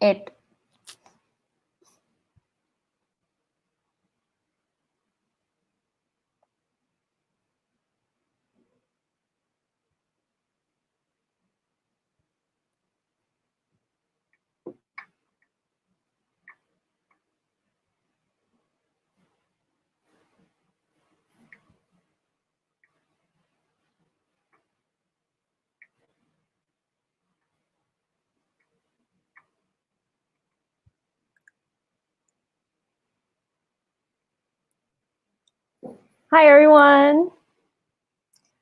it. Hi, everyone.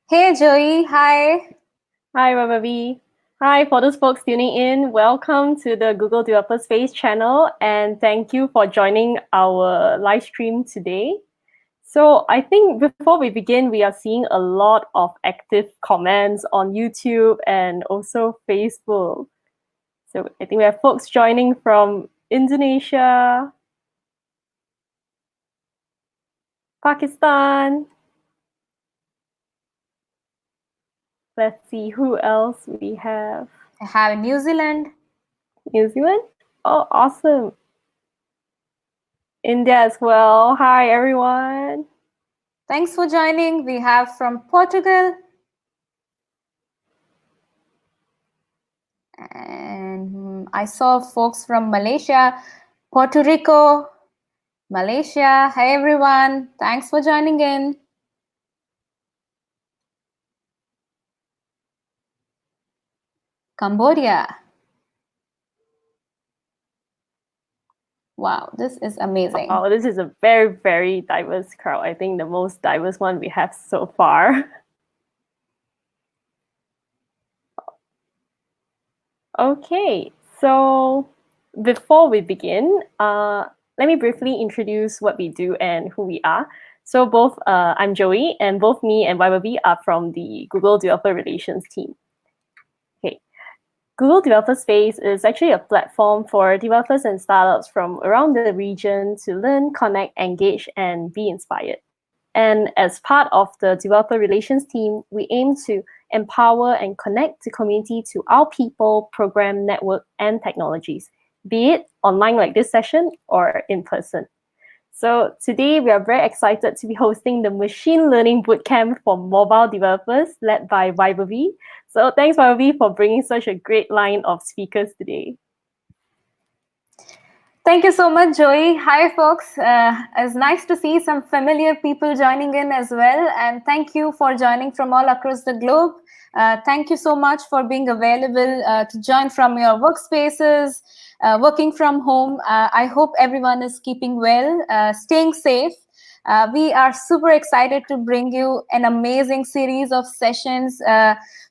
Hey, Joey. Hi. Hi, Wei Wei. Hi, for those folks tuning in, welcome to the Google Developer Space channel, and thank you for joining our live stream today. So I think before we begin, we are seeing a lot of active comments on YouTube and also Facebook. So I think we have folks joining from Indonesia, Pakistan. Let's see who else we have. I have New Zealand. New Zealand? Oh, awesome. India as well. Hi, everyone. Thanks for joining. We have from Portugal. And I saw folks from Malaysia, Puerto Rico, Malaysia. Hey, everyone. Thanks for joining in. Cambodia. Wow, this is amazing. Oh, this is a very, very diverse crowd. I think the most diverse one we have so far. Okay, so before we begin, let me briefly introduce what we do and who we are. So both I'm Joey, and both me and Wei Wei are from the Google Developer Relations team. Okay, Google Developer Space is actually a platform for developers and startups from around the region to learn, connect, engage, and be inspired. And as part of the developer relations team, we aim to empower and connect the community to our people, program, network, and technologies, be it online like this session or in person. So today we are very excited to be hosting the Machine Learning Bootcamp for mobile developers led by Wei Wei. So thanks, Wei Wei, for bringing such a great line of speakers today. Thank you so much, Joey. Hi, folks. It's nice to see some familiar people joining in as well. And thank you for joining from all across the globe. Thank you so much for being available to join from your workspaces, working from home. I hope everyone is keeping well, staying safe. We are super excited to bring you an amazing series of sessions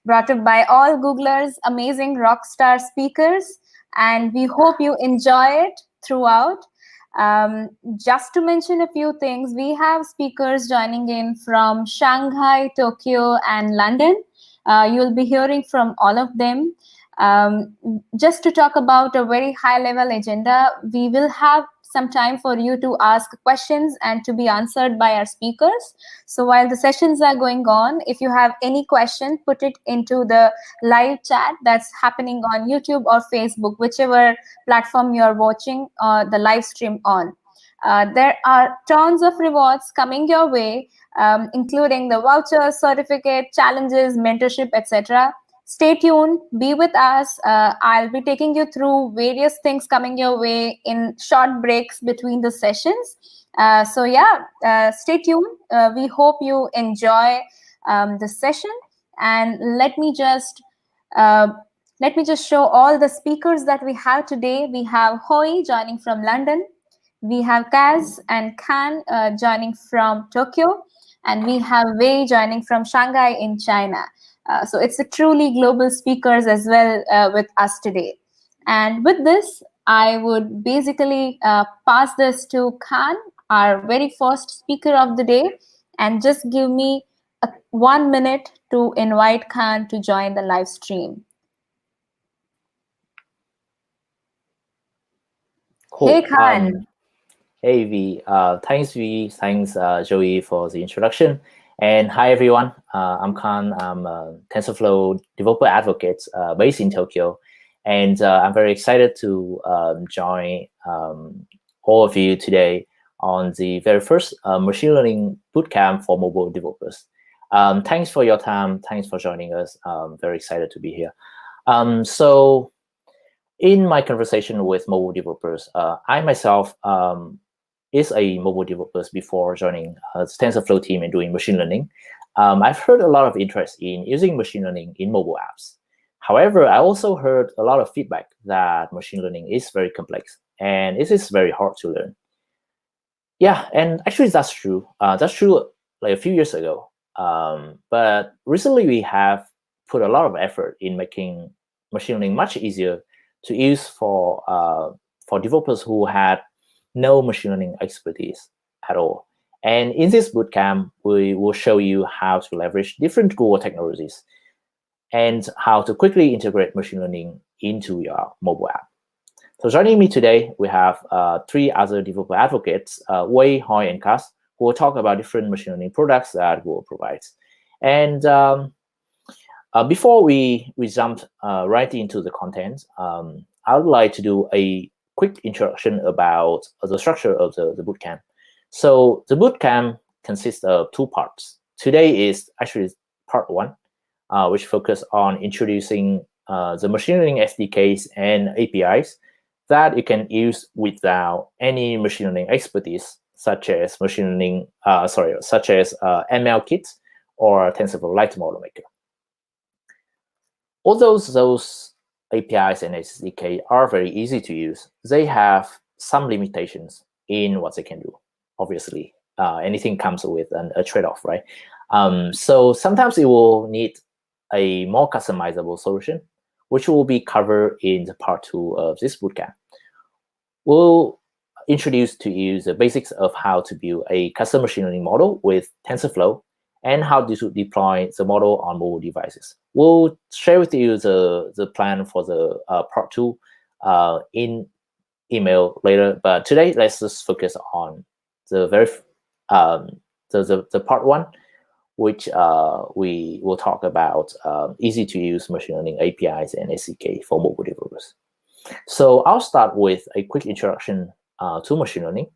brought up by all Googlers, amazing rockstar speakers. And we hope you enjoy it throughout. Just to mention a few things, we have speakers joining in from Shanghai, Tokyo, and London. You'll be hearing from all of them. Just to talk about a very high-level agenda, we will have some time for you to ask questions and to be answered by our speakers. So while the sessions are going on, if you have any question, put it into the live chat that's happening on YouTube or Facebook, whichever platform you're watching the live stream on. There are tons of rewards coming your way, including the vouchers, certificate, challenges, mentorship, etc. Stay tuned, be with us. I'll be taking you through various things coming your way in short breaks between the sessions. So yeah, stay tuned. We hope you enjoy the session. And let me just show all the speakers that we have today. We have Hoi joining from London. We have Kaz and Khan joining from Tokyo. And we have Wei joining from Shanghai in China. So it's a truly global speakers as well with us today. And with this, I would basically pass this to Khan, our very first speaker of the day, and just give me 1 minute to invite Khan to join the live stream. Cool. Hey, Khan. Hey, V. Thanks, V. Thanks, Joey, for the introduction. And hi, everyone. I'm Khan. I'm a TensorFlow developer advocate based in Tokyo. And I'm very excited to join all of you today on the very first machine learning bootcamp for mobile developers. Thanks for your time. Thanks for joining us. Very excited to be here. So in my conversation with mobile developers, I myself is a mobile developer before joining the TensorFlow team and doing machine learning. I've heard a lot of interest in using machine learning in mobile apps. However, I also heard a lot of feedback that machine learning is very complex and it is very hard to learn. Yeah, and actually that's true. That's true like a few years ago. But recently we have put a lot of effort in making machine learning much easier to use for developers who had no machine learning expertise at all. And in this bootcamp, we will show you how to leverage different Google technologies and how to quickly integrate machine learning into your mobile app. So joining me today, we have 3 other developer advocates, Wei, Hoi, and Cas, who will talk about different machine learning products that Google provides. And before we jump right into the content, I would like to do a quick introduction about the structure of the bootcamp. So the bootcamp consists of 2 parts. Today is actually part 1, which focus on introducing the machine learning SDKs and APIs that you can use without any machine learning expertise, such as ML Kit or TensorFlow Lite Model Maker. Although those APIs and SDK are very easy to use, they have some limitations in what they can do. Obviously, anything comes with a trade-off, right? So sometimes it will need a more customizable solution, which will be covered in the part 2 of this bootcamp. We'll introduce to you the basics of how to build a custom machine learning model with TensorFlow and how to deploy the model on mobile devices. We'll share with you the plan for the part 2 in email later, but today let's just focus on the the part 1, which we will talk about easy to use machine learning APIs and SDK for mobile developers. So I'll start with a quick introduction to machine learning,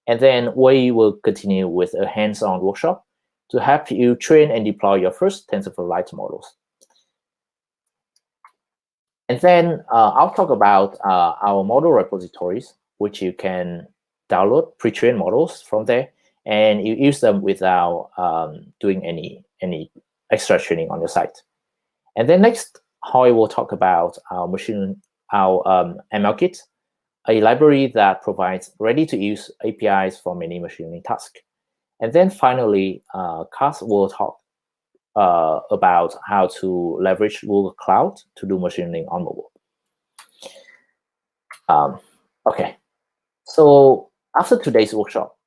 and then we will continue with a hands-on workshop to help you train and deploy your first TensorFlow Lite models. And then I'll talk about our model repositories, which you can download pre-trained models from there, and you use them without doing any extra training on the site. And then next, Hoi will talk about our ML Kit, a library that provides ready-to-use APIs for many machine learning tasks. And then finally, Cas will talk about how to leverage Google Cloud to do machine learning on mobile. Okay, so after today's workshop,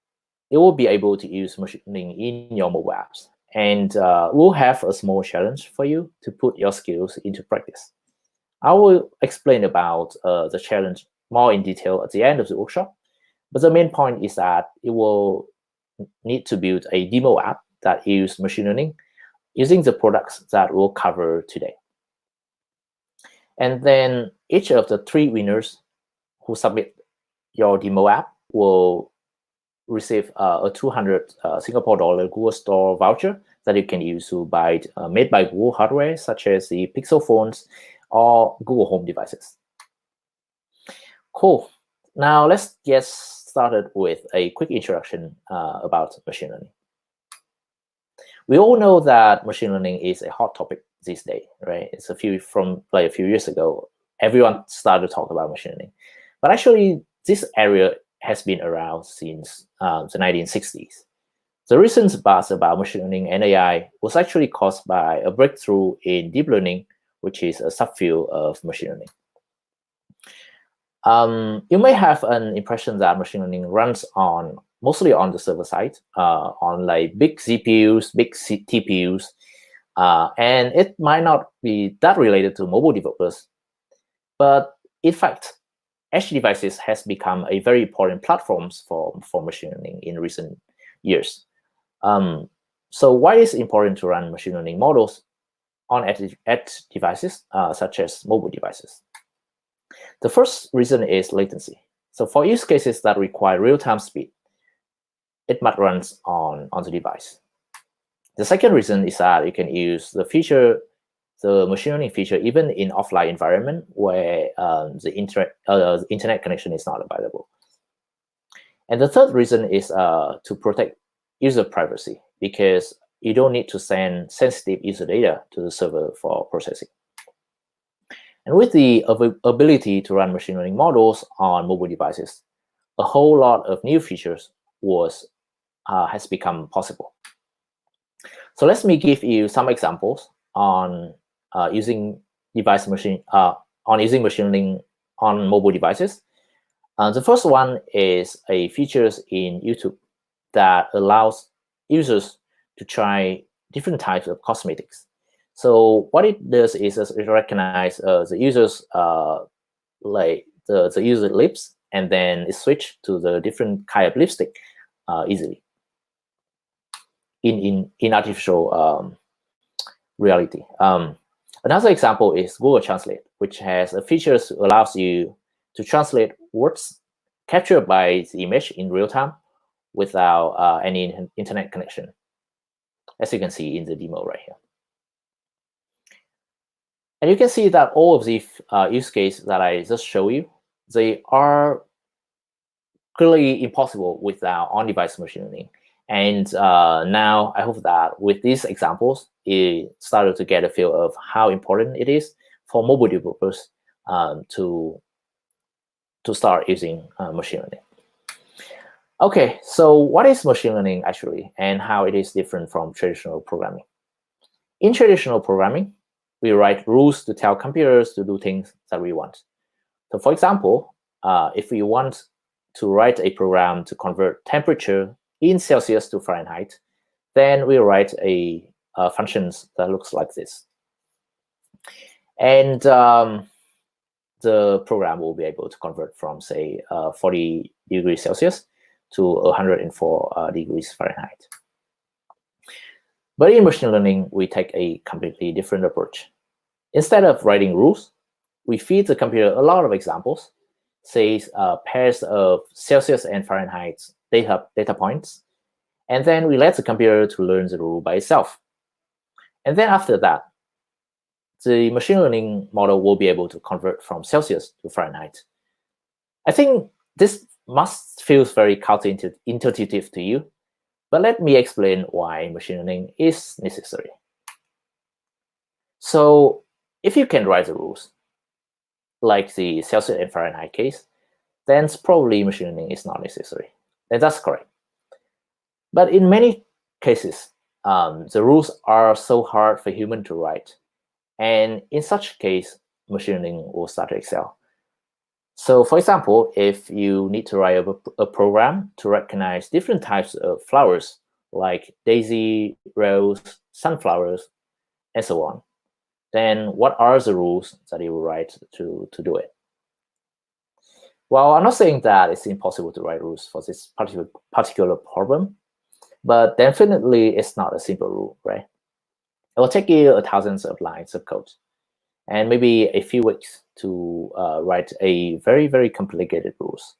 you will be able to use machine learning in your mobile apps. And we'll have a small challenge for you to put your skills into practice. I will explain about the challenge more in detail at the end of the workshop, but the main point is that it will need to build a demo app that uses machine learning using the products that we'll cover today. And then each of the 3 winners who submit your demo app will receive a 200 Singapore dollar Google Store voucher that you can use to buy made by Google hardware, such as the Pixel phones or Google Home devices. Cool. Now let's get started with a quick introduction about machine learning. We all know that machine learning is a hot topic these days, right? It's a few years ago, everyone started to talk about machine learning. But actually, this area has been around since the 1960s. The recent buzz about machine learning and AI was actually caused by a breakthrough in deep learning, which is a subfield of machine learning. You may have an impression that machine learning runs mostly on the server side, on like big CPUs, big TPUs, and it might not be that related to mobile developers. But in fact, edge devices has become a very important platforms for machine learning in recent years. So why is it important to run machine learning models on edge devices, such as mobile devices? The first reason is latency. So for use cases that require real-time speed, it might run on the device. The second reason is that you can use the machine learning feature, even in offline environment where the internet connection is not available. And the third reason is to protect user privacy, because you don't need to send sensitive user data to the server for processing. And with the ability to run machine learning models on mobile devices, a whole lot of new features has become possible. So let me give you some examples on using machine learning on mobile devices. The first one is a features in YouTube that allows users to try different types of cosmetics. So what it does is it recognizes the user's like the user lips, and then it switch to the different kind of lipstick easily in artificial reality. Another example is Google Translate, which has a features allows you to translate words captured by the image in real time without any internet connection, as you can see in the demo right here. And you can see that all of these use cases that I just showed you, they are clearly impossible without on-device machine learning. And now I hope that with these examples, it started to get a feel of how important it is for mobile developers to start using machine learning. Okay, so what is machine learning actually, and how it is different from traditional programming? In traditional programming, we write rules to tell computers to do things that we want. So for example, if we want to write a program to convert temperature in Celsius to Fahrenheit, then we write a functions that looks like this. And the program will be able to convert from, say, 40 degrees Celsius to 104 degrees Fahrenheit. But in machine learning, we take a completely different approach. Instead of writing rules, we feed the computer a lot of examples, say pairs of Celsius and Fahrenheit data points, and then we let the computer to learn the rule by itself. And then after that, the machine learning model will be able to convert from Celsius to Fahrenheit. I think this must feel very counterintuitive to you, but let me explain why machine learning is necessary. So if you can write the rules, like the Celsius and Fahrenheit case, then probably machine learning is not necessary. And that's correct. But in many cases, the rules are so hard for human to write. And in such case, machine learning will start to excel. So for example, if you need to write a program to recognize different types of flowers, like daisy, rose, sunflowers, and so on, then what are the rules that you will write to do it? Well, I'm not saying that it's impossible to write rules for this particular problem, but definitely it's not a simple rule, right? It will take you thousands of lines of code and maybe a few weeks to write a very, very complicated rules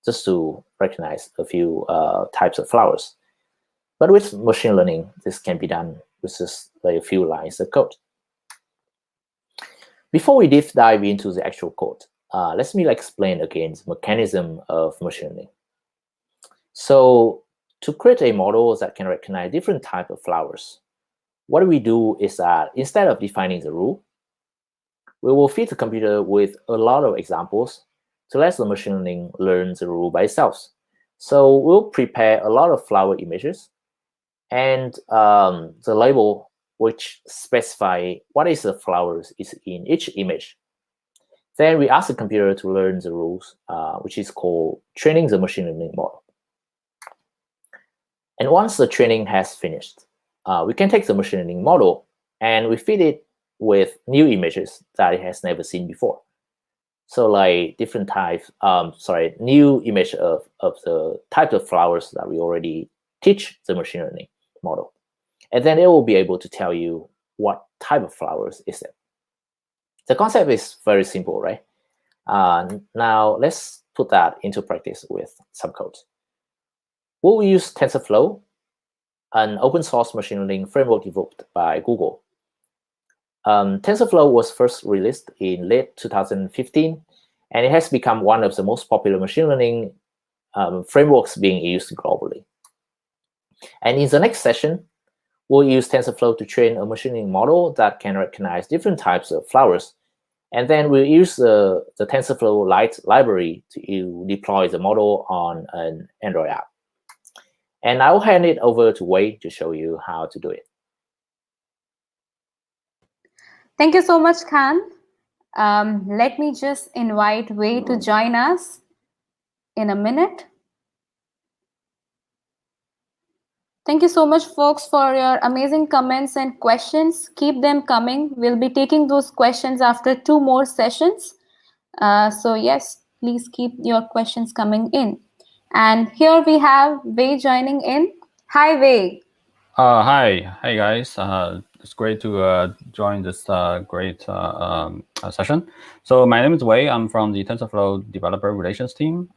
just to recognize a few types of flowers. But with machine learning, this can be done with just a few lines of code. Before we deep dive into the actual code, let me explain again the mechanism of machine learning. So to create a model that can recognize different types of flowers, what we do is that instead of defining the rule, we will feed the computer with a lot of examples to let the machine learning learn the rule by itself. So we'll prepare a lot of flower images and the label which specify what is the flowers is in each image. Then we ask the computer to learn the rules, which is called training the machine learning model. And once the training has finished, we can take the machine learning model and we feed it with new images that it has never seen before. So like different types, new image of the type of flowers that we already teach the machine learning model. And then it will be able to tell you what type of flowers is it. The concept is very simple, right? Now let's put that into practice with some code. We'll use TensorFlow, an open source machine learning framework developed by Google. TensorFlow was first released in late 2015, and it has become one of the most popular machine learning frameworks being used globally. And in the next session, we'll use TensorFlow to train a machine learning model that can recognize different types of flowers. And then we'll use the TensorFlow Lite library to deploy the model on an Android app. And I'll hand it over to Wei to show you how to do it. Thank you so much, Khanh. Let me just invite Wei to join us in a minute. Thank you so much, folks, for your amazing comments and questions. Keep them coming. We'll be taking those questions after 2 more sessions. So yes, please keep your questions coming in. And here we have Wei joining in. Hi, Wei. Hi, hey guys. It's great to join this great session. So my name is Wei. I'm from the TensorFlow Developer Relations team.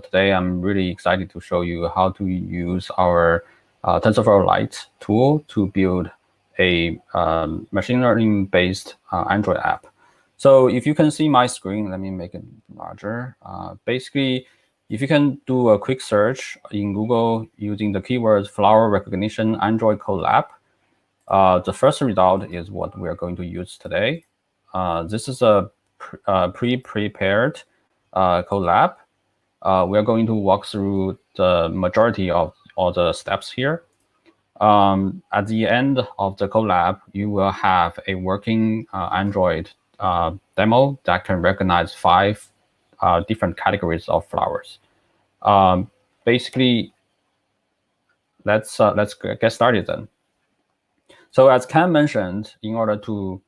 Today I'm really excited to show you how to use our TensorFlow Lite tool to build a machine learning based Android app. So if you can see my screen, let me make it larger. Basically, if you can do a quick search in Google using the keywords flower recognition Android code lab, the first result is what we are going to use today. This is a pre-prepared code lab. We are going to walk through the majority of all the steps here. At the end of the code lab, you will have a working Android demo that can recognize 5 different categories of flowers. Basically, let's get started then. So as Khanh mentioned, in order to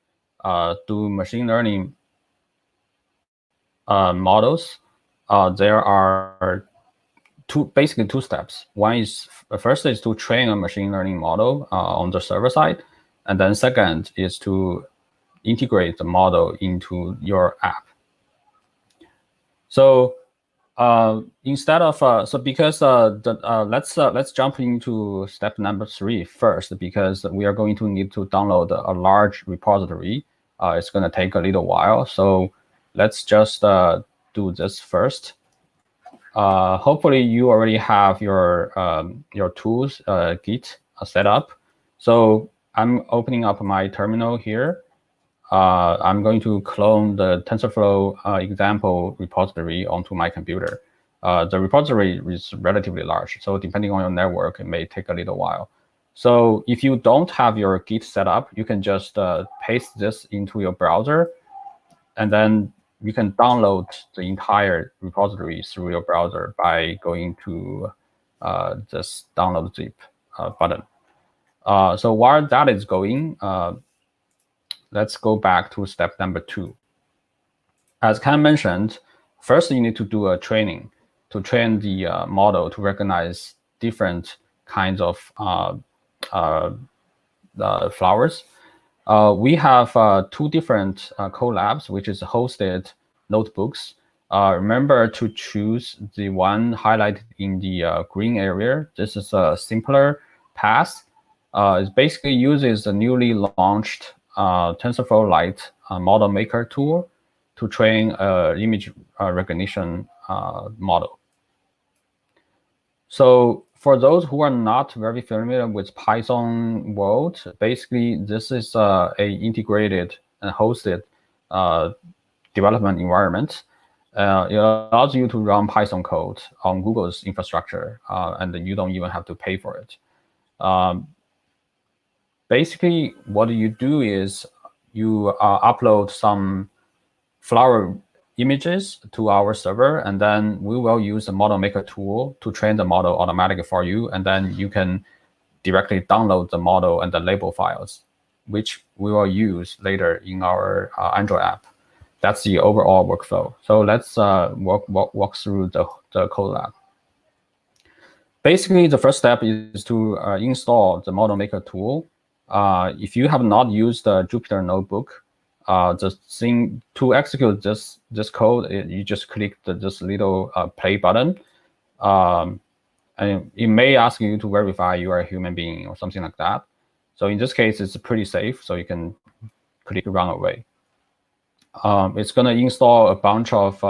do machine learning models, there are basically two steps. One is first is to train a machine learning model on the server side, and then second is to integrate the model into your app. So instead of because let's jump into step number 3 first, because we are going to need to download a large repository. It's going to take a little while, so let's just do this first. Hopefully you already have your tools Git set up. So I'm opening up my terminal here. I'm going to clone the TensorFlow example repository onto my computer. The repository is relatively large, so depending on your network, it may take a little while. So if you don't have your Git set up, you can just paste this into your browser, and then you can download the entire repository through your browser by going to this download zip button. So while that is going, let's go back to step number 2. As Khanh mentioned, first you need to do a training to train the model to recognize different kinds of flowers. We have 2 different collabs, which is hosted notebooks. Remember to choose the one highlighted in the green area. This is a simpler path. It basically uses the newly launched TensorFlow Lite Model Maker tool to train image recognition model. So for those who are not very familiar with Python world, basically this is a integrated and hosted development environment. It allows you to run Python code on Google's infrastructure, and you don't even have to pay for it. Basically, what you do is you upload some flower images to our server, and then we will use the Model Maker tool to train the model automatically for you, and then you can directly download the model and the label files, which we will use later in our Android app. That's the overall workflow. So let's walk through the code lab. Basically, the first step is to install the Model Maker tool. If you have not used the Jupyter Notebook, the thing to execute this code, you just click this little play button. And it may ask you to verify you are a human being or something like that. So in this case, it's pretty safe. So you can click run away. It's going to install a bunch of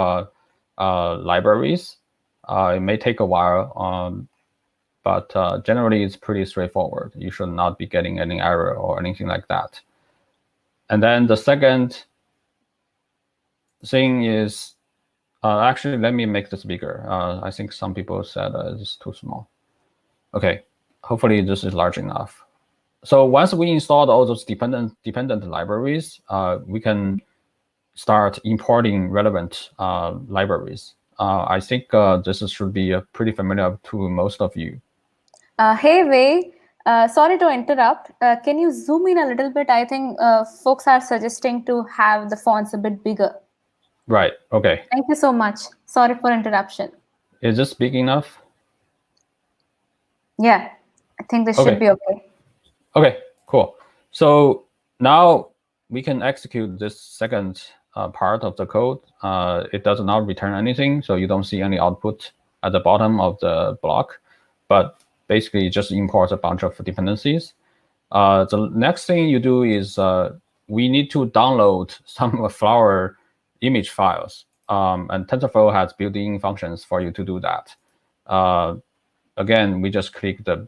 libraries. It may take a while, but generally it's pretty straightforward. You should not be getting any error or anything like that. And then the second thing is, actually, let me make this bigger. I think some people said it's too small. Okay, hopefully this is large enough. So once we installed all those dependent libraries, we can start importing relevant libraries. I think this should be pretty familiar to most of you. Hey, Wei, sorry to interrupt. Can you zoom in a little bit? I think folks are suggesting to have the fonts a bit bigger. Right, okay. Thank you so much. Sorry for interruption. Is this big enough? Yeah, I think this should be okay. Okay, cool. So now we can execute this second part of the code. It does not return anything, so you don't see any output at the bottom of the block, but basically it just imports a bunch of dependencies. The next thing you do is we need to download some flower image files, and TensorFlow has built-in functions for you to do that. Again, we just click the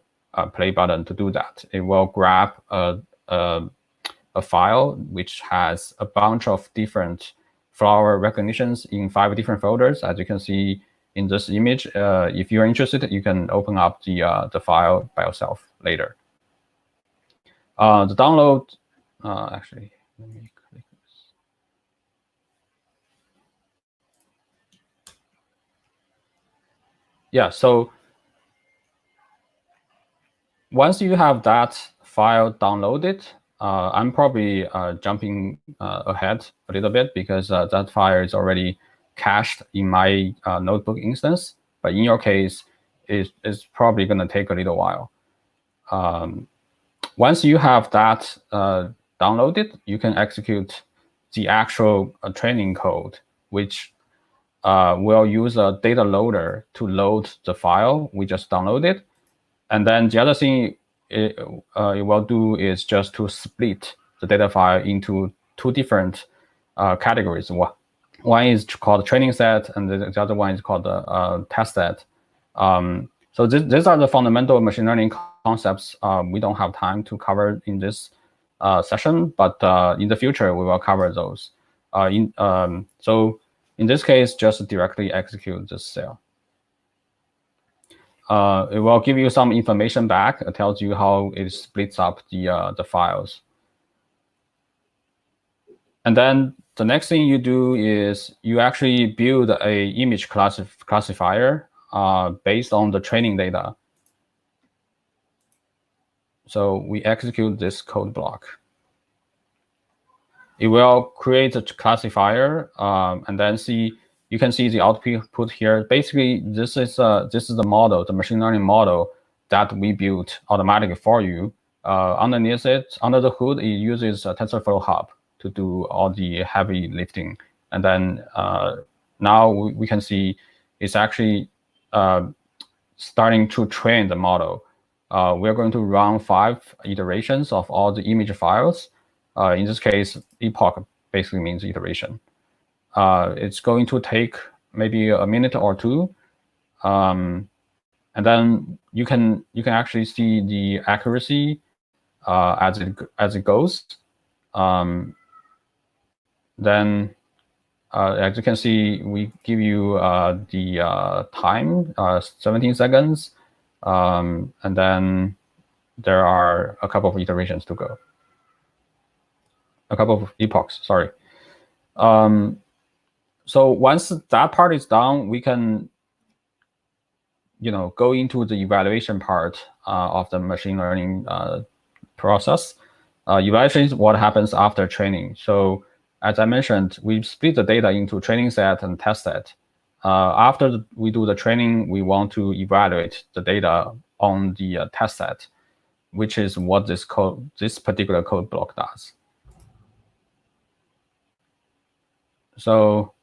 play button to do that. It will grab a file which has a bunch of different flower recognitions in 5 different folders, as you can see in this image. If you're interested, you can open up the file by yourself later. The download, actually, let me click this. Yeah, so once you have that file downloaded, I'm probably jumping ahead a little bit because that file is already cached in my notebook instance. But in your case, it's probably going to take a little while. Once you have that downloaded, you can execute the actual training code, which will use a data loader to load the file we just downloaded. And then the other thing it will do is just to split the data file into 2 different categories. One is called training set, and the other one is called the test set. So these are the fundamental machine learning concepts we don't have time to cover in this session, but in the future, we will cover those. So in this case, just directly execute this cell. It will give you some information back. It tells you how it splits up the files. And then the next thing you do is you actually build a image classifier based on the training data. So we execute this code block. It will create a classifier, and then you can see the output here. Basically, this is the model, the machine learning model that we built automatically for you. Underneath it, under the hood, it uses TensorFlow Hub to do all the heavy lifting. And then now we can see it's actually starting to train the model. We're going to run 5 iterations of all the image files. In this case, epoch basically means iteration. It's going to take maybe a minute or 2, and then you can actually see the accuracy as it goes. Then, as you can see, we give you the time, 17 seconds, and then there are a couple of iterations to go. A couple of epochs, sorry. So once that part is done, we can, go into the evaluation part of the machine learning process. Evaluation is what happens after training. So as I mentioned, we split the data into training set and test set. After we do the training, we want to evaluate the data on the test set, which is what this particular code block does. So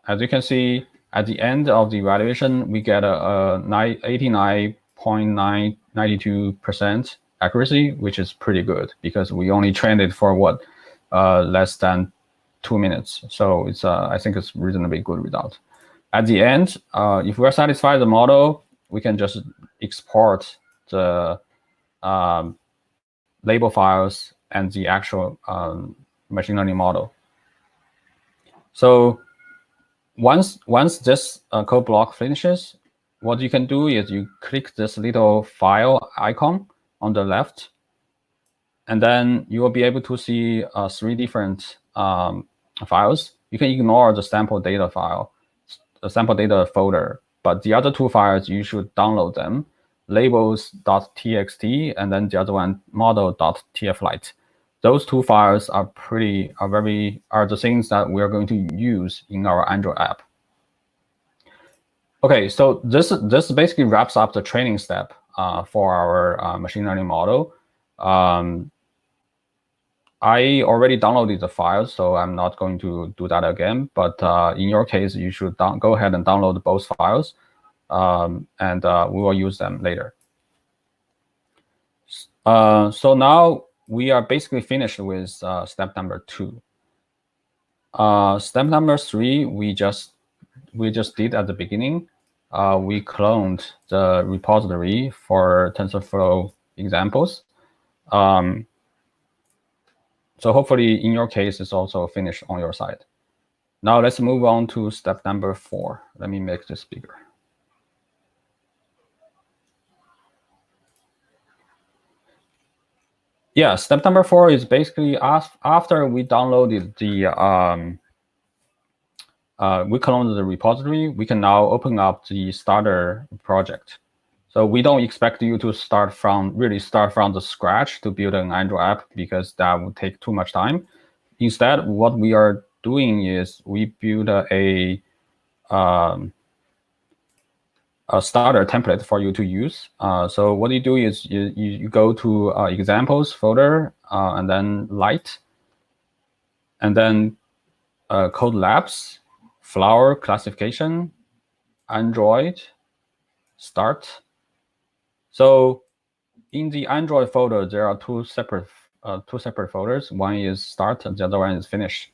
as you can see, at the end of the evaluation, we get a 89.992% accuracy, which is pretty good because we only trained it for what, less than 2 minutes. So it's I think it's reasonably good result. At the end, if we're satisfied with the model, we can just export the label files and the actual machine learning model. So once this code block finishes, what you can do is you click this little file icon on the left, and then you will be able to see 3 different files. You can ignore the sample data file, the sample data folder, but the other 2 files, you should download them, labels.txt, and then the other one, model.tf Lite. Those 2 files are the things that we are going to use in our Android app. Okay, so this basically wraps up the training step for our machine learning model. I already downloaded the files, so I'm not going to do that again. But in your case, you should go ahead and download both files, and we will use them later. So now we are basically finished with step number 2. Step number 3, we just did at the beginning. We cloned the repository for TensorFlow examples. So hopefully, in your case, it's also finished on your side. Now let's move on to step number 4. Let me make this bigger. Yeah, step number 4 is basically after we downloaded the we cloned the repository, we can now open up the starter project. So we don't expect you to start from the scratch to build an Android app, because that would take too much time. Instead, what we are doing is we build a starter template for you to use. So what you do is you go to examples folder, and then Lite, and then code labs, flower classification, Android, start. So in the Android folder, there are two separate folders. One is start, and the other one is finish.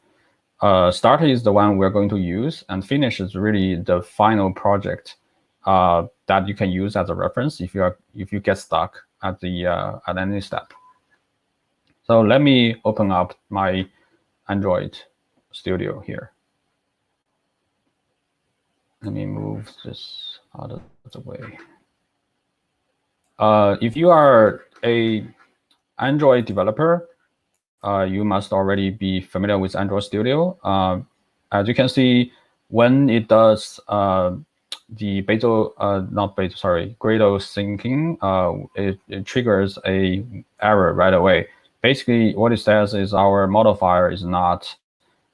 Start is the one we're going to use, and finish is really the final project that you can use as a reference if you get stuck at any step. So let me open up my Android Studio here. Let me move this out of the way. If you are a Android developer, you must already be familiar with Android Studio. As you can see, when it does the Gradle syncing, it triggers a error right away. Basically, what it says is our modifier is not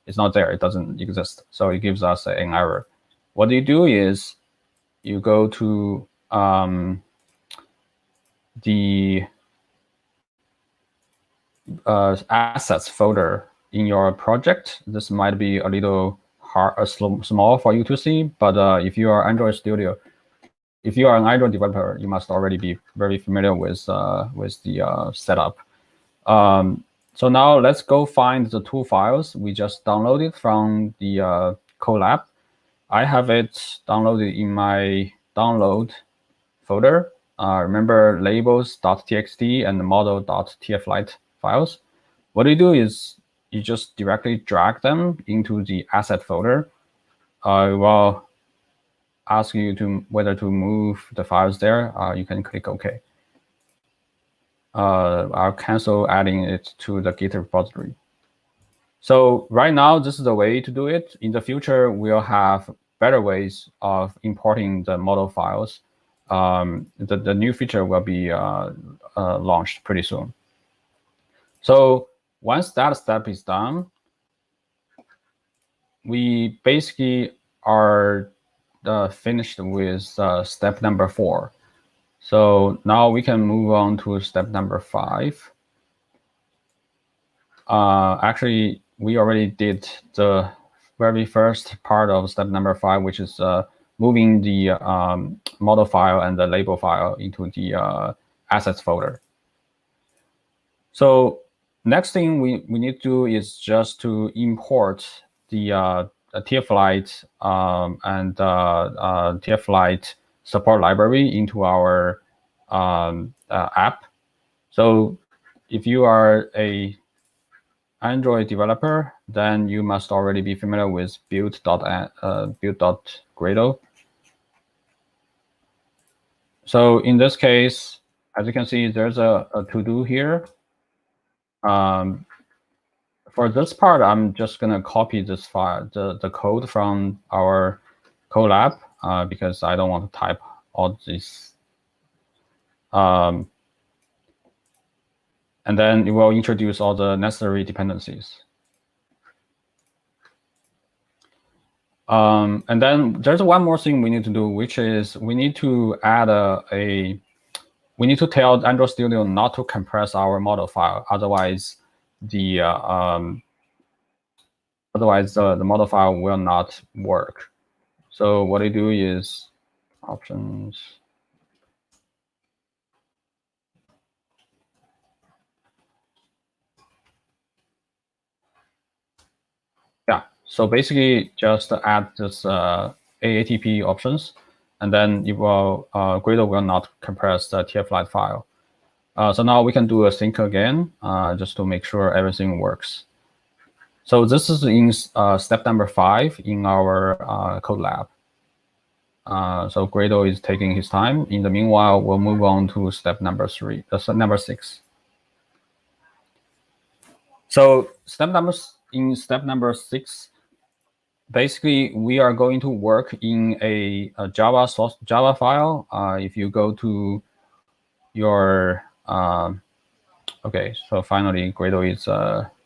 there. It doesn't exist. So it gives us an error. What you do is you go to the assets folder in your project. This might be a little small for you to see, but if you are Android Studio, if you are an Android developer, you must already be very familiar with the setup. So now let's go find the 2 files we just downloaded from the Colab. I have it downloaded in my download folder. Remember labels.txt and model.tf Lite files. What you do is you just directly drag them into the asset folder. I will ask you whether to move the files there. You can click OK. I'll cancel adding it to the Git repository. So right now, this is the way to do it. In the future, we'll have better ways of importing the model files. The new feature will be launched pretty soon. So once that step is done, we basically are finished with step number 4. So now we can move on to step number 5. actually we already did the very first part of step number 5, which is moving the model file and the label file into the assets folder. So next thing we need to do is just to import the TF Lite and TF Lite support library into our app. So if you are a Android developer, then you must already be familiar with build.gradle. So in this case, as you can see, there's a to-do here. For this part, I'm just gonna copy this file, the code from our Colab, because I don't want to type all this. And then it will introduce all the necessary dependencies. And then there's one more thing we need to do, which is we need to add we need to tell Android Studio not to compress our model file. Otherwise, the model file will not work. So what I do is options. Yeah, so basically just add this AATP options, and then it will Gradle will not compress the TF Lite file. So now we can do a sync again, just to make sure everything works. So this is in step number 5 in our code lab. So Gradle is taking his time. In the meanwhile, we'll move on to step number 6. So in step number 6, basically we are going to work in a Java file. If you go to your okay, so finally Gradle is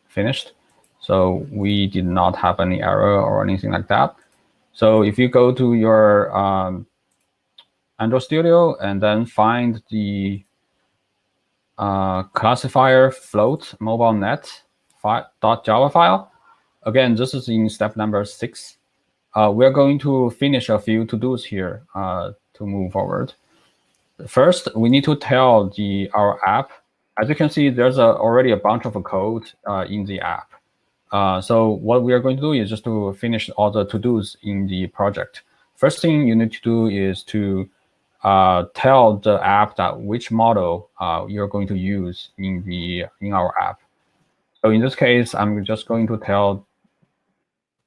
finished. So we did not have any error or anything like that. So if you go to your Android Studio and then find the classifier float mobile net .java file, again, this is in step number 6. We're going to finish a few to-dos here to move forward. First, we need to tell our app. As you can see, there's already a bunch of code in the app. So what we are going to do is just to finish all the to-dos in the project. First thing you need to do is to tell the app that which model you're going to use in our app. So in this case, I'm just going to tell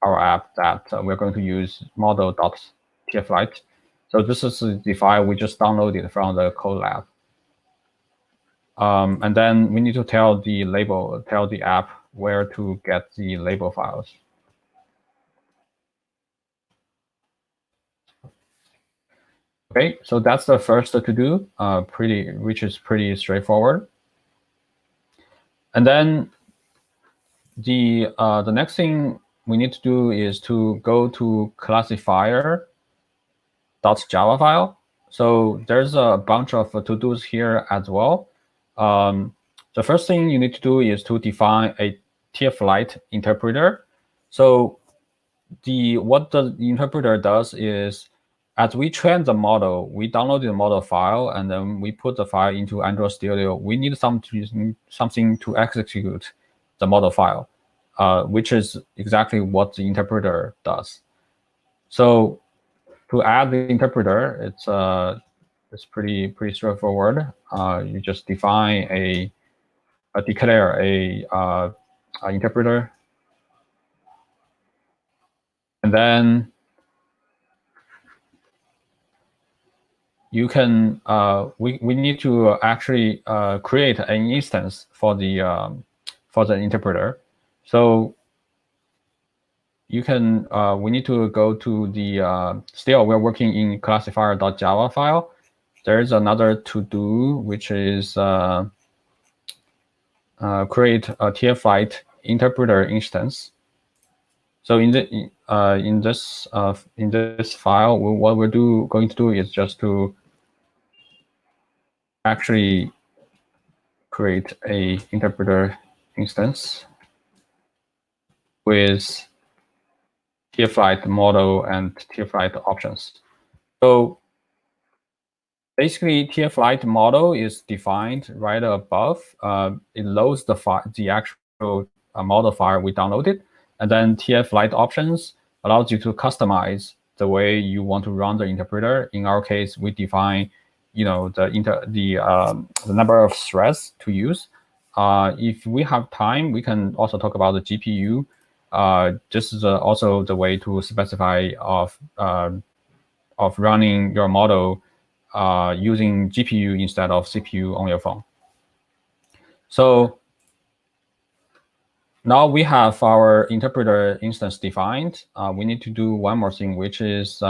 our app that we're going to use model.tf Lite. So this is the file we just downloaded from the Colab. And then we need to tell the app where to get the label files. Okay, so that's the first to do, which is pretty straightforward. And then the next thing we need to do is to go to classifier.java file. So there's a bunch of to-dos here as well. The first thing you need to do is to define a TF Lite interpreter. So what the interpreter does is, as we train the model, we download the model file, and then we put the file into Android Studio. We need something to execute the model file, which is exactly what the interpreter does. So to add the interpreter, it's pretty straightforward. You just define declare a interpreter, and then you can we need to actually create an instance for the interpreter. So you can we need to go to the still we're working in classifier.java file. There's another to do, which is create a TF Lite interpreter instance. So in this file, what we're going to do is just to actually create a interpreter instance. with TF Lite model and TF Lite options. So basically, TF Lite model is defined right above. It loads the actual model file we downloaded, and then TF Lite options allows you to customize the way you want to run the interpreter. In our case, we define, the number of threads to use. If we have time, we can also talk about the GPU. This is also the way to specify of running your model using GPU instead of CPU on your phone. So now we have our interpreter instance defined. We need to do one more thing, which is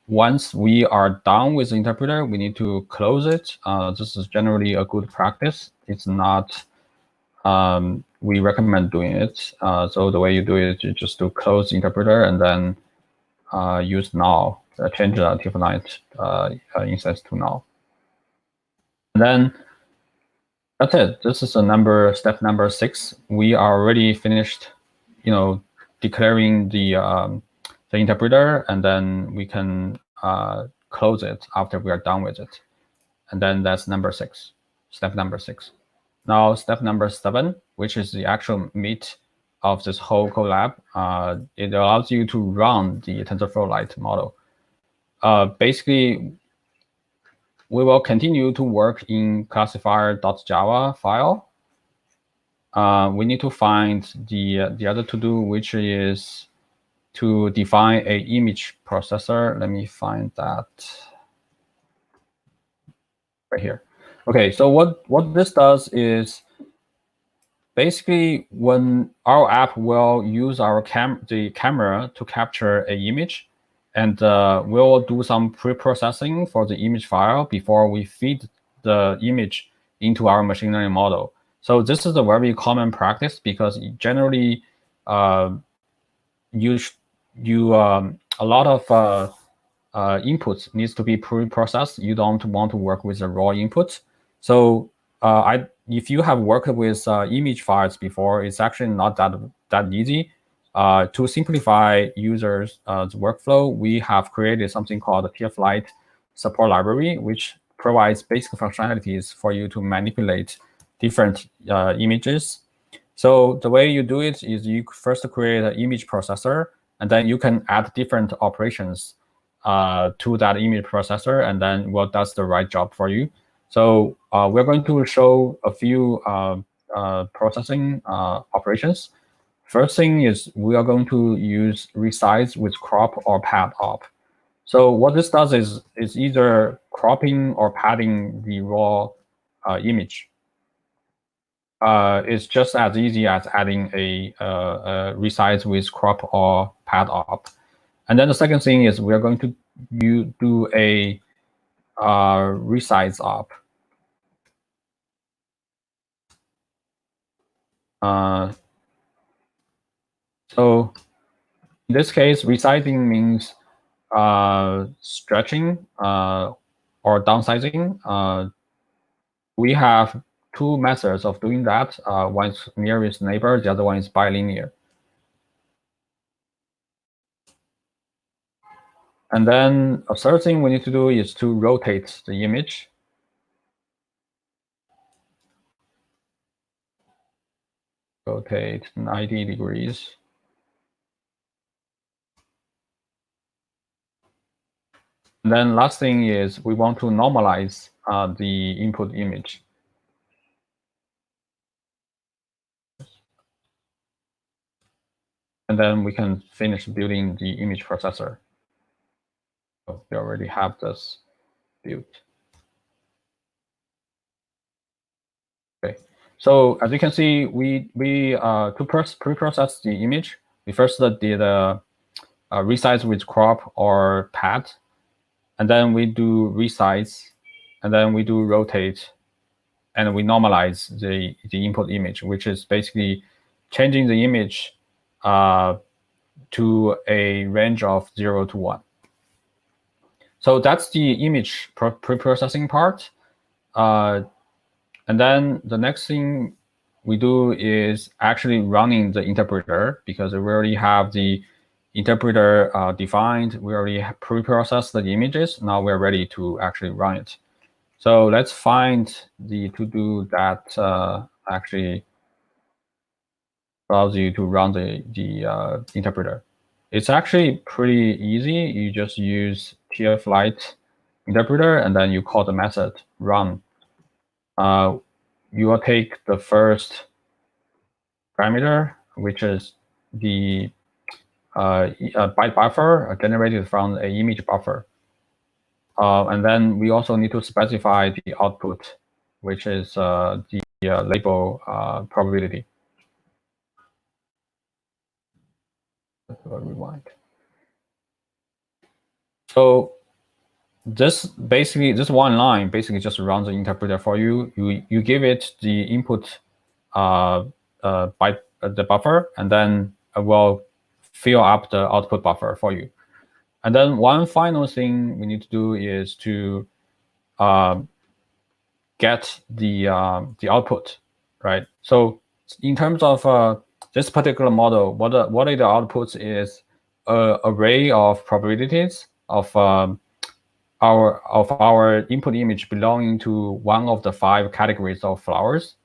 once we are done with the interpreter, we need to close it. This is generally a good practice. It's not, we recommend doing it. So the way you do it, you just do close the interpreter and then use null, change the TF Lite instance to null. And then that's it. This is step number 6. We are already finished, declaring the interpreter, and then we can close it after we are done with it. And then that's step number 6. Now, step number 7, which is the actual meat of this whole collab, it allows you to run the TensorFlow Lite model. Basically, we will continue to work in classifier.java file. We need to find the other to-do, which is to define an image processor. Let me find that right here. Okay, so what this does is basically when our app will use the camera to capture an image, and we'll do some pre-processing for the image file before we feed the image into our machine learning model. So this is a very common practice because generally a lot of inputs needs to be pre-processed. You don't want to work with the raw inputs. So if you have worked with image files before, it's actually not that easy. To simplify users' workflow, we have created something called the TF Lite support library, which provides basic functionalities for you to manipulate different images. So the way you do it is you first create an image processor, and then you can add different operations to that image processor, and then what does the right job for you. So we're going to show a few processing operations. First thing is we are going to use resize with crop or pad op. So what this does is either cropping or padding the raw image. It's just as easy as adding a resize with crop or pad op. And then the second thing is we are going to do a resize op. So in this case, resizing means stretching or downsizing. We have two methods of doing that. One is nearest neighbor, the other one is bilinear. And then a third thing we need to do is to rotate the image. Rotate 90 degrees. And then last thing is we want to normalize the input image. And then we can finish building the image processor. So we already have this built. Okay. So as you can see, we to pre-process the image, we first did a resize with crop or pad, and then we do resize, and then we do rotate, and we normalize the input image, which is basically changing the image to a range of 0 to 1. So that's the image pre-processing part. And then the next thing we do is actually running the interpreter, because we already have the interpreter defined. We already pre-processed the images. Now we're ready to actually run it. So let's find the to-do that actually allows you to run the interpreter. It's actually pretty easy. You just use TF Lite interpreter, and then you call the method run. You will take the first parameter, which is the byte buffer generated from an image buffer. And then we also need to specify the output, which is the label probability. Rewind. So this one line basically just runs the interpreter for you. You give it the input byte the buffer, and then it will fill up the output buffer for you. And then one final thing we need to do is to get the output, right? So in terms of this particular model, what are the outputs is an array of probabilities of our input image belonging to one of the 5 categories of flowers.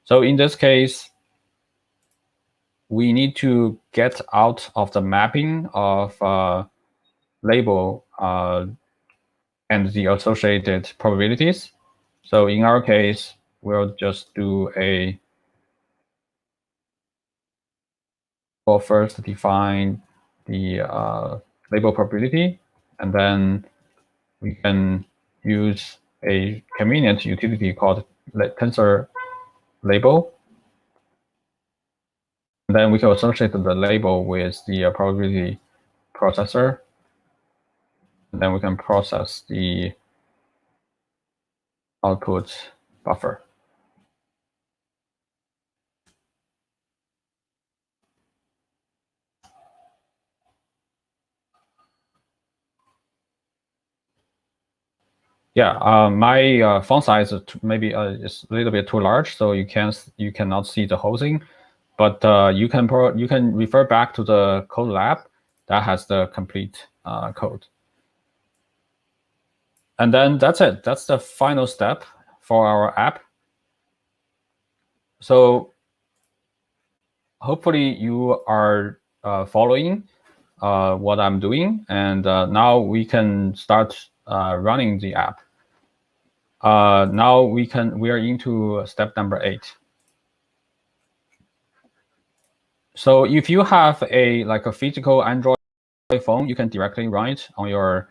So in this case, we need to get out of the mapping of label and the associated probabilities. So in our case, we'll just do we'll first define the label probability, and then we can use a convenient utility called tensor label. And then we can associate the label with the probability processor. And then we can process the output buffer. Yeah, my font size is maybe is a little bit too large, so you cannot see the whole thing. But you can refer back to the code lab that has the complete code. And then that's it. That's the final step for our app. So hopefully you are following what I'm doing, and now we can start running the app. Now we are into step number 8. So if you have a physical Android phone, you can directly run it on your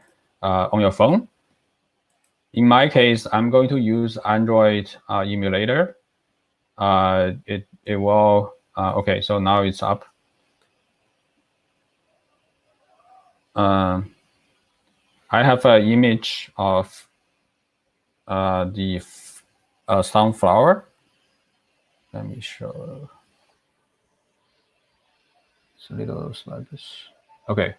phone. In my case, I'm going to use Android Emulator. It will okay. So now it's up. I have an image of the sunflower. Let me show. It's a little like this. Okay.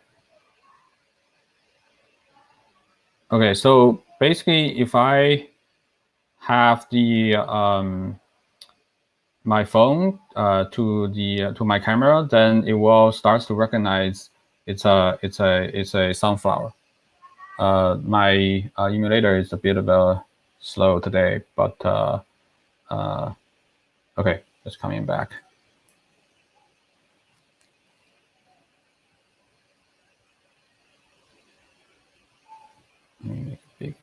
Okay, so basically, if I have the my phone to my camera, then it will start to recognize it's a sunflower. My emulator is a bit of a slow today, but okay, it's coming back. Let me make it bigger.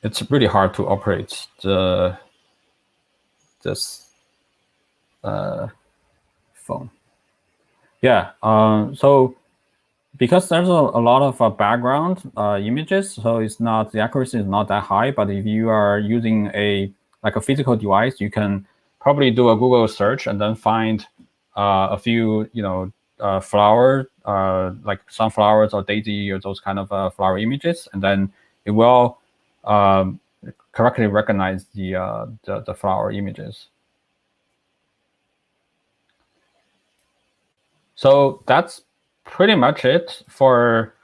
It's really hard to operate this phone. Yeah, so because there's a lot of background images, so the accuracy is not that high. But if you are using a physical device, you can probably do a Google search and then find a few flower like sunflowers or daisy or those kind of flower images, and then it will correctly recognize the flower images. So that's pretty much it for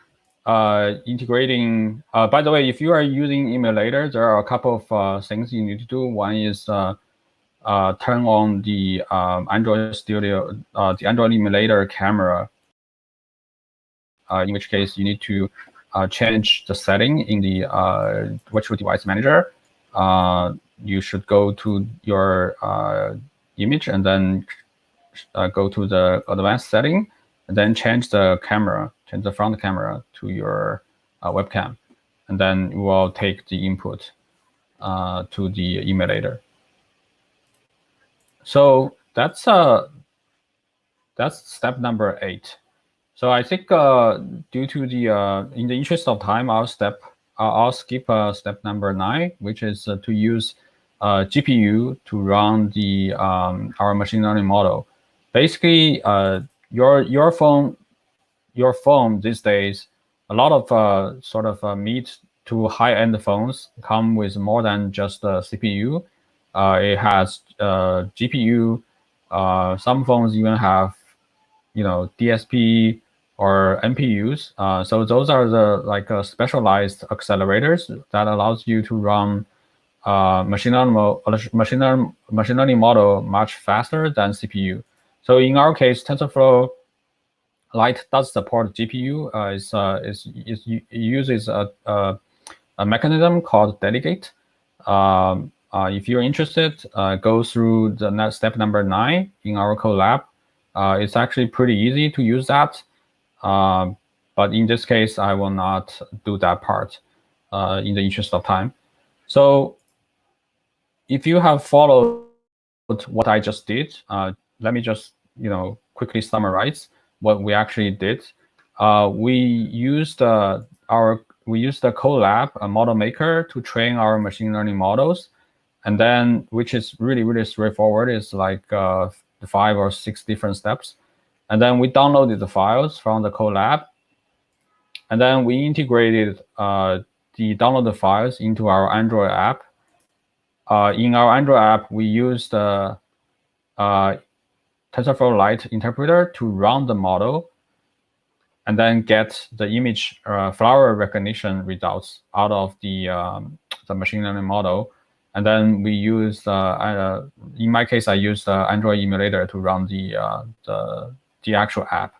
integrating. By the way, if you are using Emulator, there are a couple of things you need to do. One is turn on the Android Studio, the Android emulator camera. In which case you need to change the setting in the virtual device manager. You should go to your image and then go to the advanced setting, and then change the camera, change the front camera to your webcam, and then you will take the input to the emulator. So that's step number 8. So I think due to the in the interest of time, I'll skip step number 9, which is to use GPU to run the our machine learning model. Basically, your phone these days, a lot of sort of mid to high-end phones come with more than just a CPU. It has GPU. Some phones even have, DSP or NPUs. So those are the specialized accelerators that allows you to run machine learning model much faster than CPU. So in our case, TensorFlow Lite does support GPU. It uses a mechanism called delegate. If you're interested, go through the next step number 9 in our collab. It's actually pretty easy to use that. But in this case, I will not do that part in the interest of time. So if you have followed what I just did, let me just quickly summarize what we actually did. We used the Colab Model Maker to train our machine learning models, and then which is really straightforward. It's like 5 or 6 different steps. And then we downloaded the files from the Colab, and then we integrated the downloaded files into our Android app. In our Android app, we used the TensorFlow Lite interpreter to run the model, and then get the image flower recognition results out of the machine learning model. And then we use, in my case, I used the Android emulator to run the actual app.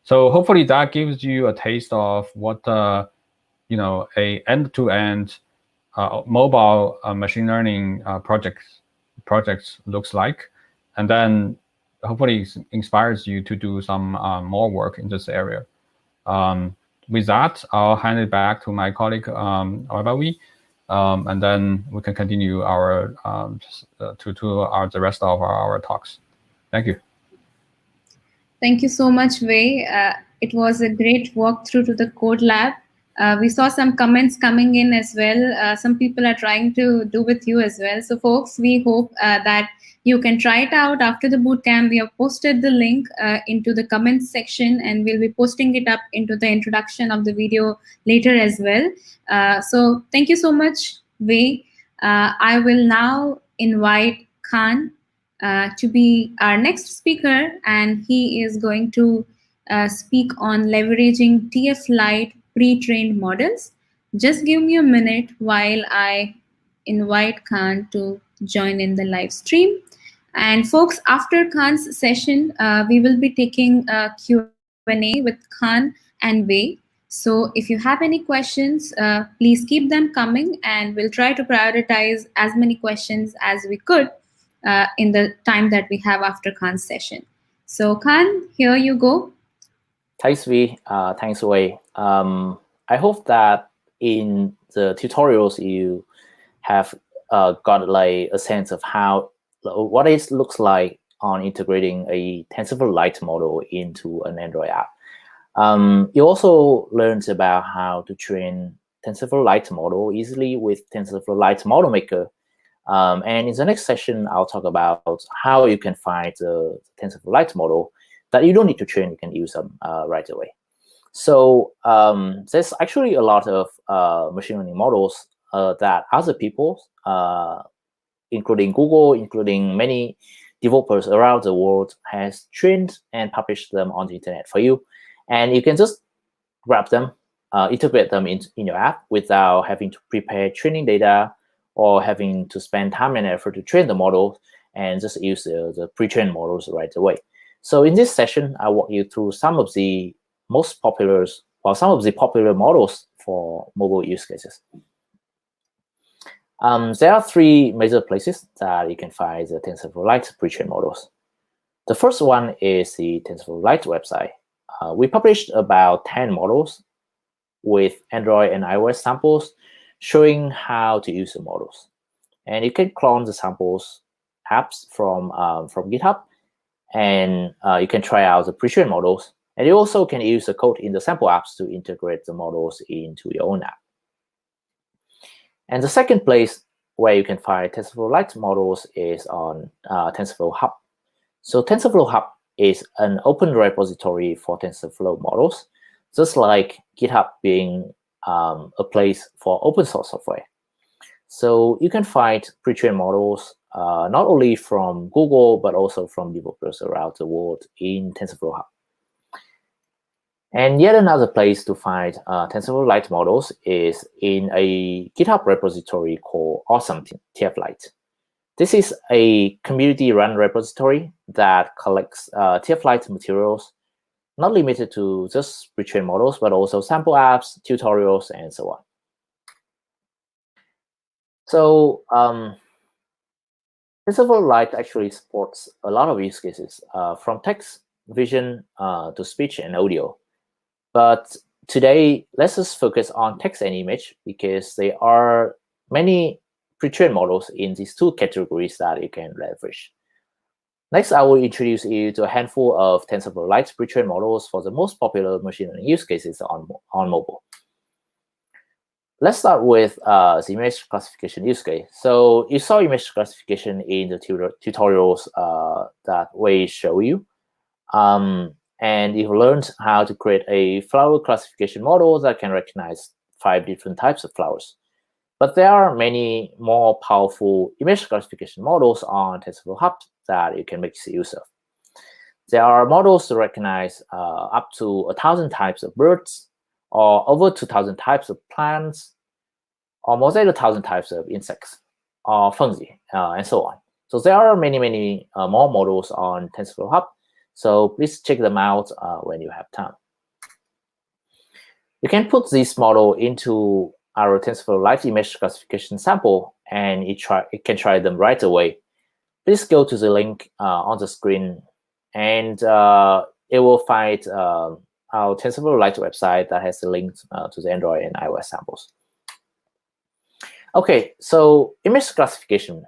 So hopefully that gives you a taste of what a end-to-end mobile machine learning projects looks like, and then hopefully inspires you to do some more work in this area. With that, I'll hand it back to my colleague Wei Wei, and then we can continue our the rest of our talks. Thank you. Thank you so much, Wei. It was a great walkthrough to the code lab. We saw some comments coming in as well. Some people are trying to do with you as well. So folks, we hope that you can try it out after the bootcamp. We have posted the link into the comments section, and we'll be posting it up into the introduction of the video later as well. So thank you so much, Wei. I will now invite Khanh to be our next speaker, and he is going to speak on leveraging TF Lite pre-trained models. Just give me a minute while I invite Khanh to join in the live stream. And folks, after Khan's session, we will be taking a Q&A with Khanh and Wei. So if you have any questions, please keep them coming, and we'll try to prioritize as many questions as we could in the time that we have after Khan's session. So Khanh, here you go. Thanks, Vi. Thanks, Wei. I hope that in the tutorials you have got like a sense of what it looks like on integrating a TensorFlow Lite model into an Android app. You also learned about how to train TensorFlow Lite model easily with TensorFlow Lite Model Maker. And in the next session, I'll talk about how you can find the TensorFlow Lite model that you don't need to train, you can use them right away. So there's actually a lot of machine learning models that other people, including Google, including many developers around the world, has trained and published them on the internet for you. And you can just grab them, integrate them in your app without having to prepare training data or having to spend time and effort to train the model. and just use the pre-trained models right away. So in this session, I'll walk you through some of the most popular, or some of the popular models for mobile use cases. There are three major places that you can find the TensorFlow Lite pre-trained models. The first one is the TensorFlow Lite website. We published about 10 models with Android and iOS samples showing how to use the models. And you can clone the samples apps from GitHub, and you can try out the pre-trained models. And you also can use the code in the sample apps to integrate the models into your own app. And the second place where you can find TensorFlow Lite models is on TensorFlow Hub. So TensorFlow Hub is an open repository for TensorFlow models, just like GitHub being a place for open source software. So you can find pre-trained models not only from Google, but also from developers around the world in TensorFlow Hub. And yet another place to find TensorFlow Lite models is in a GitHub repository called Awesome TF Lite. This is a community-run repository that collects TF Lite materials, not limited to just pre-trained models, but also sample apps, tutorials, and so on. So TensorFlow Lite actually supports a lot of use cases, from text, vision, to speech and audio. But today, let's just focus on text and image, because there are many pre-trained models in these two categories that you can leverage. Next, I will introduce you to a handful of TensorFlow Lite pre-trained models for the most popular machine learning use cases on mobile. Let's start with the image classification use case. So you saw image classification in the tutorials that Wei showed you. And you've learned how to create a flower classification model that can recognize 5 different types of flowers. But there are many more powerful image classification models on TensorFlow Hub that you can make use of. There are models to recognize up to 1,000 types of birds, or over 2,000 types of plants, or more than 1,000 types of insects, or fungi, and so on. So there are many more models on TensorFlow Hub. So please check them out when you have time. You can put this model into our TensorFlow Lite image classification sample, and it can try them right away. Please go to the link on the screen, and it will find our TensorFlow Lite website that has the link to the Android and iOS samples. Okay, so image classification.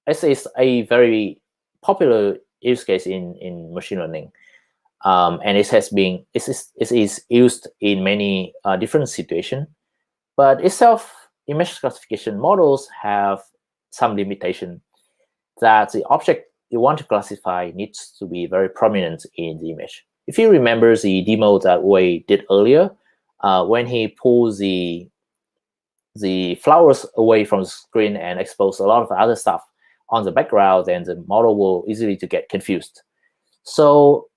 This is a very popular use case in machine learning, and it is used in many different situations. But itself, image classification models have some limitation that the object you want to classify needs to be very prominent in the image. If you remember the demo that Wei did earlier, when he pulls the flowers away from the screen and expose a lot of other stuff on the background, then the model will easily to get confused. So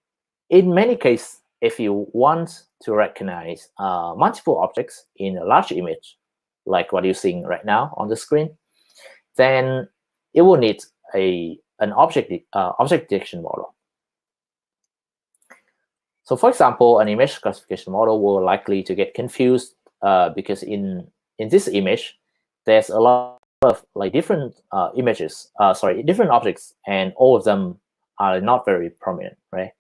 in many cases, if you want to recognize multiple objects in a large image, like what you're seeing right now on the screen, then it will need an object detection model. So for example, an image classification model will likely to get confused because in this image, there's a lot of different different objects, and all of them are not very prominent, right?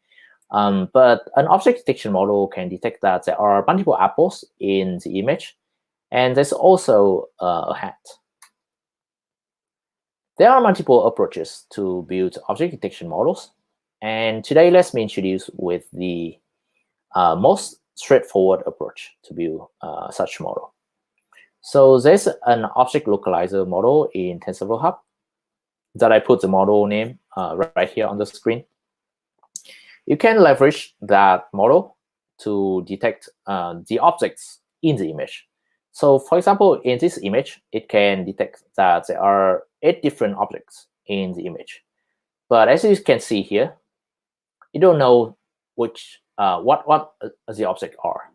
But an object detection model can detect that there are multiple apples in the image, and there's also a hat. There are multiple approaches to build object detection models, and today let's introduce with the most straightforward approach to build such model. So there's an object localizer model in TensorFlow Hub that I put the model name right here on the screen. You can leverage that model to detect the objects in the image. So for example, in this image, it can detect that there are 8 different objects in the image. But as you can see here, you don't know which what the objects are.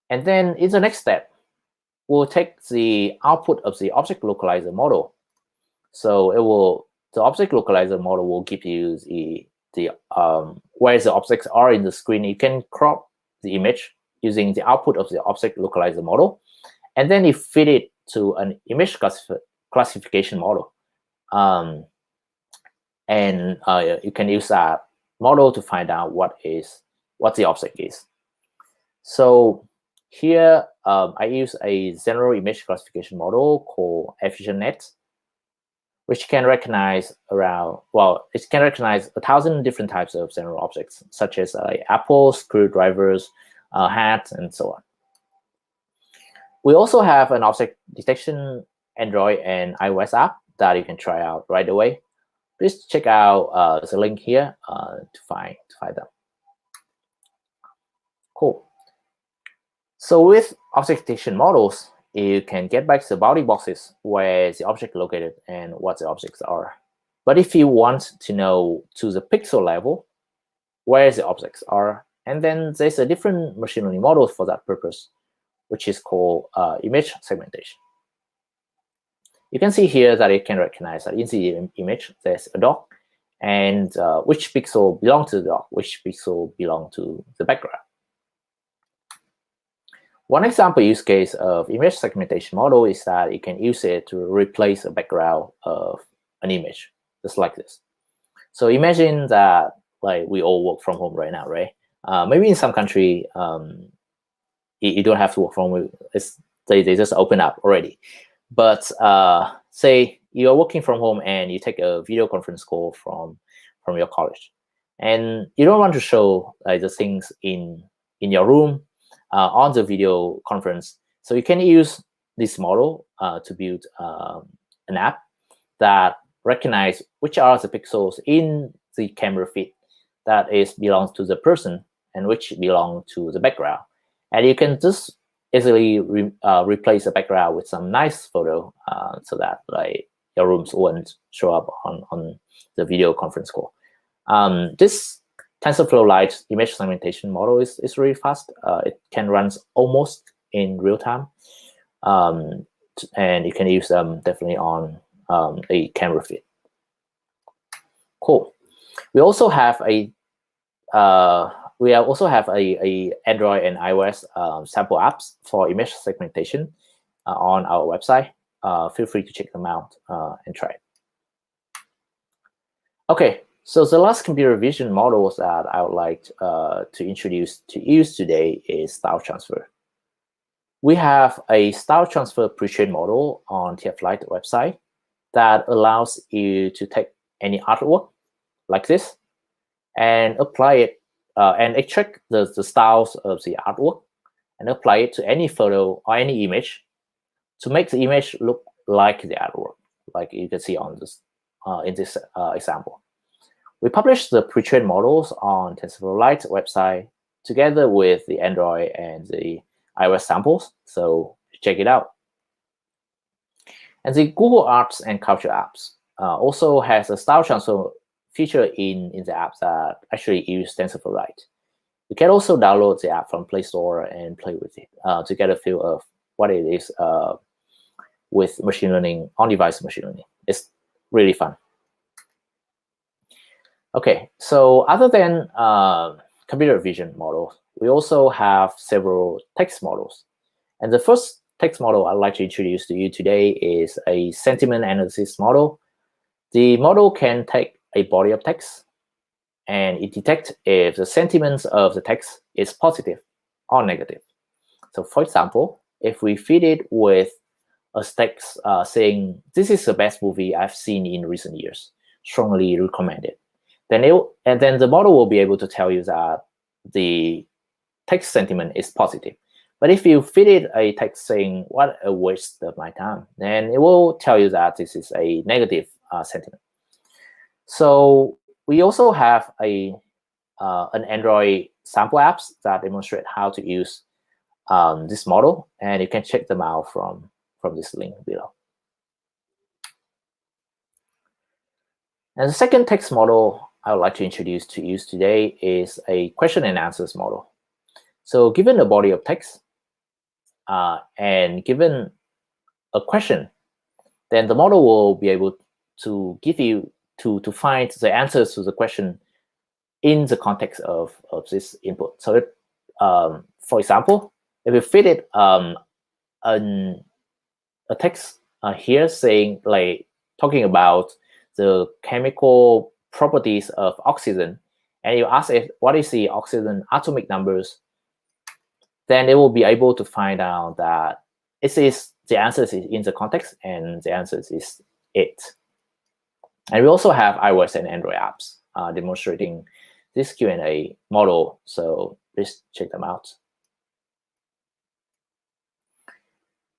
And then in the next step, we'll take the output of the object localizer model. So it will the object localizer model will give you the where the objects are in the screen. You can crop the image using the output of the object localizer model, and then you feed it to an image classification model. And you can use that model to find out what the object is. So here I use a general image classification model called EfficientNet, which can recognize it can recognize 1,000 different types of general objects, such as apples, screwdrivers, hats, and so on. We also have an object detection Android and iOS app that you can try out right away. Please check out the link here to find them. Cool. So with object detection models, you can get back the bounding boxes where the object located and what the objects are. But if you want to know to the pixel level where the objects are, and then there's a different machine learning model for that purpose, which is called image segmentation. You can see here that it can recognize that in the image there's a dog, and which pixel belong to the dog, which pixel belong to the background. One example use case of image segmentation model is that you can use it to replace a background of an image, just like this. So imagine that we all work from home right now, right? Maybe in some country, you don't have to work from home. They just open up already. But say you're working from home and you take a video conference call from your college, and you don't want to show the things in your room on the video conference. So you can use this model to build an app that recognize which are the pixels in the camera feed that belongs to the person and which belong to the background. And you can just easily replace the background with some nice photo so that your rooms won't show up on the video conference call. This TensorFlow Lite image segmentation model is really fast. It can run almost in real time, and you can use them definitely on a camera feed. Cool. We also have a Android and iOS sample apps for image segmentation on our website. Feel free to check them out and try it. Okay, so the last computer vision models that I would like to introduce to use today is style transfer. We have a style transfer pre-trained model on TF Lite website that allows you to take any artwork like this and apply it and extract the styles of the artwork and apply it to any photo or any image to make the image look like the artwork, like you can see on this in this example. We published the pre-trained models on TensorFlow Lite website together with the Android and the iOS samples, so check it out. And the Google Arts and Culture apps also has a style transfer feature in the apps that actually use TensorFlow Lite. You can also download the app from Play Store and play with it to get a feel of what it is with machine learning, on-device machine learning. It's really fun. Okay, so other than computer vision models, we also have several text models. And the first text model I'd like to introduce to you today is a sentiment analysis model. The model can take a body of text and it detects if the sentiments of the text is positive or negative. So for example, if we feed it with a text saying, "This is the best movie I've seen in recent years, strongly recommended," then the model will be able to tell you that the text sentiment is positive. But if you feed it a text saying, "What a waste of my time," then it will tell you that this is a negative sentiment. So we also have an Android sample apps that demonstrate how to use this model, and you can check them out from this link below. And the second text model I would like to introduce to you today is a question and answers model. So given a body of text and given a question, then the model will be able to give you to find the answers to the question in the context of this input. So for example, if we fit it a text here saying, like, talking about the chemical properties of oxygen, and you ask it what is the oxygen atomic numbers, then it will be able to find out that the answer is in the context, and the answer is it. And we also have iOS and Android apps demonstrating this Q&A model, so please check them out.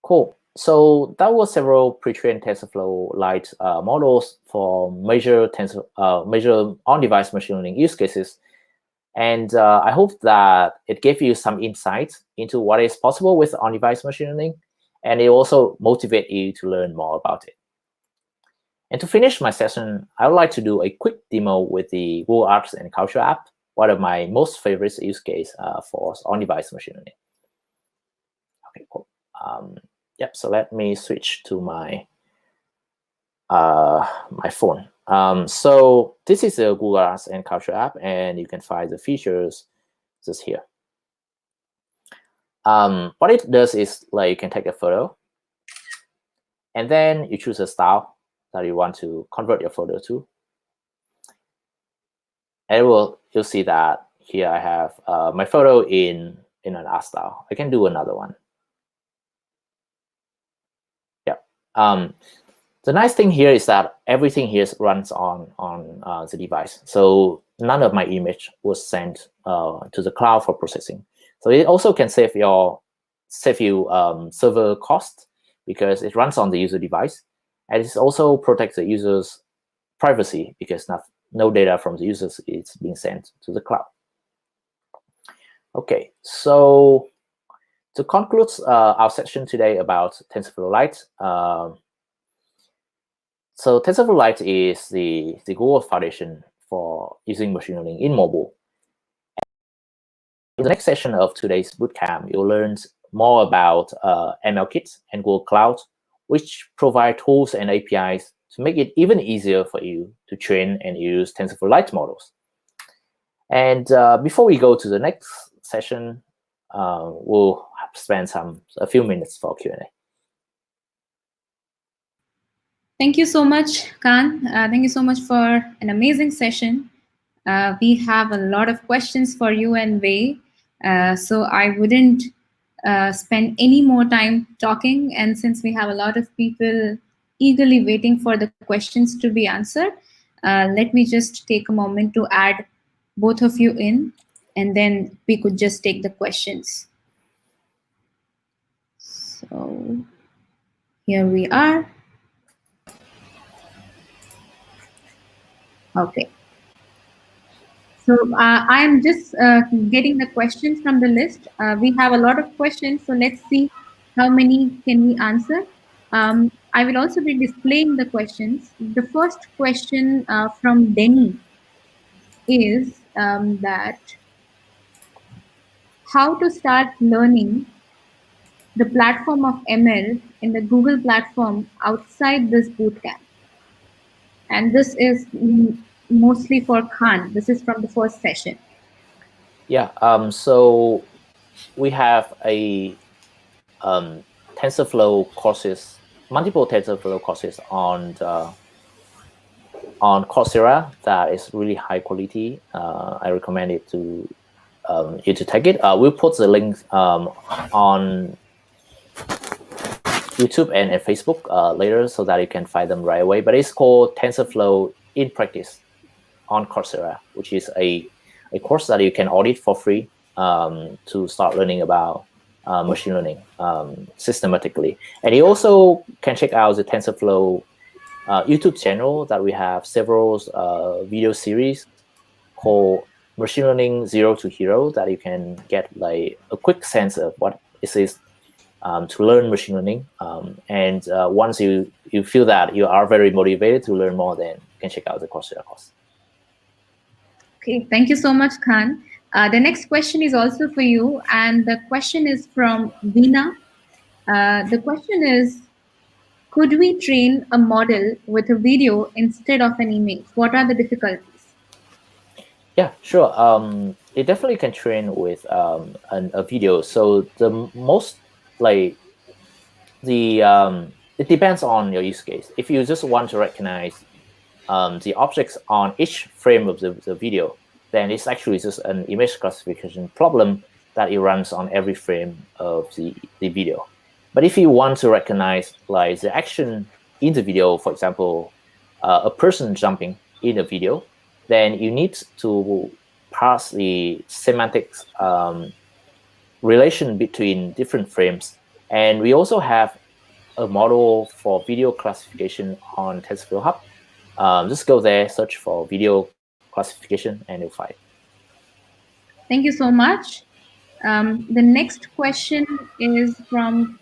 Cool. So that was several pre-trained TensorFlow Lite models for major on-device machine learning use cases. And I hope that it gave you some insight into what is possible with on-device machine learning, and it also motivate you to learn more about it. And to finish my session, I would like to do a quick demo with the Google Arts and Culture app, one of my most favorite use case for on-device machine learning. Okay, cool. Yep. So let me switch to my my phone. So this is a Google Arts and Culture app, and you can find the features just here. What it does is, like, you can take a photo, and then you choose a style that you want to convert your photo to. And you'll see that here I have my photo in an art style. I can do another one. Yeah. The nice thing here is that everything here runs on the device. So none of my image was sent to the cloud for processing. So it also can save you server cost, because it runs on the user device. And it also protects the user's privacy, because no data from the users is being sent to the cloud. Okay, so to conclude our section today about TensorFlow Lite, so TensorFlow Lite is the Google foundation for using machine learning in mobile. In the next session of today's bootcamp, you'll learn more about ML Kit and Google Cloud, which provide tools and APIs to make it even easier for you to train and use TensorFlow Lite models. And before we go to the next session, we'll spend a few minutes for Q&A. Thank you so much, Khanh. Thank you so much for an amazing session. We have a lot of questions for you and Wei, so I wouldn't spend any more time talking. And since we have a lot of people eagerly waiting for the questions to be answered, let me just take a moment to add both of you in, and then we could just take the questions. So here we are. Okay. So I'm just getting the questions from the list. We have a lot of questions, so let's see how many can we answer. I will also be displaying the questions. The first question from Denny is that how to start learning the platform of ML in the Google platform outside this bootcamp. And this is mostly for Khanh. This is from the first session. Yeah, so we have a TensorFlow courses, multiple TensorFlow courses on Coursera that is really high quality. I recommend it to you to take it. We'll put the links on YouTube and Facebook later, so that you can find them right away. But it's called TensorFlow in Practice on Coursera, which is a course that you can audit for free to start learning about machine learning systematically. And you also can check out the TensorFlow YouTube channel that we have several video series called Machine Learning 0 to Hero, that you can get like a quick sense of what it is to learn machine learning. And once you feel that you are very motivated to learn more, then you can check out the Coursera course. Okay, thank you so much, Khanh. The next question is also for you, and the question is from Veena. The question is, Could we train a model with a video instead of an image? What are the difficulties? Yeah, sure. It definitely can train with a video. So the most like it depends on your use case. If you just want to recognize the objects on each frame of the video, then it's actually just an image classification problem that it runs on every frame of the video. But if you want to recognize like the action in the video, for example, a person jumping in a video, then you need to parse the semantics relation between different frames. And we also have a model for video classification on TensorFlow Hub. Just go there, search for video classification, and you'll find it. Thank you so much. The next question is from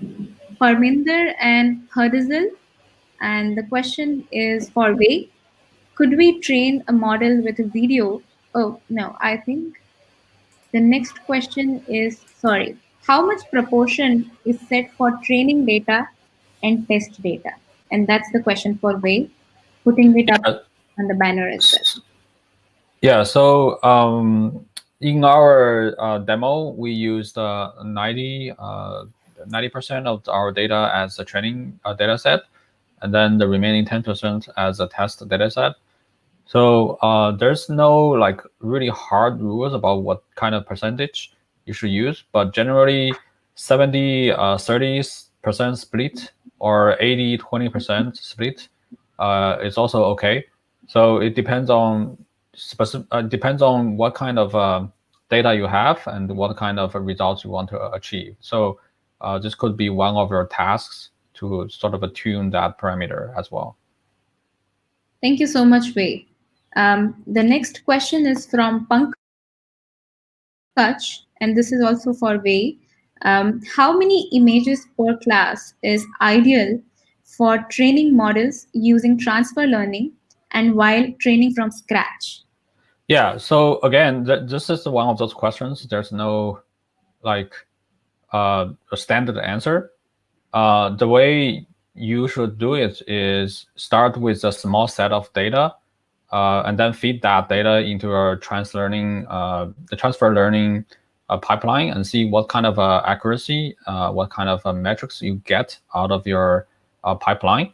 Parminder and Hardizel, and the question is for Wei. Could we train a model with a video? Oh, no, I think the next question is, sorry, how much proportion is set for training data and test data? And that's the question for Wei, putting it up on the banner as well. Yeah, so in our demo, we used 90% of our data as a training data set, and then the remaining 10% as a test data set. So there's no like really hard rules about what kind of percentage you should use, but generally 70-30% split or 80-20% split is also okay. So it depends on depends on what kind of data you have and what kind of results you want to achieve. So this could be one of your tasks to sort of tune that parameter as well. Thank you so much, Wei. The next question is from Pankaj, and this is also for Wei. How many images per class is ideal for training models using transfer learning and while training from scratch? Yeah, so again, this is one of those questions. There's no like a standard answer. The way you should do it is start with a small set of data, and then feed that data into your transfer learning pipeline, and see what kind of accuracy, what kind of metrics you get out of your pipeline.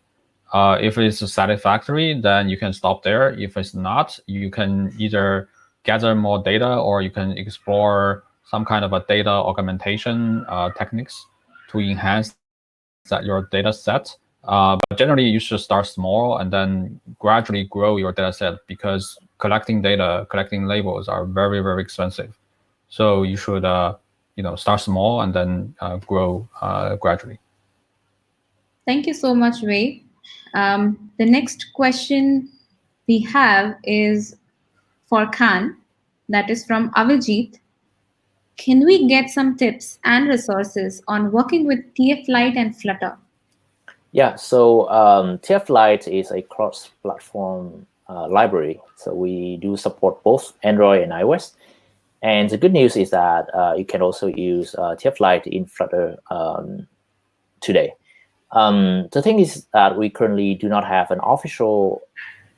If it's satisfactory, then you can stop there. If it's not, you can either gather more data or you can explore some kind of a data augmentation techniques to enhance your data set. But generally, you should start small and then gradually grow your data set, because collecting data, collecting labels are very, very expensive. So you should start small and then grow gradually. Thank you so much, Wei. The next question we have is for Khan, that is from Avijit. Can we get some tips and resources on working with TF Lite and Flutter? Yeah, so TF Lite is a cross-platform library. So we do support both Android and iOS. And the good news is that you can also use TF Lite in Flutter today. The thing is that we currently do not have an official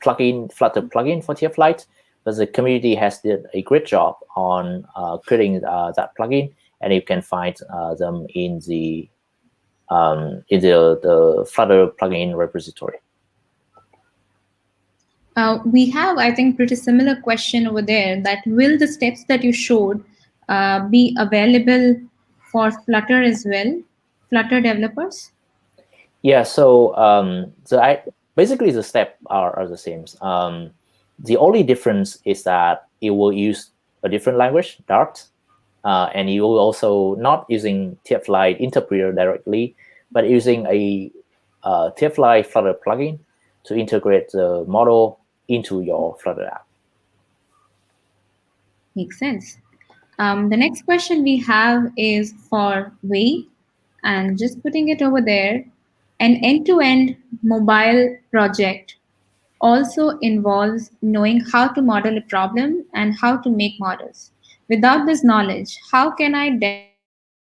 Flutter plugin for TF Lite, but the community has did a great job on creating that plugin, and you can find them in the Flutter plugin repository. We have, I think, pretty similar question over there, that will the steps that you showed be available for Flutter as well, Flutter developers? Yeah, so basically the steps are the same. The only difference is that it will use a different language, Dart, and you will also not using TF Lite interpreter directly, but using a TF Lite Flutter plugin to integrate the model into your Flutter app. Makes sense. The next question we have is for Wei, and just putting it over there. An end-to-end mobile project also involves knowing how to model a problem and how to make models. Without this knowledge, how can I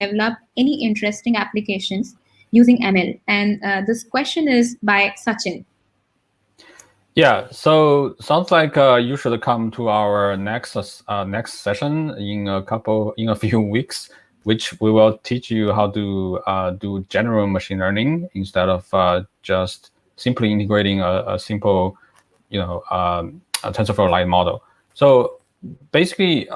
develop any interesting applications using using ML. And this question is by Sachin. Yeah, so sounds like you should come to our next session in a few weeks, which we will teach you how to do general machine learning instead of just simply integrating a simple, a TensorFlow Lite model. So basically,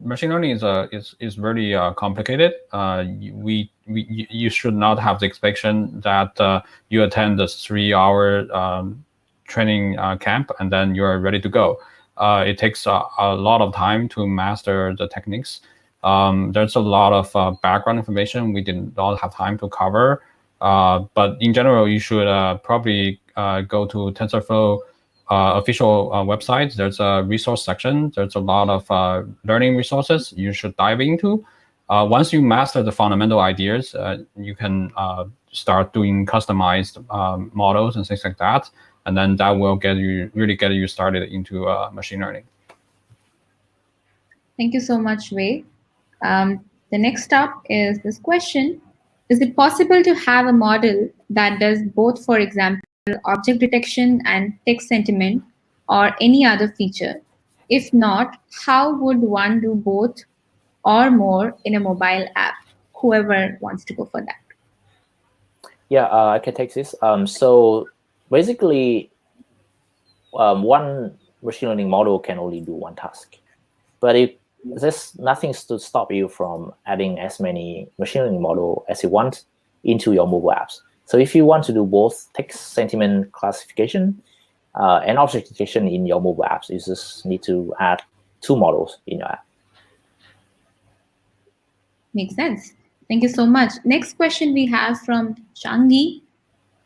machine learning is really complicated. You should not have the expectation that you attend the 3-hour training camp and then you're ready to go. It takes a lot of time to master the techniques. There's a lot of background information we did not have time to cover. But in general, you should probably go to TensorFlow official website. There's a resource section. There's a lot of learning resources you should dive into. Once you master the fundamental ideas, you can start doing customized models and things like that. And then that will really get you started into machine learning. Thank you so much, Wei. The next up is this question. Is it possible to have a model that does both, for example, object detection and text sentiment or any other feature? If not, how would one do both or more in a mobile app? Whoever wants to go for that. Yeah, I can take this. So basically, one machine learning model can only do one task. But there's nothing to stop you from adding as many machine learning models as you want into your mobile apps. So if you want to do both text sentiment classification and object detection in your mobile apps, you just need to add 2 models in your app. Makes sense. Thank you so much. Next question we have from Changi,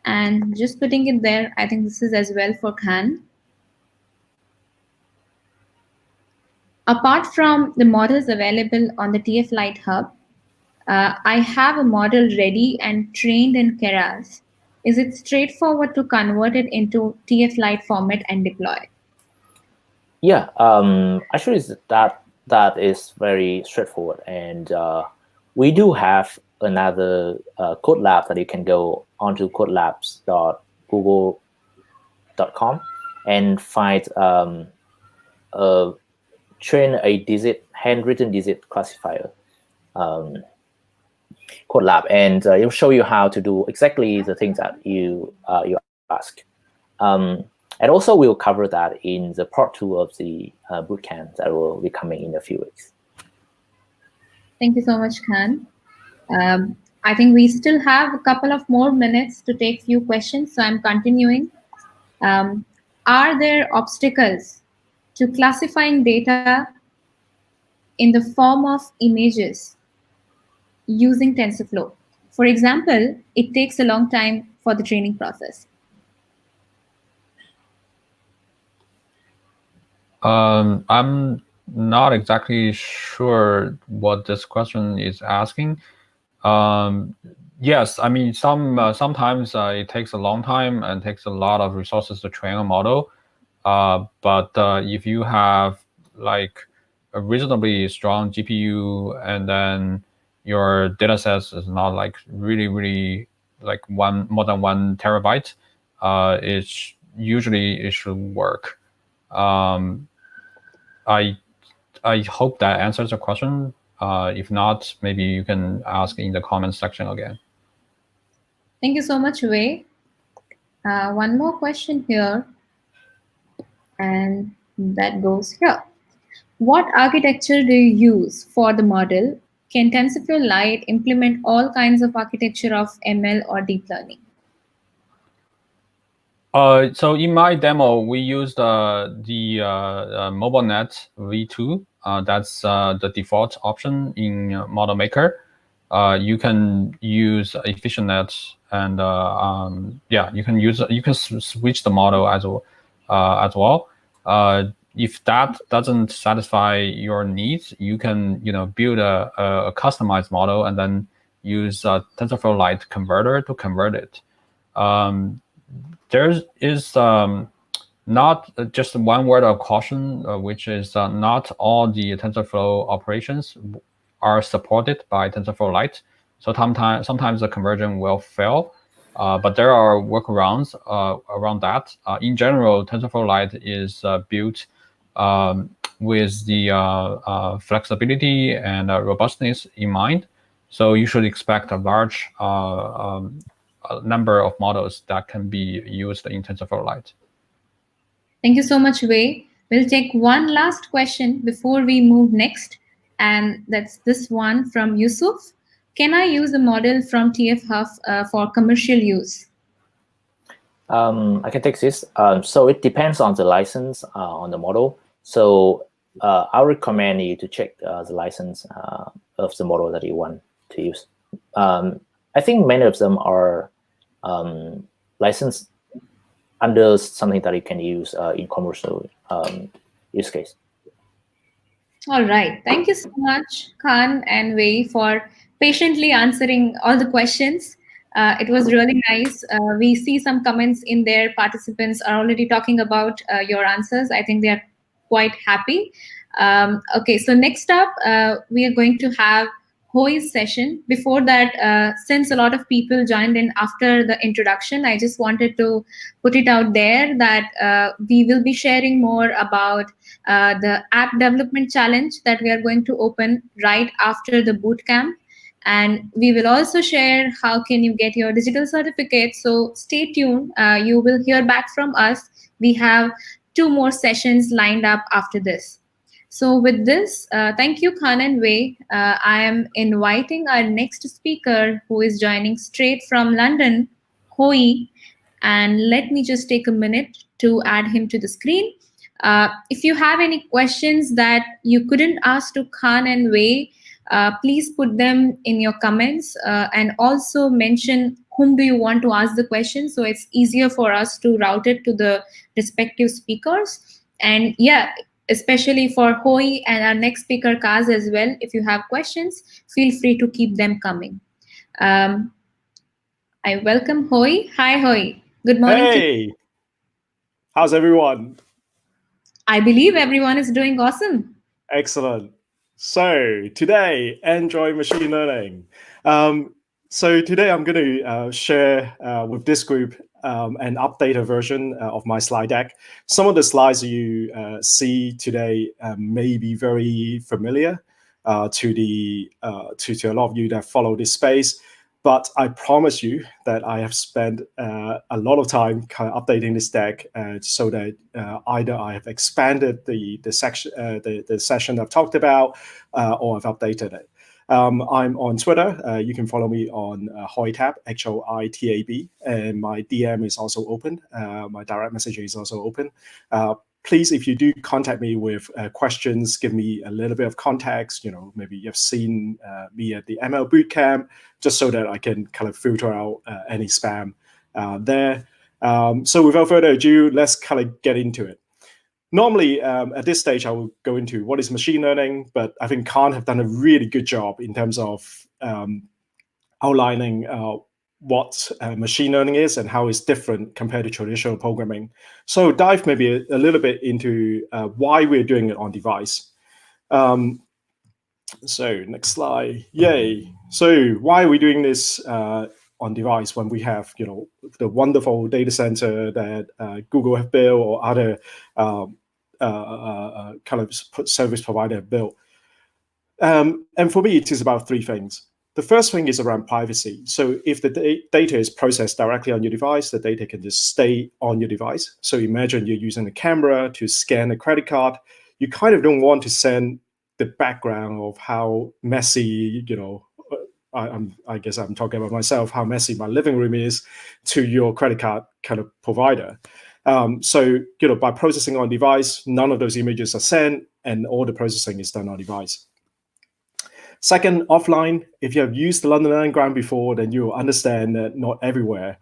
and just putting it there, I think this is as well for Khanh. Apart from the models available on the TF Lite Hub, I have a model ready and trained in Keras. Is it straightforward to convert it into TF Lite format and deploy? Yeah, actually that is very straightforward. And we do have another code lab that you can go onto codelabs.google.com and find train a handwritten digit classifier code lab, and it will show you how to do exactly the things that you ask. And also we'll cover that in the part 2 of the bootcamp that will be coming in a few weeks. Thank you so much, Khanh. I think we still have a couple of more minutes to take few questions, so I'm continuing. Are there obstacles to classifying data in the form of images using TensorFlow? For example, it takes a long time for the training process. I'm not exactly sure what this question is asking. Yes, I mean, sometimes it takes a long time and takes a lot of resources to train a model. But if you have like a reasonably strong GPU and then your data set is not like really like more than 1 terabyte, it should work. I hope that answers the question. If not, maybe you can ask in the comments section again. Thank you so much, Wei. One more question here, and that goes here. What architecture do you use for the model? Can TensorFlow Lite implement all kinds of architecture of ML or deep learning? So in my demo, we used the MobileNet V2. That's the default option in Model Maker. You can use EfficientNet, and yeah, you can switch the model as well. If that doesn't satisfy your needs, you can build a customized model and then use TensorFlow Lite converter to convert it. There is not just one word of caution, which is not all the TensorFlow operations are supported by TensorFlow Lite. So sometimes the conversion will fail, but there are workarounds around that. In general, TensorFlow Lite is built with the flexibility and robustness in mind. So you should expect a large number of models that can be used in TensorFlow Lite. Thank you so much, Wei. We'll take one last question before we move next, and that's this one from Yusuf. Can I use a model from TF Huff for commercial use? I can take this. So it depends on the license on the model. So I recommend you to check the license of the model that you want to use. I think many of them are licensed under something that you can use in commercial use case. All right. Thank you so much, Khanh and Wei, for patiently answering all the questions. It was really nice. We see some comments in there. Participants are already talking about your answers. I think they are quite happy. Okay, so next up, we are going to have Hoi's session. Before that, since a lot of people joined in after the introduction, I just wanted to put it out there that we will be sharing more about the app development challenge that we are going to open right after the bootcamp. And we will also share how can you get your digital certificate. So stay tuned. You will hear back from us. We have 2 more sessions lined up after this. So with this, thank you, Khanh and Wei. I am inviting our next speaker who is joining straight from London, Hoi. And let me just take a minute to add him to the screen. If you have any questions that you couldn't ask to Khanh and Wei, please put them in your comments and also mention whom do you want to ask the question, so it's easier for us to route it to the respective speakers. And yeah, especially for Hoi and our next speaker, Kaz, as well, if you have questions, feel free to keep them coming. I welcome Hoi. Hi, Hoi. Good morning. Hey, how's everyone? I believe everyone is doing awesome. Excellent. So today, Android machine learning. So today I'm going to share with this group an updated version of my slide deck. Some of the slides you see today may be very familiar to a lot of you that follow this space. But I promise you that I have spent a lot of time kind of updating this deck so that either I have expanded the session I've talked about or I've updated it. I'm on Twitter. You can follow me on Hoitab, Hoitab, and my DM is also open. My direct message is also open. Please, if you do contact me with questions, give me a little bit of context. You know, maybe you've seen me at the ML Bootcamp, just so that I can kind of filter out any spam there. So without further ado, let's kind of get into it. Normally, at this stage, I will go into what is machine learning, but I think Khanh have done a really good job in terms of outlining what machine learning is and how it's different compared to traditional programming. So dive maybe a little bit into why we're doing it on device. So next slide, yay. So why are we doing this on device when we have, you know, the wonderful data center that Google have built or other kind of service provider have built? And for me, it is about 3 things. The first thing is around privacy. So if the data is processed directly on your device, the data can just stay on your device. So imagine you're using a camera to scan a credit card. You kind of don't want to send the background of how messy, you know, I guess I'm talking about myself, how messy my living room is to your credit card kind of provider. So, you know, by processing on device, none of those images are sent and all the processing is done on device. Second, offline, if you have used the London Underground before, then you will understand that not everywhere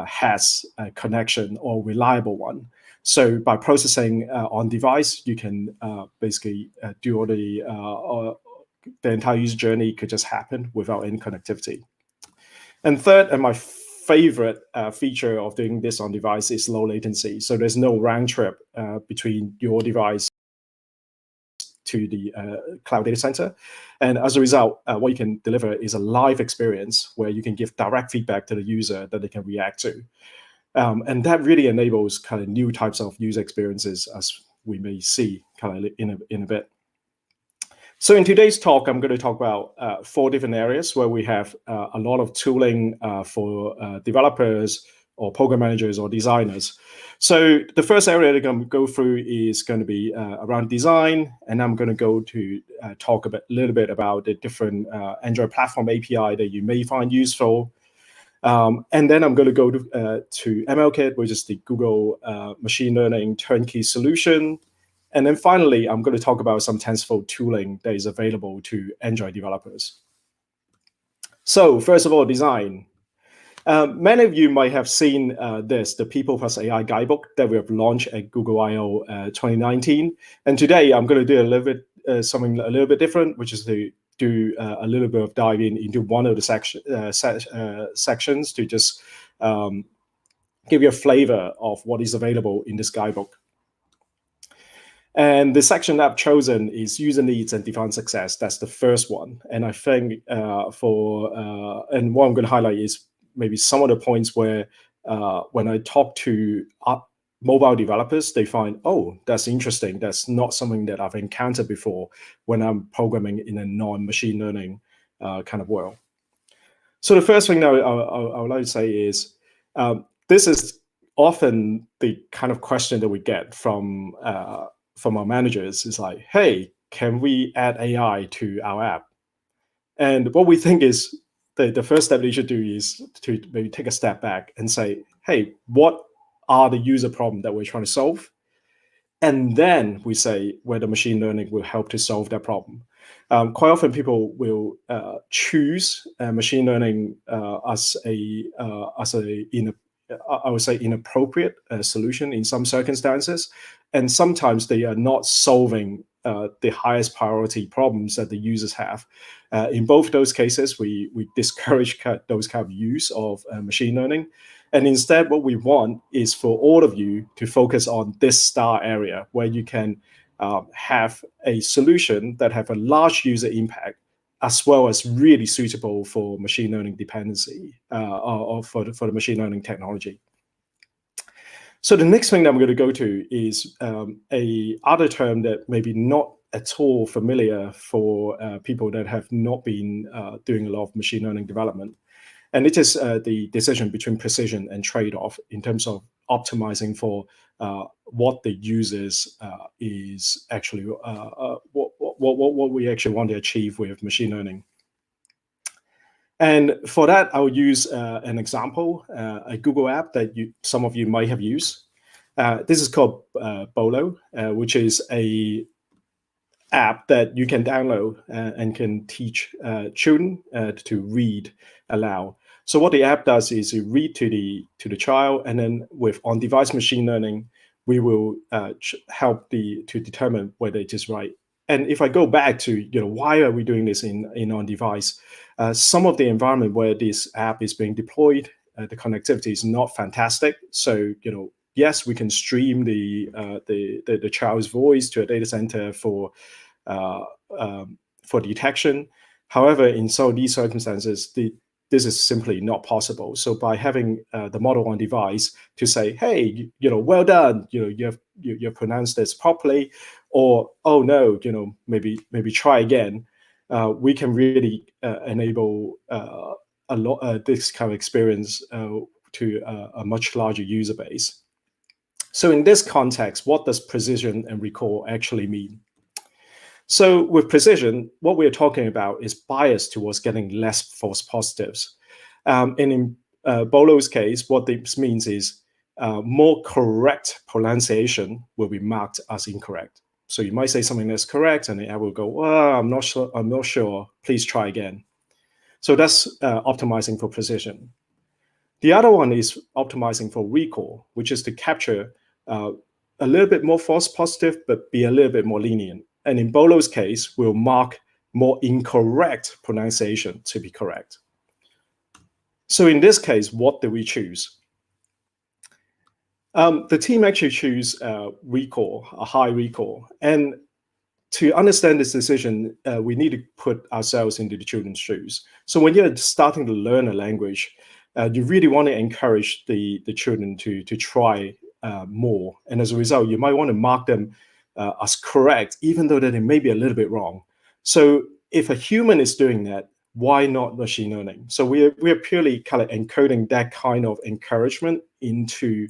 has a connection or reliable one. So by processing on device, you can basically do all the entire user journey could just happen without any connectivity. And third, and my favorite feature of doing this on device is low latency. So there's no round trip between your device to the cloud data center. And as a result, what you can deliver is a live experience where you can give direct feedback to the user that they can react to. And that really enables kind of new types of user experiences, as we may see kind of in a bit. So in today's talk, I'm going to talk about 4 different areas where we have a lot of tooling for developers or program managers or designers. So the first area that I'm going to go through is going to be around design, and I'm going to go to talk a little bit about the different Android platform API that you may find useful. And then I'm going to go to MLKit, which is the Google machine learning turnkey solution. And then finally, I'm going to talk about some TensorFlow tooling that is available to Android developers. So first of all, design. Many of you might have seen the People plus AI guidebook that we have launched at Google I/O 2019. And today I'm going to do a little bit something a little bit different, which is to do a little bit of diving into one of the sections to just give you a flavor of what is available in this guidebook. And the section that I've chosen is user needs and define success. That's the first one. And I think and what I'm going to highlight is maybe some of the points where when I talk to mobile developers, they find, oh, that's interesting. That's not something that I've encountered before when I'm programming in a non-machine learning kind of world. So the first thing that I would like to say is this is often the kind of question that we get from our managers. Is like, hey, can we add AI to our app? And what we think is the first step that you should do is to maybe take a step back and say, hey, what are the user problem that we're trying to solve? And then we say whether machine learning will help to solve that problem. Quite often people will choose machine learning as I would say inappropriate solution in some circumstances. And sometimes they are not solving the highest priority problems that the users have. In both those cases, we discourage those kind of use of machine learning. And instead, what we want is for all of you to focus on this star area where you can have a solution that have a large user impact, as well as really suitable for machine learning dependency or for the machine learning technology. So the next thing that I'm going to go to is a other term that maybe not at all familiar for people that have not been doing a lot of machine learning development. And it is the decision between precision and trade-off in terms of optimizing for what the users is actually, what we actually want to achieve with machine learning. And for that, I'll use an example, a Google app that some of you might have used. This is called Bolo, which is a app that you can download and can teach children to read aloud. So what the app does is you read to the child, and then with on-device machine learning, we will help to determine whether it is right. And if I go back to why are we doing this in on-device, some of the environment where this app is being deployed, the connectivity is not fantastic. So yes, we can stream the child's voice to a data center for detection. However, in some of these circumstances, this is simply not possible. So by having the model on device to say, hey, well done, you pronounced this properly, or oh no, maybe try again, we can really enable a lot this kind of experience to a much larger user base. So in this context, what does precision and recall actually mean? So with precision, what we're talking about is bias towards getting less false positives. And in Bolo's case, what this means is more correct pronunciation will be marked as incorrect. So you might say something that's correct, and the app will go, well, I'm not sure, please try again. So that's optimizing for precision. The other one is optimizing for recall, which is to capture a little bit more false positive, but be a little bit more lenient. And in Bolo's case, we'll mark more incorrect pronunciation to be correct. So in this case, what do we choose? The team actually choose recall, a high recall. And to understand this decision, we need to put ourselves into the children's shoes. So when you're starting to learn a language, you really want to encourage the children to try more. And as a result, you might want to mark them as correct, even though that they may be a little bit wrong. So if a human is doing that, why not machine learning? So we're purely kind of encoding that kind of encouragement into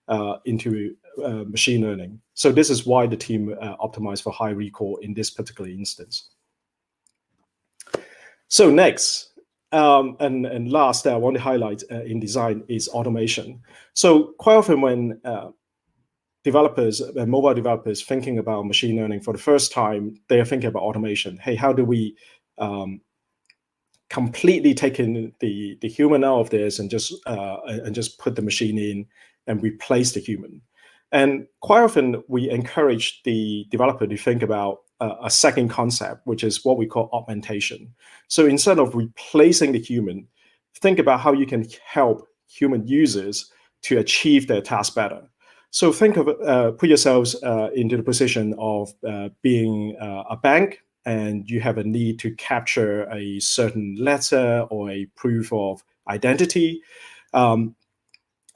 machine learning. So this is why the team optimized for high recall in this particular instance. So next, and last that I want to highlight in design is automation. So quite often when developers, mobile developers thinking about machine learning for the first time, they are thinking about automation. Hey, how do we completely take in the human out of this and just put the machine in and replace the human? And quite often we encourage the developer to think about a second concept, which is what we call augmentation. So instead of replacing the human, think about how you can help human users to achieve their task better. So think of put yourselves into the position of being a bank, and you have a need to capture a certain letter or a proof of identity. And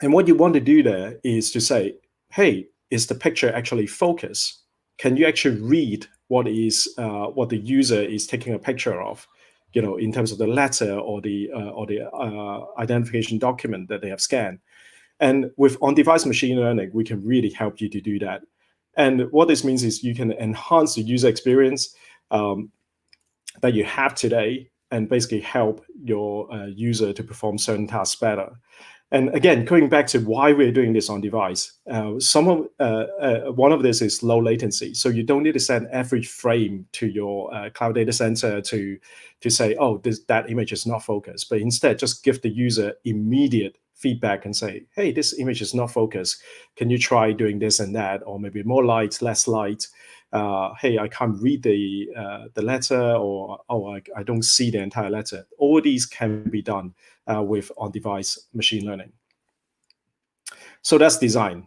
what you want to do there is to say, hey, is the picture actually focused? Can you actually read what the user is taking a picture of, in terms of the letter or the identification document that they have scanned? And with on-device machine learning, we can really help you to do that. And what this means is you can enhance the user experience that you have today and basically help your user to perform certain tasks better. And again, going back to why we're doing this on device, one of this is low latency. So you don't need to send every frame to your cloud data center to say, oh, that image is not focused. But instead, just give the user immediate feedback and say, hey, this image is not focused. Can you try doing this and that? Or maybe more light, less light. Hey, I can't read the letter, or I don't see the entire letter. All these can be done with on-device machine learning. So that's design.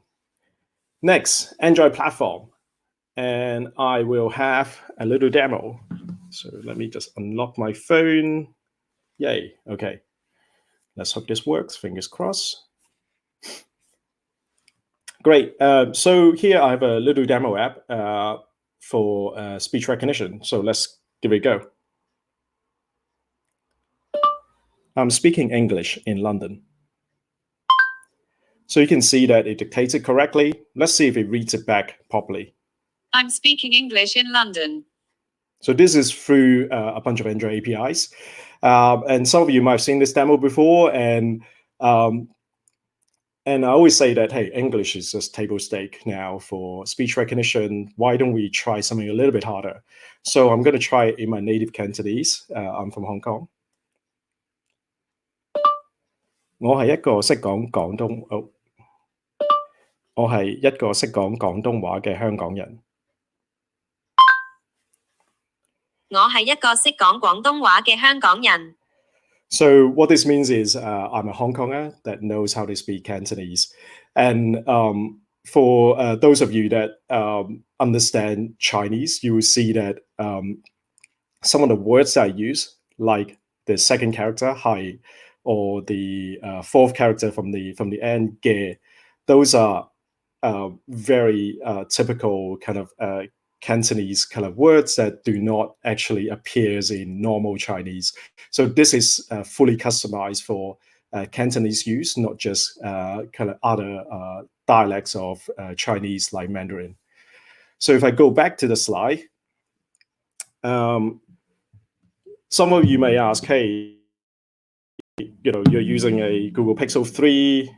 Next, Android platform. And I will have a little demo. So let me just unlock my phone. Yay, okay. Let's hope this works, fingers crossed. Great, so here I have a little demo app for speech recognition. So let's give it a go. I'm speaking English in London. So you can see that it dictates it correctly. Let's see if it reads it back properly. I'm speaking English in London. So this is through a bunch of Android APIs. And some of you might have seen this demo before. And I always say that, hey, English is just table stake now for speech recognition. Why don't we try something a little bit harder? So I'm going to try it in my native Cantonese. I'm from Hong Kong. 我係一個識講廣東，我係一個識講廣東話嘅香港人。我係一個識講廣東話嘅香港人。 So what this means is I'm a Hong Konger that knows how to speak Cantonese. And for those of you that understand Chinese, you will see that some of the words that I use, like the second character, hai, or the fourth character from the end, ge, those are very typical kind of Cantonese kind of words that do not actually appear in normal Chinese. So this is fully customized for Cantonese use, not just kind of other dialects of Chinese like Mandarin. So if I go back to the slide, some of you may ask, hey, you're using a Google Pixel 3,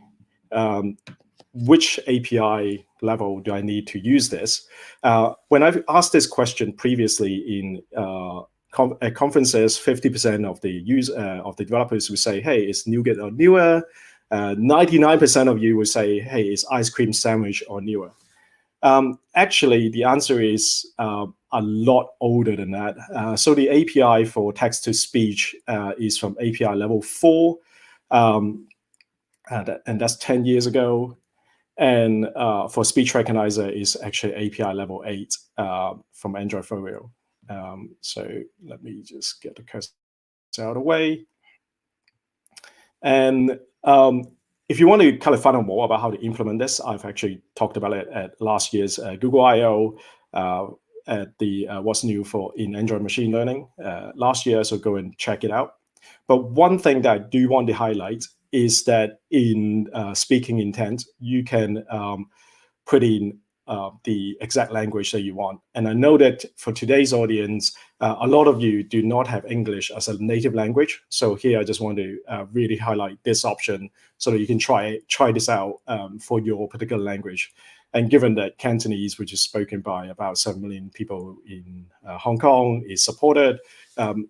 which API level do I need to use this? When I've asked this question previously in at conferences, 50% of the developers would say, hey, it's nougat or newer. 99% of you would say, hey, it's ice cream sandwich or newer. Actually, the answer is a lot older than that. So the API for text-to-speech is from API level 4, and that's 10 years ago. And for speech recognizer is actually API level 8 from Android Folio. So let me just get the cursor out of the way. And if you want to kind of find out more about how to implement this, I've actually talked about it at last year's Google I/O at the What's New in Android Machine Learning last year, so go and check it out. But one thing that I do want to highlight is that in speaking intent, you can put in the exact language that you want. And I know that for today's audience, a lot of you do not have English as a native language. So here I just want to really highlight this option so that you can try this out for your particular language. And given that Cantonese, which is spoken by about 7 million people in Hong Kong, is supported,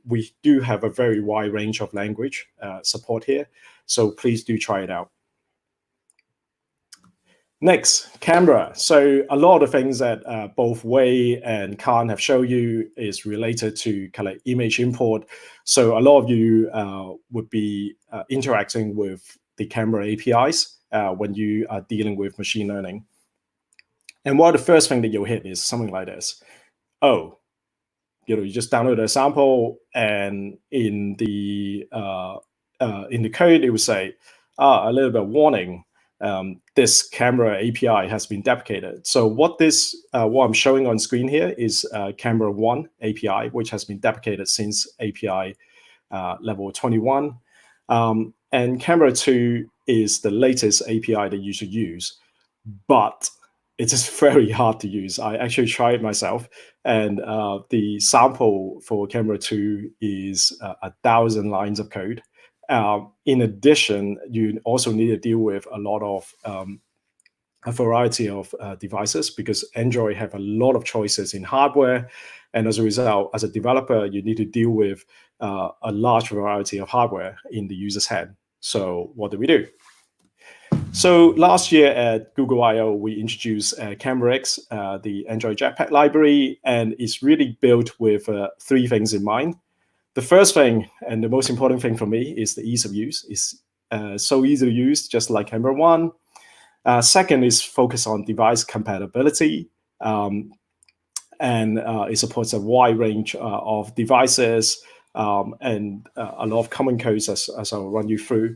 we do have a very wide range of language support here. So please do try it out. Next, camera. So a lot of things that both Wei and Khanh have shown you is related to kind of image import. So a lot of you would be interacting with the camera APIs when you are dealing with machine learning. And one of the first thing that you'll hit is something like this. Oh, you just download a sample, and in the code it would say, a little bit of warning. This camera API has been deprecated. So what I'm showing on screen here is Camera 1 API, which has been deprecated since API level 21. And Camera 2 is the latest API that you should use, but it is very hard to use. I actually tried myself, and the sample for Camera 2 is 1,000 lines of code. In addition, you also need to deal with a lot of a variety of devices, because Android have a lot of choices in hardware. And as a result, as a developer, you need to deal with a large variety of hardware in the user's hand. So what do? So last year at Google I/O, we introduced CameraX, the Android Jetpack library, and it's really built with 3 things in mind. The first thing, and the most important thing for me, is the ease of use. It's so easy to use, just like Camera 1. Second is focus on device compatibility, and it supports a wide range of devices and a lot of common codes as I'll run you through.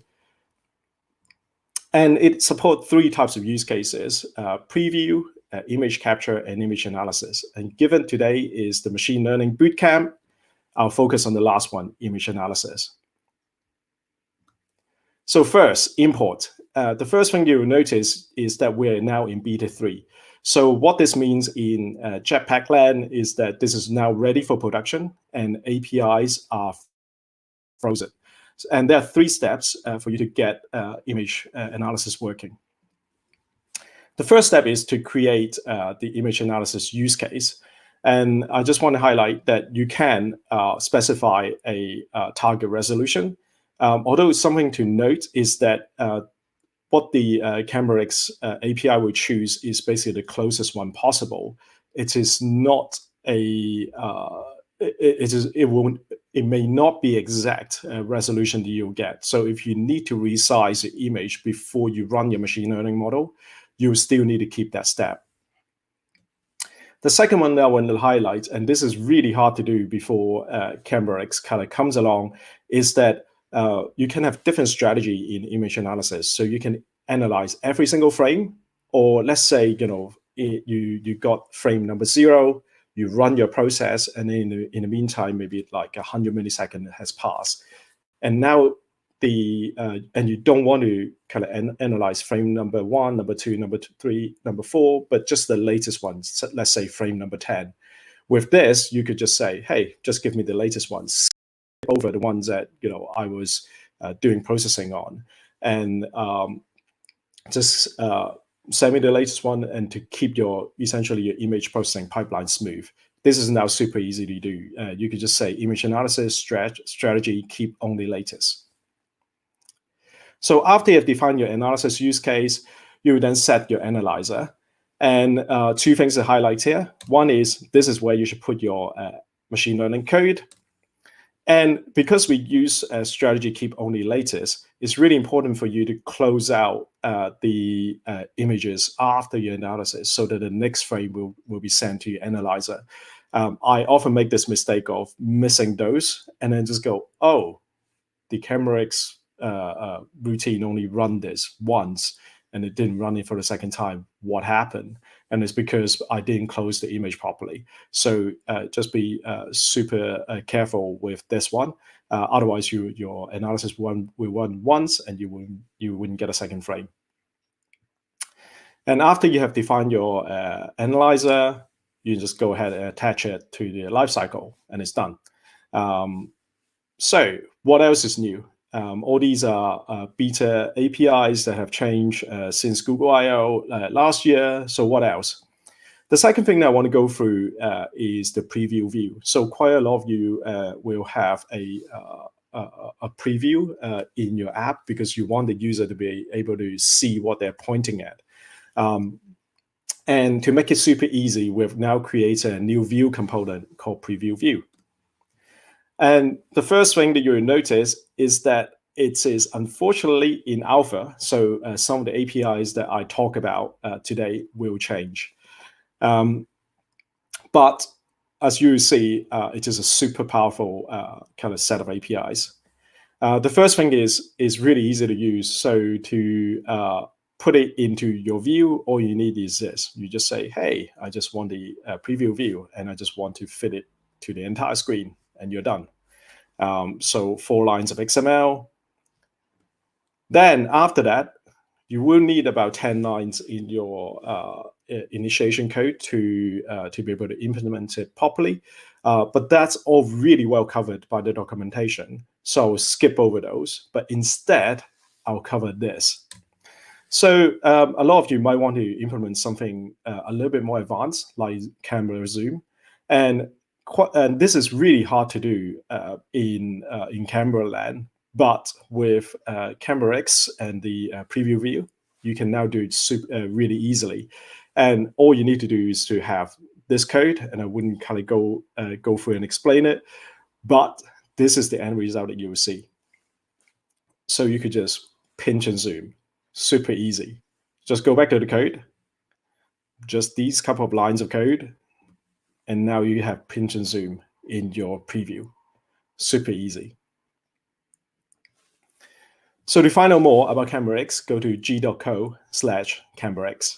And it supports 3 types of use cases: preview, image capture, and image analysis. And given today is the machine learning bootcamp, I'll focus on the last one, image analysis. So first, import. The first thing you will notice is that we're now in beta 3. So what this means in Jetpack land is that this is now ready for production, and APIs are frozen. And there are 3 steps for you to get image analysis working. The first step is to create the image analysis use case. And I just want to highlight that you can specify a target resolution. Although something to note is that what the CameraX API will choose is basically the closest one possible. It is not a it may not be exact resolution that you'll get. So if you need to resize the image before you run your machine learning model, you still need to keep that step. The second one that I want to highlight, and this is really hard to do before CameraX kind of comes along, is that you can have different strategy in image analysis. So you can analyze every single frame, or let's say you got frame number 0, you run your process, and then in the meantime, maybe like 100 milliseconds has passed, and now and you don't want to kind of analyze frame number 1, number 2, number 3, number 4, but just the latest ones. So let's say frame number 10. With this, you could just say, hey, just give me the latest ones, over the ones that I was doing processing on, and just send me the latest one, and to keep essentially your image processing pipeline smooth. This is now super easy to do. You could just say image analysis strategy, keep only latest. So after you've defined your analysis use case, you then set your analyzer. And 2 things to highlight here. One is this is where you should put your machine learning code. And because we use a strategy keep only latest, it's really important for you to close out the images after your analysis so that the next frame will be sent to your analyzer. I often make this mistake of missing those and then just go, oh, the CameraX routine only run this once and it didn't run it for the second time. What happened? And it's because I didn't close the image properly. So just be super careful with this one. Otherwise, your analysis will run once and you wouldn't get a second frame. And after you have defined your analyzer, you just go ahead and attach it to the lifecycle, and it's done. So what else is new? All these are beta APIs that have changed since Google I/O last year. So what else? The second thing that I want to go through is the preview view. So quite a lot of you will have a preview in your app because you want the user to be able to see what they're pointing at. And to make it super easy, we've now created a new view component called preview view. And the first thing that you'll notice is that it is unfortunately in alpha. So some of the APIs that I talk about today will change. But as you see, it is a super powerful kind of set of APIs. The first thing is really easy to use. So to put it into your view, all you need is this. You just say, hey, I just want the preview view, and I just want to fit it to the entire screen, and you're done. So 4 lines of XML. Then after that, you will need about 10 lines in your initiation code to be able to implement it properly. But that's all really well covered by the documentation. So I'll skip over those, but instead I'll cover this. So a lot of you might want to implement something a little bit more advanced, like camera zoom. And this is really hard to do in camera land. But with CameraX and the preview view, you can now do it really easily. And all you need to do is to have this code, and I wouldn't kind of go through and explain it, but this is the end result that you will see. So you could just pinch and zoom, super easy. Just go back to the code, just these couple of lines of code, and now you have pinch and zoom in your preview. Super easy. So to find out more about CameraX, go to g.co/CameraX.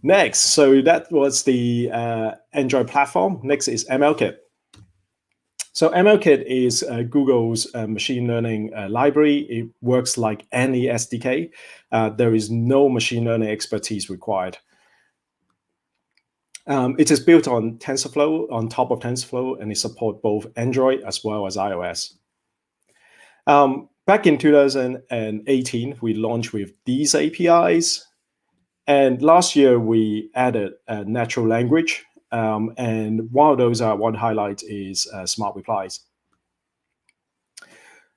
Next, so that was the Android platform. Next is MLKit. So MLKit is Google's machine learning library. It works like any SDK. There is no machine learning expertise required. It is built on TensorFlow, on top of TensorFlow, and it supports both Android as well as iOS. Back in 2018, we launched with these APIs. And last year, we added natural language. And one of those I want to highlight is smart replies.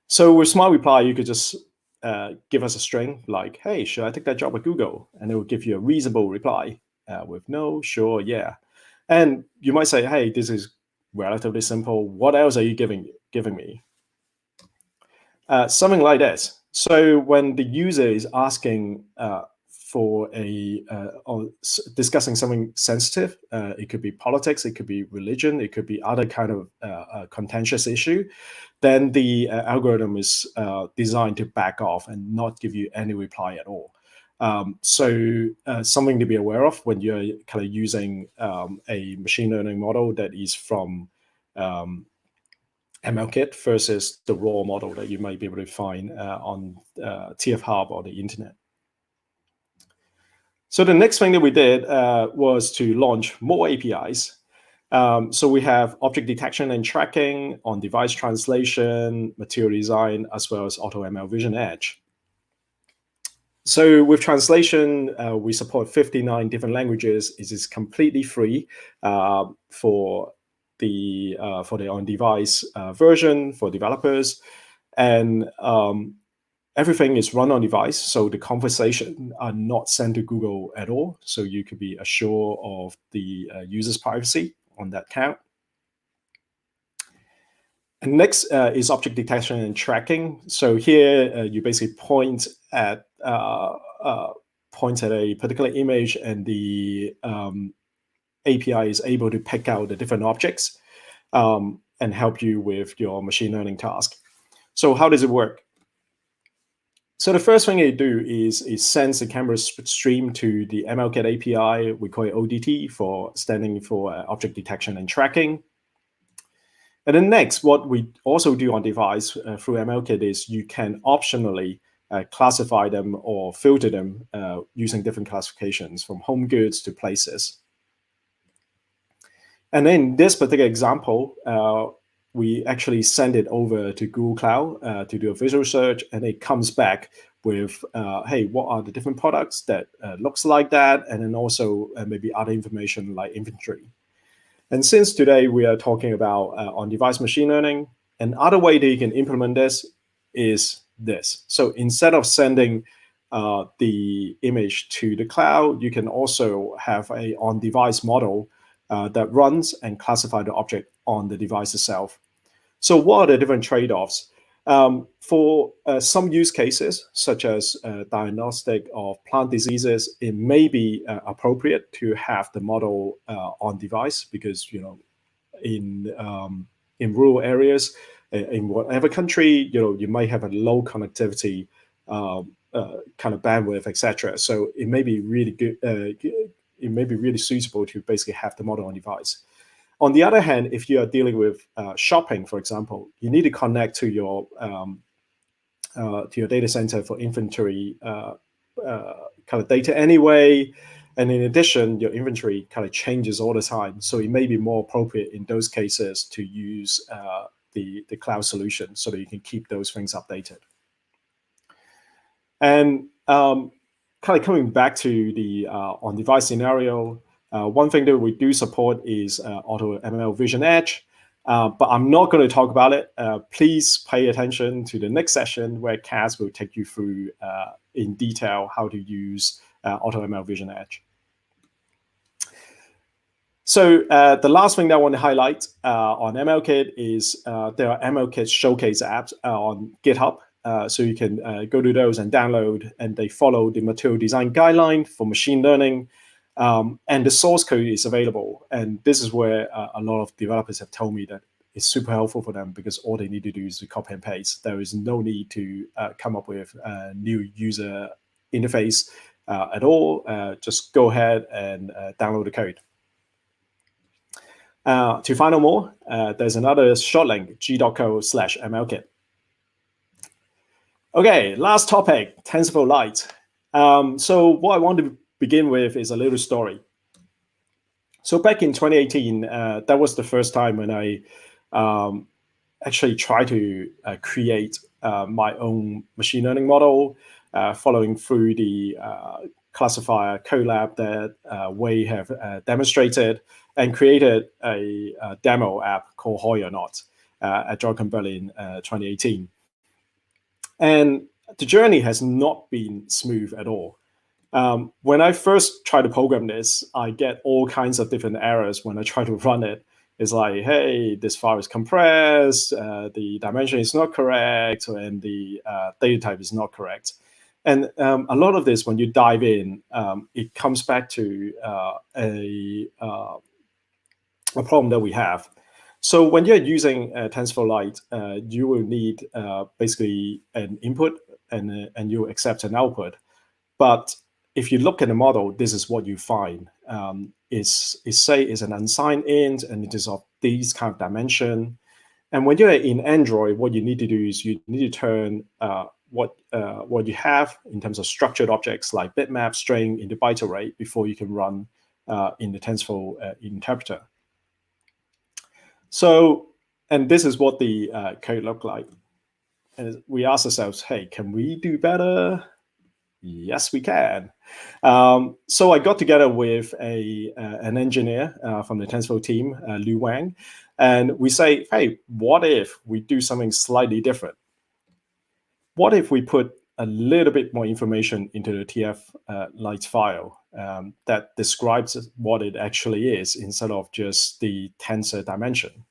So with smart reply, you could just give us a string like, hey, should I take that job at Google? And it will give you a reasonable reply with no, sure, yeah. And you might say, hey, this is relatively simple. What else are you giving me? Something like this. So when the user is asking for or discussing something sensitive, it could be politics, it could be religion, it could be other kind of contentious issue, then the algorithm is designed to back off and not give you any reply at all. So something to be aware of when you're kind of using a machine learning model that is from MLKit versus the raw model that you might be able to find on TF Hub or the internet. So the next thing that we did was to launch more APIs. So we have object detection and tracking, on-device translation, material design, as well as AutoML Vision Edge. So with translation, we support 59 different languages. It is completely free for the on-device version for developers, and everything is run on device. So the conversation are not sent to Google at all. So you could be assured of the user's privacy on that count. Next is object detection and tracking. So here you basically point at a particular image, and the API is able to pick out the different objects and help you with your machine learning task. So how does it work? So the first thing they do is sends the camera stream to the MLKit API. We call it ODT, standing for object detection and tracking. And then next, what we also do on device through MLKit is you can optionally classify them or filter them using different classifications, from home goods to places. And in this particular example, we actually send it over to Google Cloud to do a visual search, and it comes back with, hey, what are the different products that looks like that, and then also maybe other information like inventory. And since today we are talking about on-device machine learning, another way that you can implement this is this. So instead of sending the image to the cloud, you can also have a on-device model that runs and classify the object on the device itself. So what are the different trade-offs? For some use cases, such as diagnostic of plant diseases, it may be appropriate to have the model on device, because in rural areas, in whatever country, you might have a low connectivity kind of bandwidth, etc. So it may be really good. It may be really suitable to basically have the model on device. On the other hand, if you are dealing with shopping, for example, you need to connect to your data center for inventory kind of data anyway. And in addition, your inventory kind of changes all the time. So it may be more appropriate in those cases to use the cloud solution so that you can keep those things updated. And kind of coming back to the on-device scenario, one thing that we do support is AutoML Vision Edge, but I'm not going to talk about it. Please pay attention to the next session where Kaz will take you through in detail how to use AutoML Vision Edge. So the last thing that I want to highlight on MLKit is there are MLKit showcase apps on GitHub. So you can go to those and download, and they follow the material design guideline for machine learning. And the source code is available. And this is where a lot of developers have told me that it's super helpful for them, because all they need to do is to copy and paste. There is no need to come up with a new user interface at all. Just go ahead and download the code. To find out more, there's another short link, g.co/MLKit. Okay, last topic, TensorFlow Lite. So what I want to begin with is a little story. So back in 2018, that was the first time when I actually tried to create my own machine learning model, following through the classifier Colab that Wei have demonstrated, and created a demo app called Hoy or Not at Joy-Con Berlin 2018. And the journey has not been smooth at all. When I first try to program this, I get all kinds of different errors when I try to run it. It's like, hey, this file is compressed, the dimension is not correct, and the data type is not correct. And a lot of this, when you dive in, it comes back to a problem that we have. So when you're using TensorFlow Lite, you will need basically an input, and you accept an output. But if you look at the model, this is what you find. Is an unsigned int, and it is of these kind of dimension. And when you're in Android, what you need to do is you need to turn what you have in terms of structured objects like bitmap, string into byte array before you can run in the TensorFlow interpreter. So, and this is what the code looked like. And we asked ourselves, hey, can we do better? Yes, we can. So I got together with an engineer from the TensorFlow team, Liu Wang, and we say, hey, what if we do something slightly different? What if we put a little bit more information into the TF Lite file that describes what it actually is, instead of just the tensor dimension?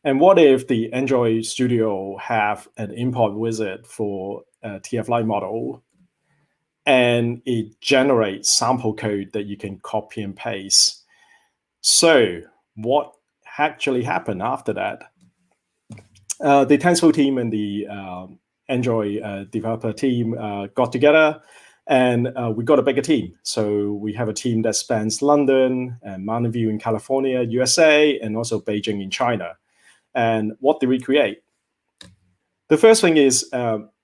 And what if the Android Studio have an import wizard for TF Lite model, and it generates sample code that you can copy and paste? So what actually happened after that? The TensorFlow team and the Android developer team got together, and we got a bigger team. So we have a team that spans London and Mountain View in California, USA, and also Beijing in China. And what did we create? The first thing is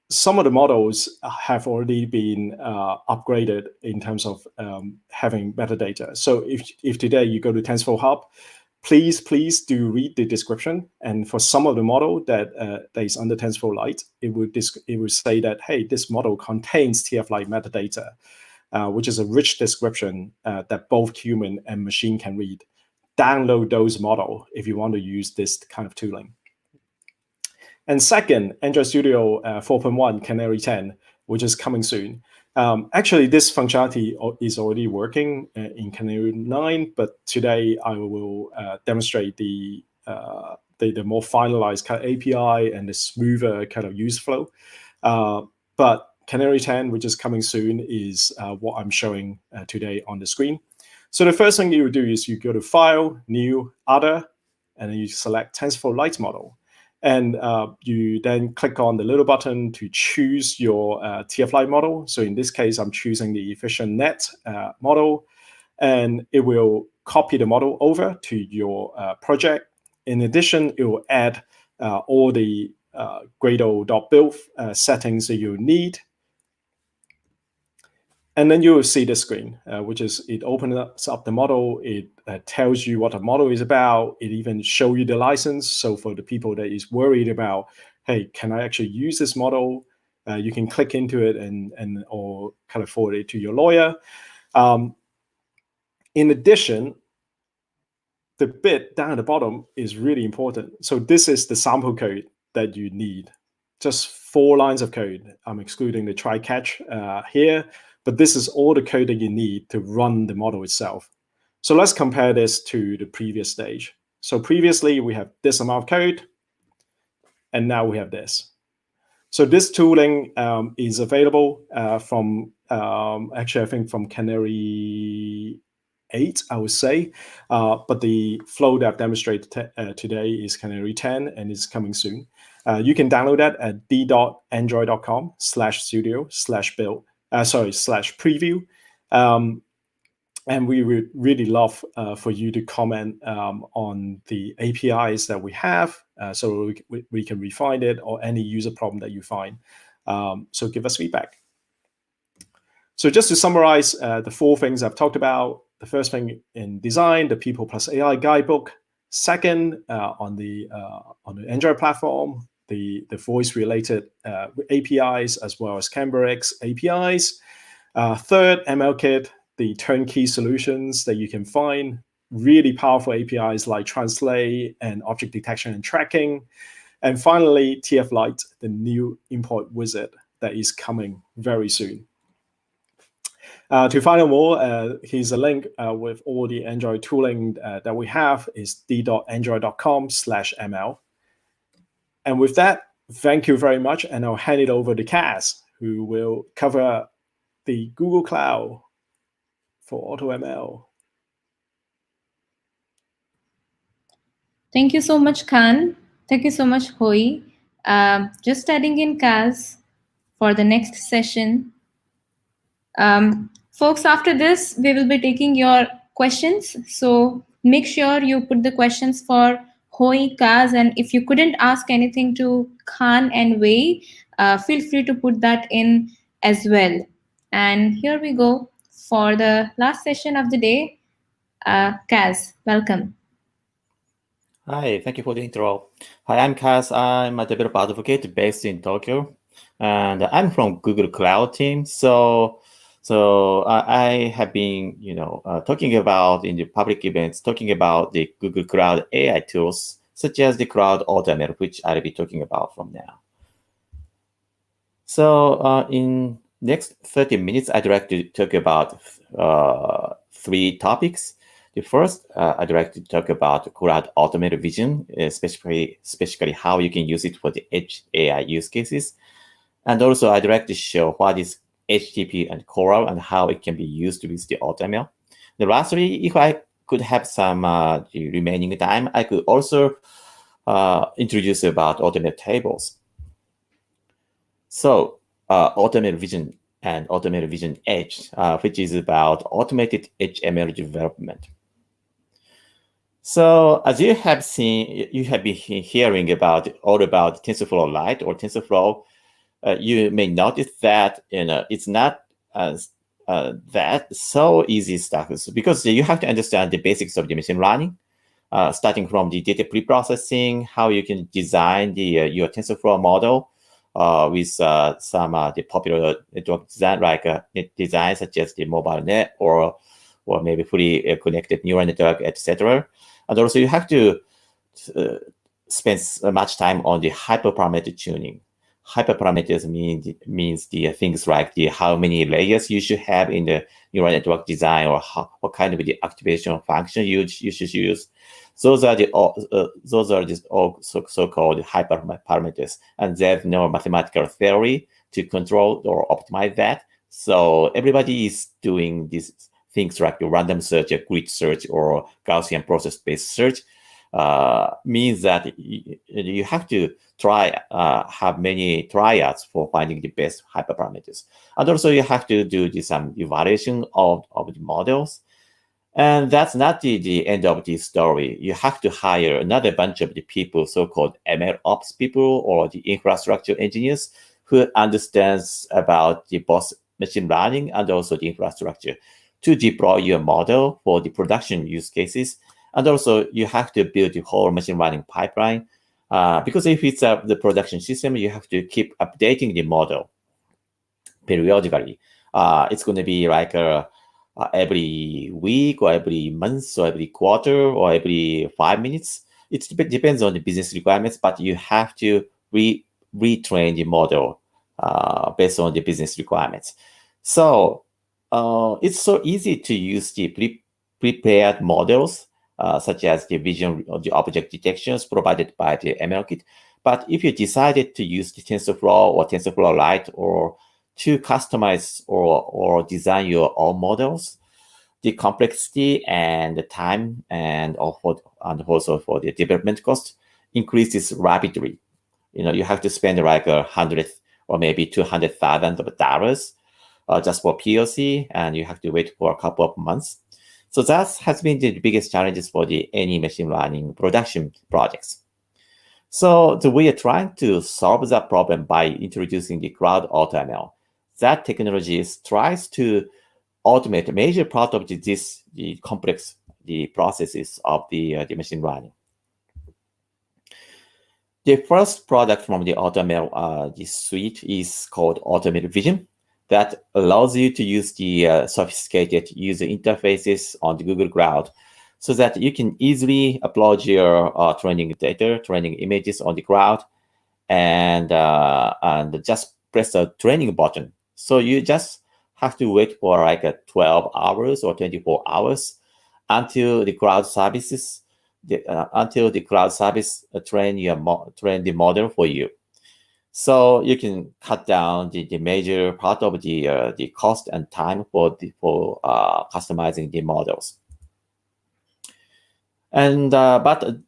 some of the models have already been upgraded in terms of having metadata. So if today you go to TensorFlow Hub, please do read the description. And for some of the model that is under TensorFlow Lite, it would say that, hey, this model contains TF Lite metadata, which is a rich description that both human and machine can read. Download those models if you want to use this kind of tooling. And second, Android Studio 4.1 Canary 10, which is coming soon. Actually, this functionality is already working in Canary 9, but today I will demonstrate the more finalized kind of API and the smoother kind of use flow. But Canary 10, which is coming soon, is what I'm showing today on the screen. So the first thing you would do is you go to File, New, Other, and then you select TensorFlow Lite model. And you then click on the little button to choose your TF Lite model. So in this case, I'm choosing the Efficient Net model, and it will copy the model over to your project. In addition, it will add all the Gradle.build settings that you need. And then you will see the screen, which is it opens up the model. It tells you what the model is about. It even shows you the license. So for the people that is worried about, hey, can I actually use this model? You can click into it and or kind of forward it to your lawyer. In addition, the bit down at the bottom is really important. So this is the sample code that you need. Just 4 lines of code. I'm excluding the try catch here. But this is all the code that you need to run the model itself. So let's compare this to the previous stage. So previously, we have this amount of code, and now we have this. So this tooling is available from, actually, I think from Canary 8, I would say. But the flow that I've demonstrated today is Canary 10, and it's coming soon. You can download that at d.android.com/studio/build. /preview. And we would really love for you to comment on the APIs that we have so we can refine it, or any user problem that you find. So give us feedback. So just to summarize the 4 things I've talked about. The first thing in design, the People plus AI guidebook. Second, on the Android platform, the voice-related APIs, as well as CamberX APIs. Third, MLKit, the turnkey solutions that you can find. Really powerful APIs like Translate and object detection and tracking. And finally, TF Lite, the new import wizard that is coming very soon. To find out more, here's a link with all the Android tooling that we have. Is d.android.com/ml. And with that, thank you very much, and I'll hand it over to Kaz, who will cover the Google Cloud for AutoML. Thank you so much, Khanh. Thank you so much, Wei. Just adding in Kaz for the next session. Folks, after this, we will be taking your questions. So make sure you put the questions for Wei, Kaz, and if you couldn't ask anything to Khanh and Wei, feel free to put that in as well. And here we go for the last session of the day. Kaz, welcome. Hi, thank you for the intro. Hi, I'm Kaz. I'm a developer advocate based in Tokyo, and I'm from Google Cloud team. So I have been, talking about in the public events, talking about the Google Cloud AI tools, such as the Cloud AutoML, which I'll be talking about from now. So in next 30 minutes, I'd like to talk about 3 topics. The first, I'd like to talk about cloud automated vision, especially how you can use it for the edge AI use cases. And also, I'd like to show what is HTTP and Coral and how it can be used with the AutoML. And lastly, if I could have some the remaining time, I could also introduce about AutoML tables. So, AutoML Vision and AutoML Vision Edge, which is about automated HTML development. So, as you have seen, you have been hearing all about TensorFlow Lite or TensorFlow. You may notice that it's not that so easy stuff, because you have to understand the basics of the machine learning, starting from the data pre-processing, how you can design your TensorFlow model with some the popular network design, like design such as the mobile net or maybe fully connected neural network, etc. And also you have to spend much time on the hyperparameter tuning. Hyperparameters means the things like how many layers you should have in the neural network design, or what kind of the activation function you should use. Those are all so-called hyperparameters, and there's no mathematical theory to control or optimize that. So everybody is doing these things like the random search, grid search, or Gaussian process-based search. Means that you have to have many triads for finding the best hyperparameters. And also you have to do some evaluation of the models. And that's not the end of the story. You have to hire another bunch of the people, so-called ML ops people or the infrastructure engineers, who understands about the both machine learning and also the infrastructure to deploy your model for the production use cases. And also, you have to build the whole machine learning pipeline, because if it's the production system, you have to keep updating the model periodically. It's going to be like every week or every month or every quarter or every 5 minutes. It depends on the business requirements, but you have to retrain the model based on the business requirements. So it's so easy to use the prepared models, such as the vision or the object detections provided by the ML kit. But if you decided to use the TensorFlow or TensorFlow Lite or to customize or design your own models, the complexity and the time and also for the development cost increases rapidly. You have to spend like $100,000 or maybe $200,000 just for POC, and you have to wait for a couple of months. So that has been the biggest challenges for any machine learning production projects. So we are trying to solve that problem by introducing the cloud AutoML. That technology tries to automate a major part of the complex processes of the machine learning. The first product from the AutoML the suite is called AutoML Vision, that allows you to use the sophisticated user interfaces on the Google Cloud, so that you can easily upload your training data, training images on the cloud, and just press the training button. So you just have to wait for like 12 hours or 24 hours until the cloud services train the model for you. So you can cut down the major part of the cost and time for customizing the models. And but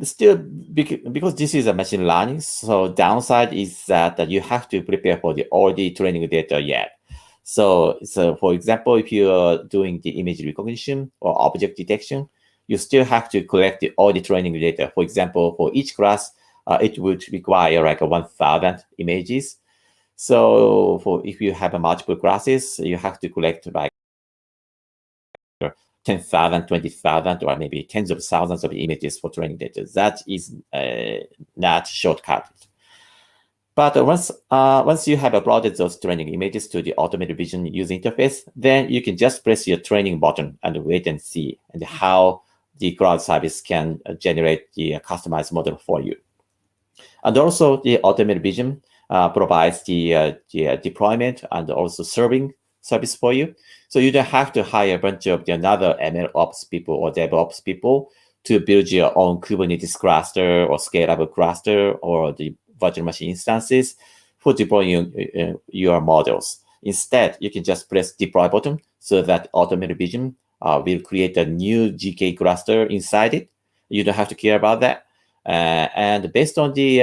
still, because this is a machine learning, so downside is that you have to prepare for all the training data yet. So for example, if you are doing the image recognition or object detection, you still have to collect all the training data. For example, for each class, it would require like 1,000 images. So if you have multiple classes, you have to collect like 10,000, 20,000, or maybe tens of thousands of images for training data. That is not shortcut. But once you have uploaded those training images to the automated vision user interface, then you can just press your training button and wait and see and how the cloud service can generate the customized model for you. And also the automated vision provides the deployment and also serving service for you. So you don't have to hire a bunch of the another ML ops people or DevOps people to build your own Kubernetes cluster or scalable cluster or the virtual machine instances for deploying your models. Instead, you can just press deploy button so that AutoML Vision will create a new GK cluster inside it. You don't have to care about that. And based on the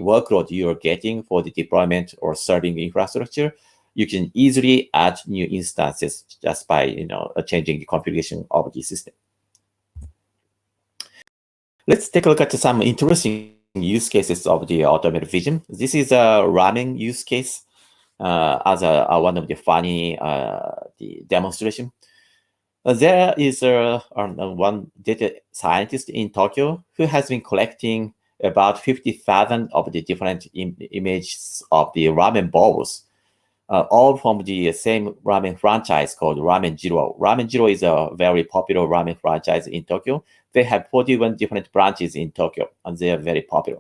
workload you're getting for the deployment or serving infrastructure, you can easily add new instances just by changing the configuration of the system. Let's take a look at some interesting use cases of the AutoML Vision. This is a ramen use case as one of the funny the demonstration. There is one data scientist in Tokyo who has been collecting about 50,000 of the different images of the ramen bowls, all from the same ramen franchise called Ramen Jiro. Ramen Jiro is a very popular ramen franchise in Tokyo. They have 41 different branches in Tokyo, and they are very popular.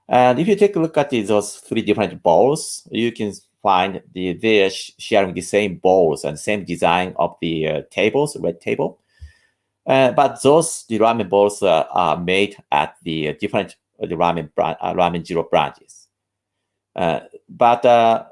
And if you take a look at those 3 different bowls, you can find they're sharing the same bowls and same design of the tables, red table. But the ramen bowls are made at the different Ramen Jiro branches. But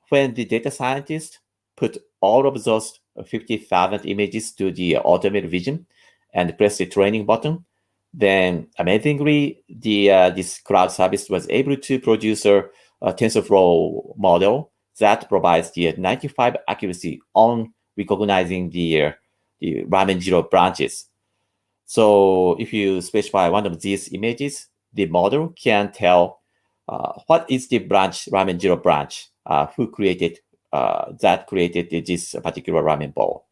when the data scientist put all of those 50,000 images to the AutoML Vision and press the training button, then amazingly, this cloud service was able to produce a TensorFlow model that provides the 95% accuracy on recognizing the Ramen Jiro branches. So if you specify one of these images, the model can tell what is the branch, Ramen Jiro branch, who created that created this particular ramen bowl.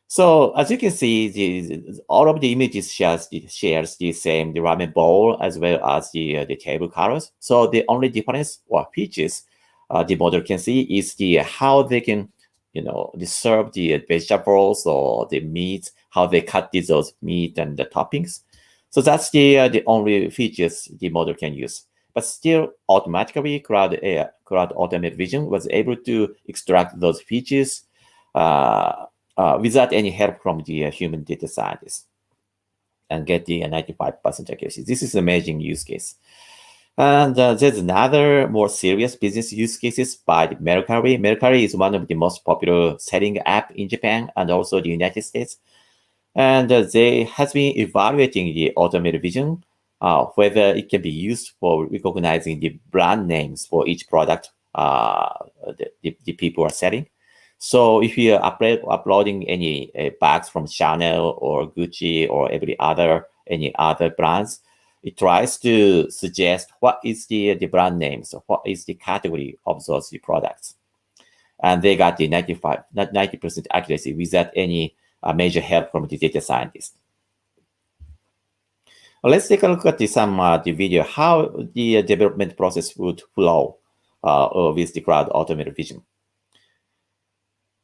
So as you can see, all of the images shares the same the ramen bowl as well as the table colors. So the only difference or features the model can see is how they can serve the vegetables or the meat, how they cut those meat and the toppings. So that's the only features the model can use. But still, automatically, Cloud AutoML Vision was able to extract those features without any help from the human data scientist and get the 95% accuracy. This is an amazing use case. And there's another more serious business use cases by Mercari. Mercari is one of the most popular selling app in Japan and also the United States. And they has been evaluating the AutoML Vision, whether it can be used for recognizing the brand names for each product the people are selling. So if you are uploading any bags from Chanel or Gucci or any other brands, it tries to suggest what is the brand name, so what is the category of those products. And they got the 90% accuracy without any major help from the data scientist. Well, let's take a look at the video, how the development process would flow with the Cloud AutoML Vision.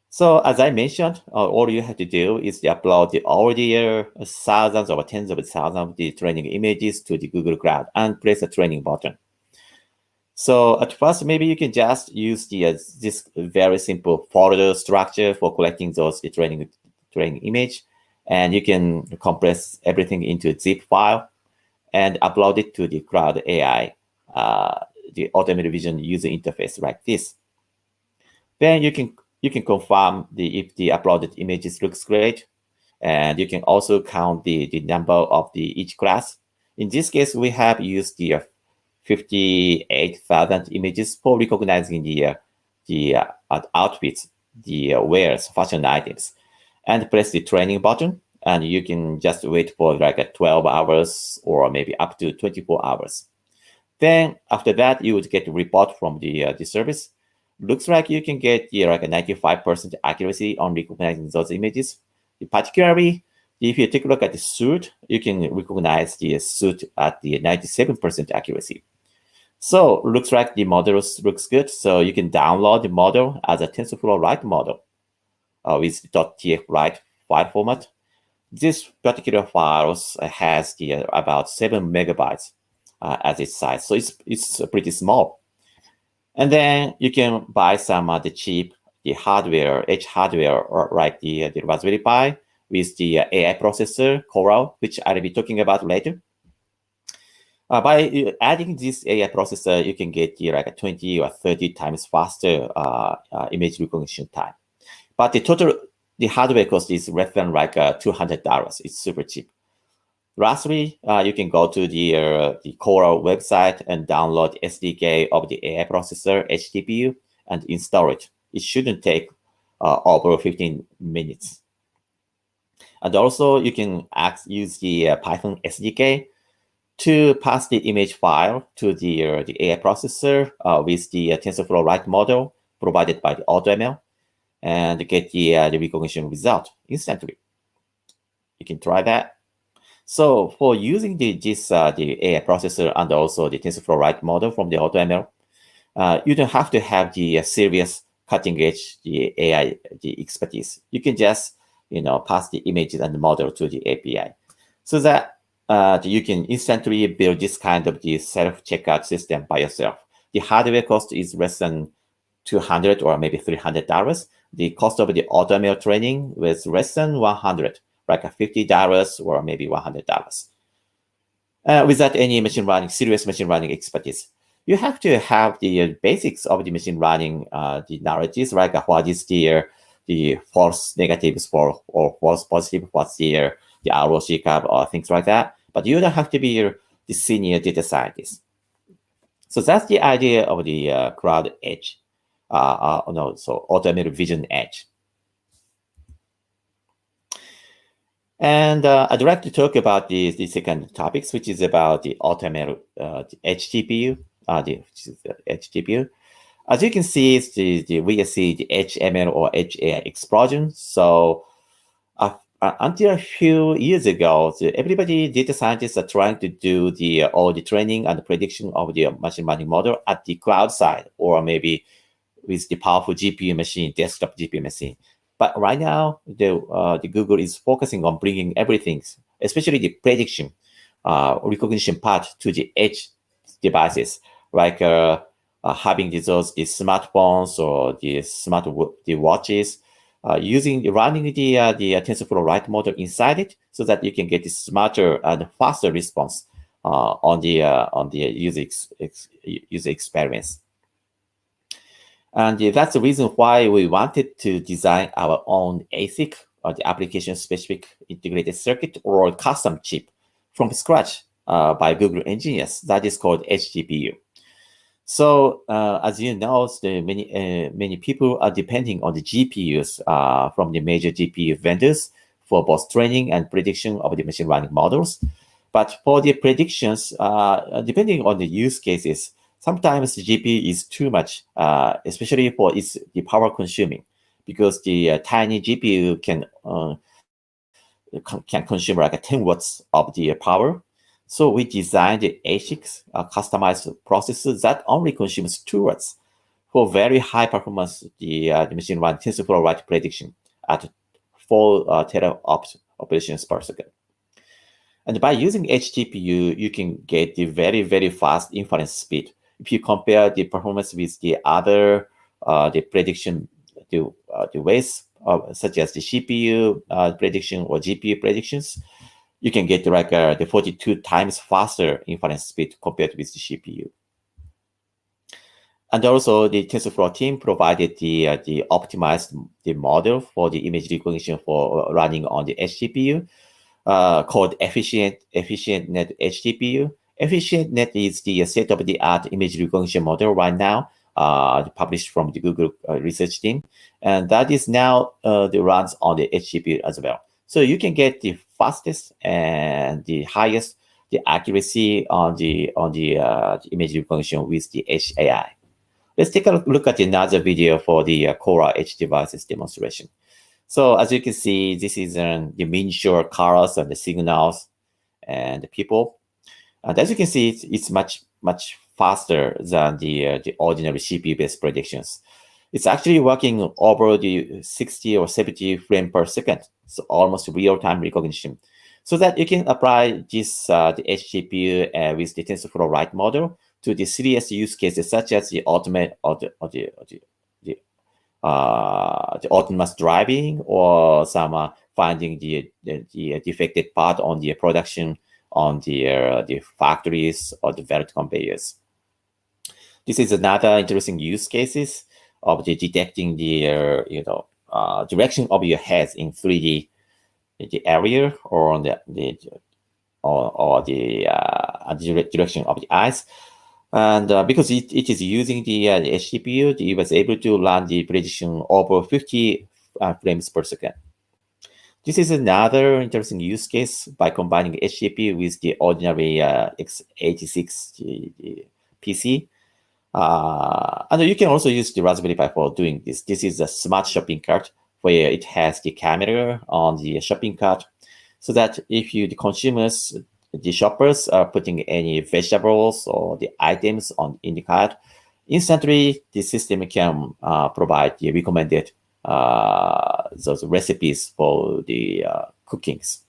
So as I mentioned, all you have to do is to upload all the thousands or tens of thousands of the training images to the Google Cloud and press the training button. So at first, maybe you can just use this very simple folder structure for collecting those training image, and you can compress everything into a zip file and upload it to the Cloud AI, the AutoML Vision user interface like this. Then you can confirm if the uploaded images looks great, and you can also count the number of each class. In this case, we have used the 58,000 images for recognizing the outfits, the wears, fashion items, and press the training button, and you can just wait for like 12 hours or maybe up to 24 hours. Then after that, you would get a report from the service. Looks like you can get like a 95% accuracy on recognizing those images. Particularly, if you take a look at the suit, you can recognize the suit at the 97% accuracy. So looks like the model looks good. So you can download the model as a TensorFlow Lite model with .tf Lite file format. This particular file has about 7 megabytes as its size. So it's pretty small. And then you can buy some of the cheap the hardware, edge hardware, or like the Raspberry Pi with the AI processor Coral, which I'll be talking about later. By adding this AI processor, you can get like a 20 or 30 times faster image recognition time. But the hardware cost is less than like $200. It's super cheap. Lastly, you can go to the Coral website and download SDK of the AI processor HTPU and install it. It shouldn't take over 15 minutes. And also, you can use the Python SDK to pass the image file to the AI processor with the TensorFlow Lite model provided by the AutoML and get the recognition result instantly. You can try that. So for using the AI processor and also the TensorFlow Lite model from the AutoML, you don't have to have the serious cutting edge the AI expertise. You can just pass the images and the model to the API, so that you can instantly build this kind of the self-checkout system by yourself. The hardware cost is less than $200 or maybe $300. The cost of the AutoML training was less than $100, like $50 or maybe $100. Without any serious machine learning expertise. You have to have the basics of the machine learning, the knowledges, like what is the false negatives for or false positive, what's the ROC curve or things like that. But you don't have to be the senior data scientist. So that's the idea of the Cloud Edge. So AutoML Vision Edge. And I'd like to talk about the second topics, which is about the AutoML Edge GPU, which is the Edge GPU. As you can see, we see the Edge ML or Edge AI explosion. So until a few years ago, everybody, data scientists are trying to do all the training and the prediction of the machine learning model at the cloud side, or maybe with the powerful GPU machine, desktop GPU machine. But right now, the Google is focusing on bringing everything, especially the prediction, recognition part, to the edge devices, like having the smartphones or the watches, running the TensorFlow Lite model inside it, so that you can get a smarter and faster response on the user experience. And that's the reason why we wanted to design our own ASIC, or the application-specific integrated circuit or custom chip from scratch by Google engineers. That is called Edge GPU. So as you know, many people are depending on the GPUs from the major GPU vendors for both training and prediction of the machine learning models. But for the predictions, depending on the use cases, sometimes the GPU is too much, especially for the power consuming, because the tiny GPU can consume like 10 watts of the power. So we designed the ASICs, customized processors that only consumes 2 watts for very high performance, the machine learning TensorFlow Lite prediction at 4 teraops operations per second. And by using Edge GPU, you can get the very, very fast inference speed. If you compare the performance with the other the prediction the ways such as the CPU prediction or GPU predictions, you can get like the 42 times faster inference speed compared with the CPU. And also the TensorFlow team provided the optimized model for the image recognition for running on the Edge GPU called Efficient-Net Edge GPU. Efficient-Net is the state-of-the-art image recognition model right now, published from the Google research team, and that is now runs on the Edge GPU as well. So you can get the fastest and the highest accuracy on the image recognition with the Edge AI. Let's take a look at another video for the Coral Edge devices demonstration. So as you can see, this is the miniature cars and the signals and the people. And as you can see, it's much faster than the ordinary CPU-based predictions. It's actually working over the 60 or 70 frames per second, so almost real-time recognition. So that you can apply this the Edge GPU with the TensorFlow Lite model to the serious use cases such as the the autonomous driving or some finding the defected part on the production on the factories or the belt conveyors. This is another interesting use cases of the detecting the direction of your heads in 3D the area or the direction of the eyes. And because it is using the HGPU, it was able to run the precision over 50 frames per second. This is another interesting use case by combining HGPU with the ordinary x86 PC. And you can also use the Raspberry Pi for doing this. This is a smart shopping cart where it has the camera on the shopping cart, so that if the consumers, the shoppers are putting any vegetables or the items in the cart, instantly the system can provide the recommended those recipes for the cookings.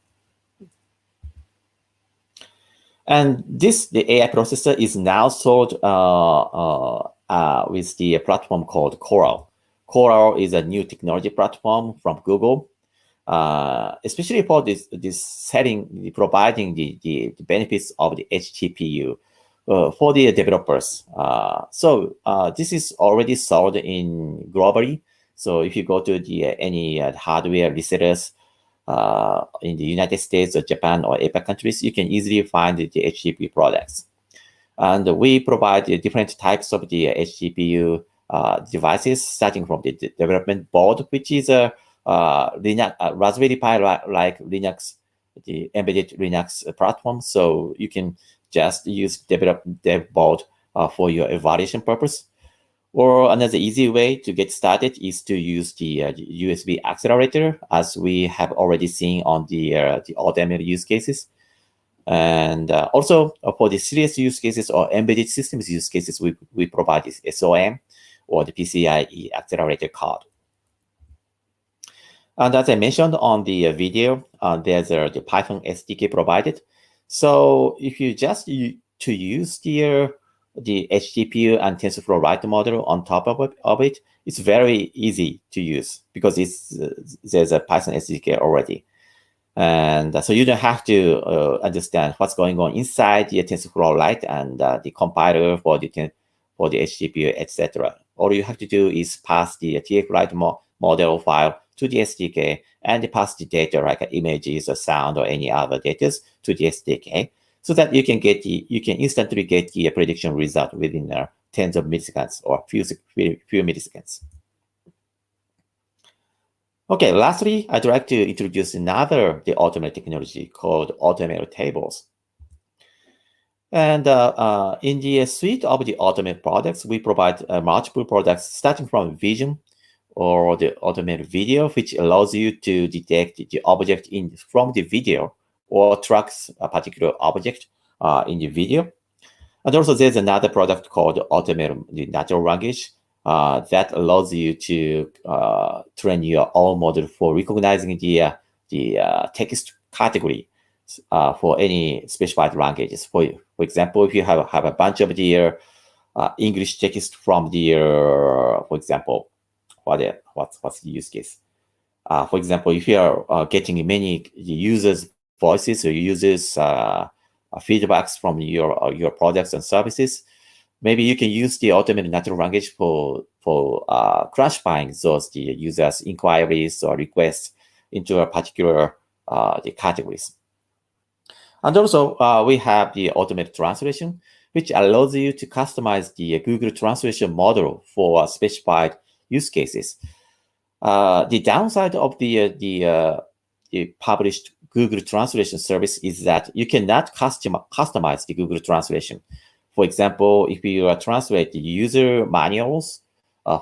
And the AI processor is now sold with the platform called Coral. Coral is a new technology platform from Google, especially for this setting, providing the benefits of the HGPU for the developers. So this is already sold globally. So if you go to any hardware resellers in the United States or Japan or APAC countries, you can easily find the HGPU products. And we provide different types of the HGPU devices, starting from the development board, which is a Raspberry Pi like Linux, the embedded Linux platform. So you can just use dev board for your evaluation purpose. Or another easy way to get started is to use the USB accelerator, as we have already seen on the AutoML use cases. And also for the serious use cases or embedded systems use cases, we provide this SOM or the PCIe accelerator card. And as I mentioned on the video, there's the Python SDK provided. So if you just use the HGPU and TensorFlow Lite model on top of it, it's very easy to use because there's a Python SDK already. And so you don't have to understand what's going on inside the TensorFlow Lite and the compiler for the HGPU, etc. All you have to do is pass the TF Lite model file to the SDK and pass the data like images or sound or any other data to the SDK, so that you can instantly get the prediction result within tens of milliseconds or few milliseconds. Okay, lastly, I'd like to introduce the AutoML technology called AutoML tables. And in the suite of the AutoML products, we provide multiple products starting from Vision or the AutoML video, which allows you to detect the object from the video or tracks a particular object in the video. And also there's another product called AutoML, the natural language, that allows you to train your own model for recognizing the text category for any specified languages. For example, if you have a bunch of the English text from the, for example, what's the use case? For example, if you are getting many users' voices or users' feedbacks from your products and services, maybe you can use the AutoML natural language for classifying the users' inquiries or requests into a particular the categories. And also, we have the AutoML translation, which allows you to customize the Google translation model for specified use cases. The downside of the published Google translation service is that you cannot customize the Google translation. For example, if you translate the user manuals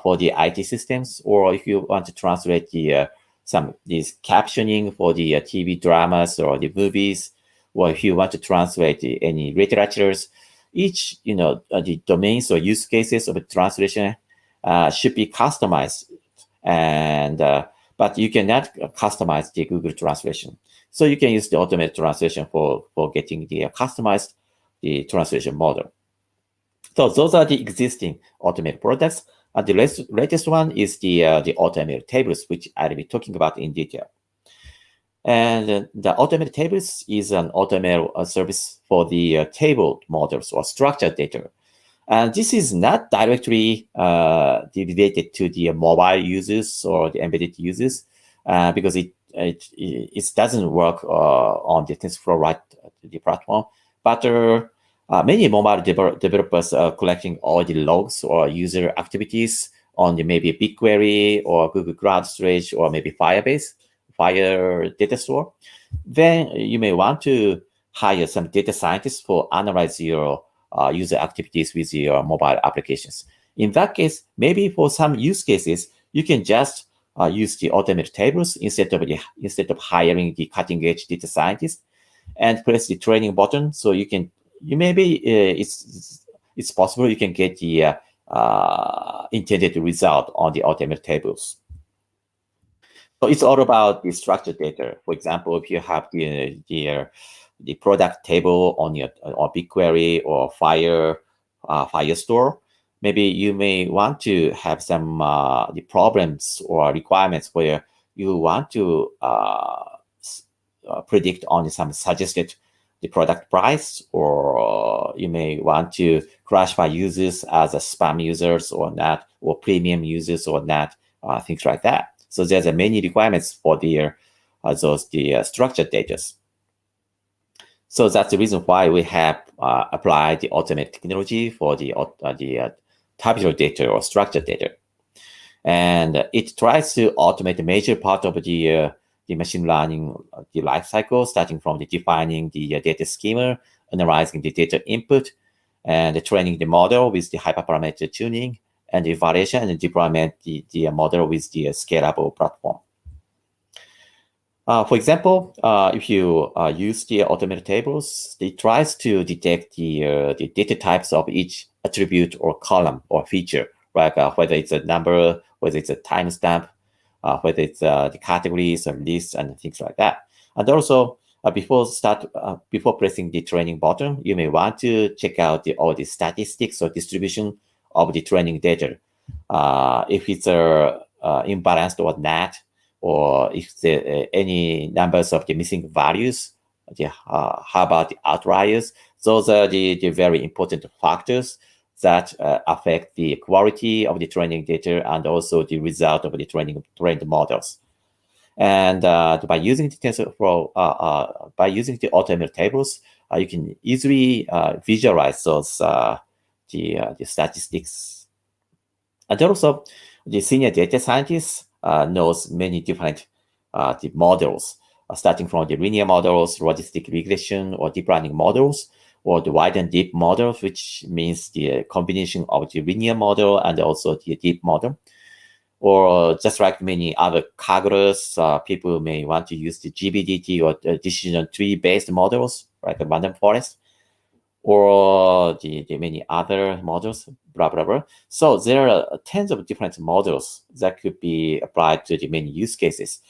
for the IT systems, or if you want to translate these captioning for the TV dramas or the movies, or if you want to translate any literatures, each the domains or use cases of the translation should be customized, and but you cannot customize the Google translation. So you can use the AutoML translation for getting the customized the translation model. So those are the existing AutoML products. The latest one is the AutoML tables, which I'll be talking about in detail. And the AutoML tables is an AutoML service for the table models or structured data. And this is not directly related to the mobile users or the embedded users because it doesn't work on the TensorFlow Lite the platform. But many mobile developers are collecting all the logs or user activities on the maybe BigQuery or Google Cloud Storage or maybe Firebase, Fire data store. Then you may want to hire some data scientists for analyze your user activities with your mobile applications. In that case, maybe for some use cases, you can just use the AutoML tables instead of hiring the cutting edge data scientist, and press the training button. So it's possible you can get the intended result on the AutoML tables. So it's all about the structured data. For example, if you have the product table on BigQuery or Firestore, maybe you may want to have some the problems or requirements where you want to predict on some suggested the product price, or you may want to classify users as a spam users or not, or premium users or not, things like that. So there's many requirements for the structured data. So that's the reason why we have applied the AutoML technology for the tabular data or structured data. And it tries to automate a major part of the machine learning the life cycle, starting from the defining the data schema, analyzing the data input, and training the model with the hyperparameter tuning, and the evaluation and deployment the model with the scalable platform. For example, if you use the AutoML tables, it tries to detect the data types of each attribute or column or feature, right? Whether it's a number, whether it's a timestamp, whether it's the categories or lists and things like that. And also, before pressing the training button, you may want to check out all the statistics or distribution of the training data. If it's imbalanced or not, or if there are any numbers of the missing values, how about the outliers? Those are the very important factors that affect the quality of the training data and also the result of the trained models. And by using the TensorFlow, by using the AutoML tables, you can easily visualize those the statistics. And also, the senior data scientist knows many different the models, starting from the linear models, logistic regression, or deep learning models, or the wide and deep models, which means the combination of the linear model and also the deep model. Or just like many other calculus, people may want to use the GBDT or the decision tree-based models, like the random forest, or the many other models, blah, blah, blah. So there are tens of different models that could be applied to the many use cases.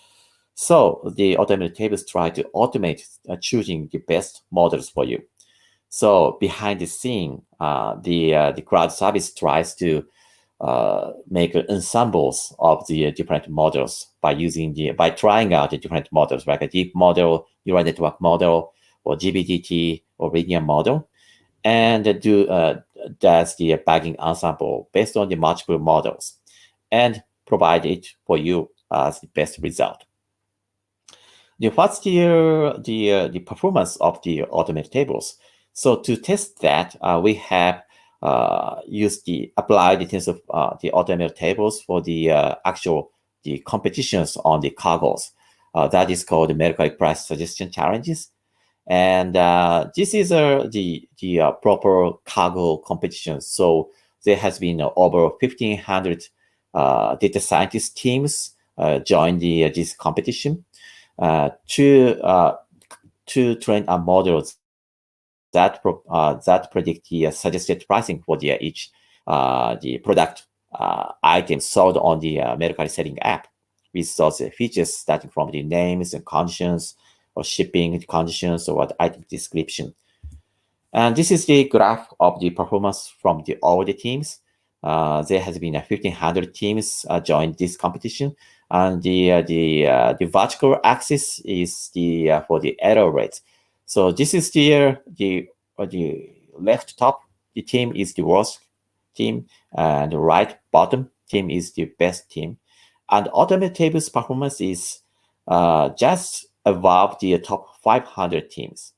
So the AutoML tables try to automate choosing the best models for you. So behind the scene, the cloud service tries to make ensembles of the different models by trying out the different models, like a deep model, neural network model, or GBDT or linear model, and does the bagging ensemble based on the multiple models, and provide it for you as the best result. What's the performance of the AutoML tables? So to test that, we have applied the AutoML tables for the actual competitions on the Kaggles. That is called the Mercari Price Suggestion Challenges. And this is the proper Kaggle competition. So there has been over 1,500 data scientist teams join this competition to train a models that predict the suggested pricing for each the product item sold on the Mercari selling app, with those features starting from the names and conditions, or shipping conditions, or the item description. And this is the graph of the performance from all the teams. there has been 1,500 teams joined this competition, and the vertical axis is for the error rate. So this is the left top. The team is the worst team, and the right bottom team is the best team. And AutoML Tables performance is just above the top 500 teams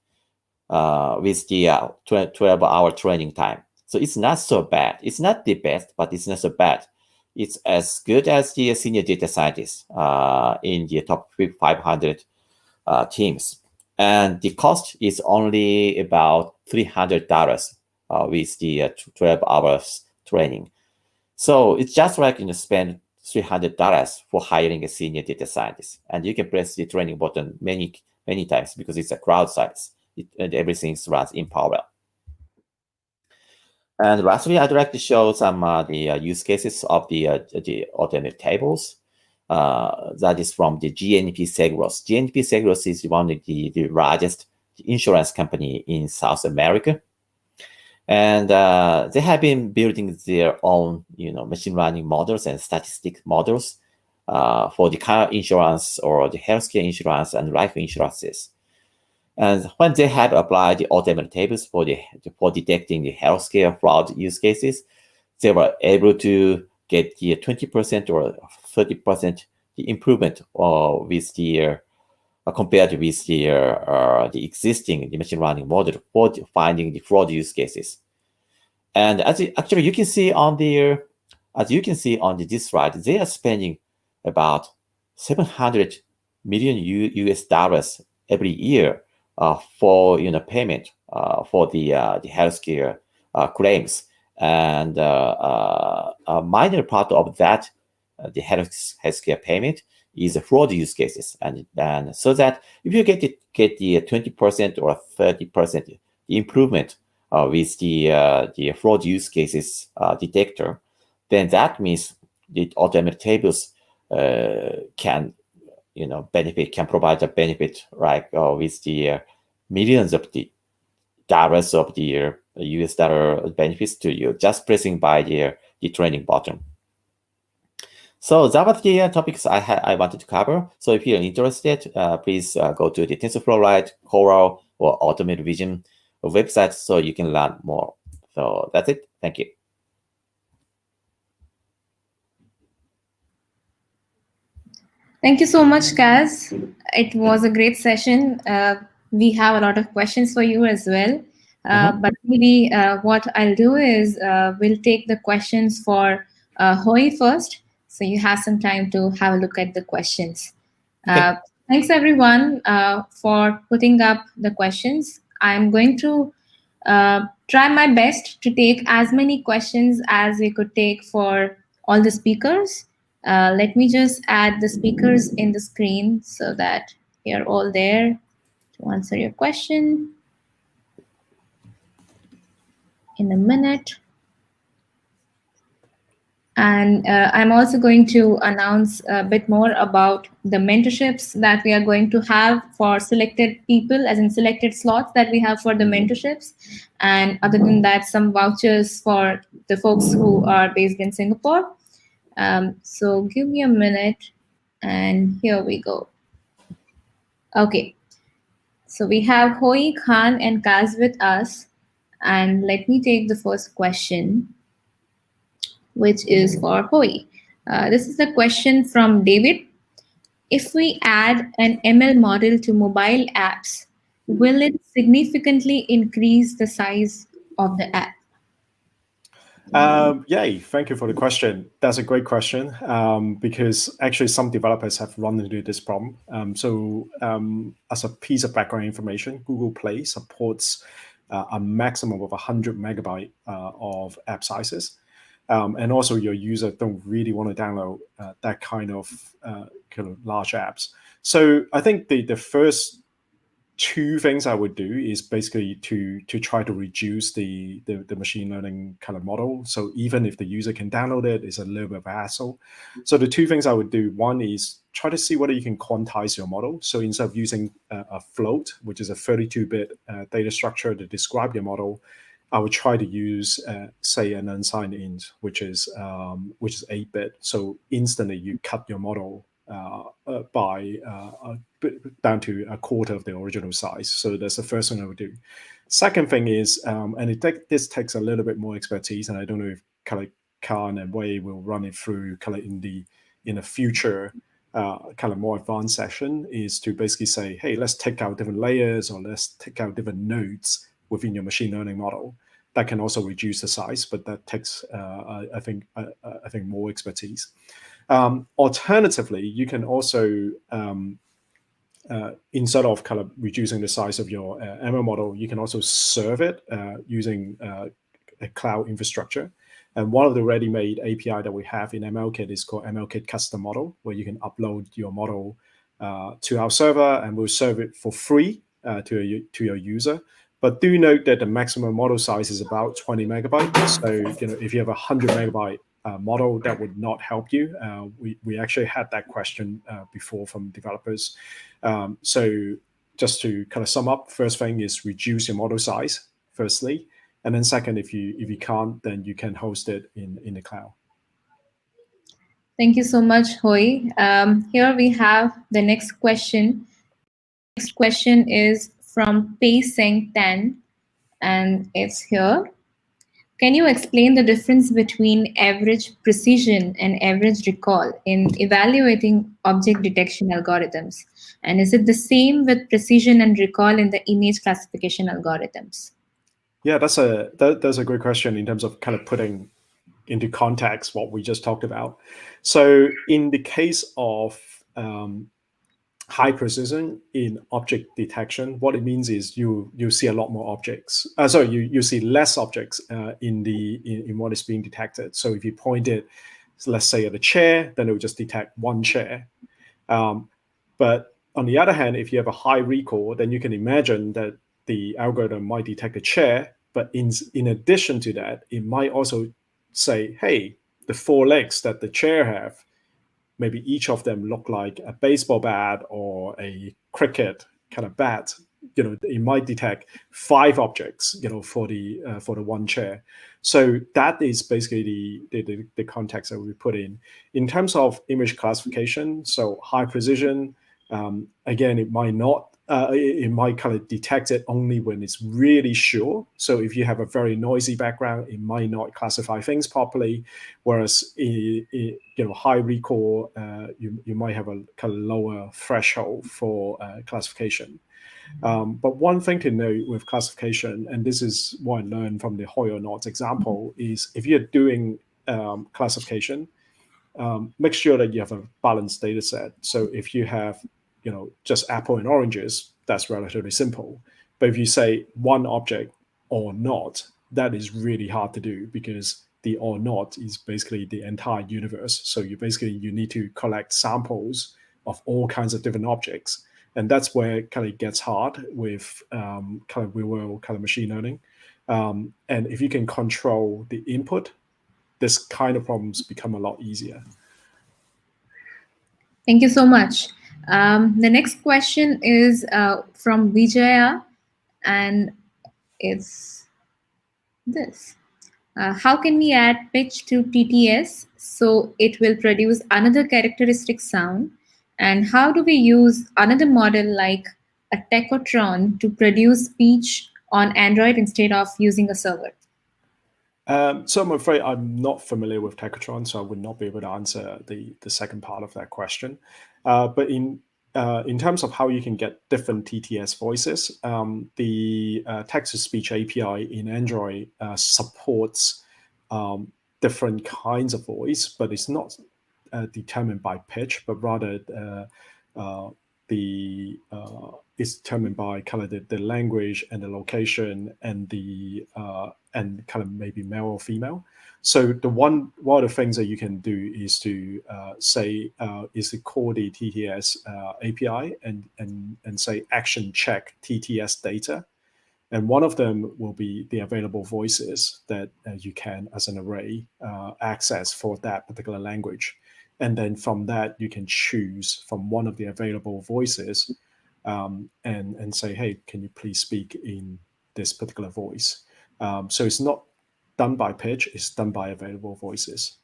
with the 12-hour training time. So it's not so bad. It's not the best, but it's not so bad. It's as good as the senior data scientists in the top 500 teams. And the cost is only about $300 with the 12 hours training. So it's just like spend $300 for hiring a senior data scientist, and you can press the training button many times because it's a crowd size, and everything runs in parallel. And lastly, I'd like to show some the use cases of the AutoML tables. That is from the GNP Seguros. GNP Seguros is one of the largest insurance company in South America. And they have been building their own, machine learning models and statistic models for the car insurance or the healthcare insurance and life insurances. And when they have applied the AutoML tables for detecting the healthcare fraud use cases, they were able to get the 20% or 30% the improvement with the compared with the existing machine learning model for finding the fraud use cases. And actually you can see on this slide, they are spending about $700 million US every year for payment for the healthcare claims, and a minor part of that the healthcare payment is fraud use cases, and so that if you get the 20% or 30% improvement with the fraud use cases detector, then that means the AutoML tables can provide a benefit like with the millions of the dollars of the US dollar benefits to you just pressing by the training button. So that was the topics I wanted to cover. So if you're interested, please go to the TensorFlow Lite, Coral, or AutoML Vision website so you can learn more. So that's it. Thank you. Thank you so much, Kaz. It was a great session. We have a lot of questions for you as well. But maybe what I'll do is we'll take the questions for Hoi first. So you have some time to have a look at the questions. Okay. Thanks, everyone, for putting up the questions. I'm going to try my best to take as many questions as we could take for all the speakers. Let me just add the speakers in the screen so that you're all there to answer your question in a minute. And I'm also going to announce a bit more about the mentorships that we are going to have for selected people, as in selected slots that we have for the mentorships. And other than that, some vouchers for the folks who are based in Singapore. So give me a minute, and here we go. Okay, so we have Hoi, Khan, and Kaz with us. And let me take the first question, which is for Hoi. This is a question from David. If we add an ML model to mobile apps, will it significantly increase the size of the app? Yay, thank you for the question. That's a great question because actually some developers have run into this problem. As a piece of background information, Google Play supports a maximum of 100 megabyte of app sizes. And also your user don't really want to download that kind of large apps. So I think the first two things I would do is basically to try to reduce the machine learning kind of model. So even if the user can download it, it's a little bit of a hassle. So the two things I would do, one is try to see whether you can quantize your model. So instead of using a float, which is a 32-bit data structure to describe your model, I would try to use, say, an unsigned int, which is 8-bit. So instantly you cut your model down to a quarter of the original size. So that's the first thing I would do. Second thing is, and this takes a little bit more expertise, and I don't know if kind of Khanh and Wei will run it through kind of in a future kind of more advanced session, is to basically say, hey, let's take out different layers, or let's take out different nodes within your machine learning model. That can also reduce the size, but that takes, I think, more expertise. Alternatively, you can also, instead of kind of reducing the size of your ML model, you can also serve it using a cloud infrastructure. And one of the ready-made API that we have in MLKit is called MLKit Custom Model, where you can upload your model to our server, and we'll serve it for free to your user. But do note that the maximum model size is about 20 megabytes. So if you have a 100 megabyte model, that would not help you. We actually had that question before from developers. So just to kind of sum up, first thing is reduce your model size, firstly. And then second, if you can't, then you can host it in the cloud. Thank you so much, Hui. Here we have the next question. Next question is from Pei Seng Tan, and it's here. Can you explain the difference between average precision and average recall in evaluating object detection algorithms? And is it the same with precision and recall in the image classification algorithms? Yeah, that's a great question in terms of kind of putting into context what we just talked about. So in the case of high precision in object detection, what it means is you see a lot more objects. You see less objects in what is being detected. So if you point it, let's say, at a chair, then it will just detect one chair. But on the other hand, if you have a high recall, then you can imagine that the algorithm might detect a chair, but in addition to that, it might also say, hey, the 4 legs that the chair have, maybe each of them look like a baseball bat or a cricket kind of bat. It might detect 5 objects, for the one chair. So that is basically the context that we put in. In terms of image classification, so high precision, again, it might kind of detect it only when it's really sure. So if you have a very noisy background, it might not classify things properly. Whereas high recall, you might have a kind of lower threshold for classification. But one thing to note with classification, and this is what I learned from the Hoy or Not example, is if you're doing classification, make sure that you have a balanced data set. So if you have just apple and oranges, that's relatively simple. But if you say one object or not, that is really hard to do, because the or not is basically the entire universe. So you need to collect samples of all kinds of different objects. And that's where it kind of gets hard with kind of real-world kind of machine learning. And if you can control the input, this kind of problems become a lot easier. Thank you so much. The next question is from Vijaya, and it's this. How can we add pitch to TTS so it will produce another characteristic sound? And how do we use another model like a Tacotron to produce speech on Android instead of using a server? So I'm afraid I'm not familiar with Tacotron, so I would not be able to answer the second part of that question. But in terms of how you can get different TTS voices, the text-to-speech API in Android supports different kinds of voice, but it's not determined by pitch, but rather it's determined by kind of the language and the location and and kind of maybe male or female. So one of the things that you can do is to is to call the TTS API and say action check TTS data. And one of them will be the available voices that you can, as an array, access for that particular language. And then from that, you can choose from one of the available voices and say, hey, can you please speak in this particular voice? So it's not done by pitch, it's done by available voices.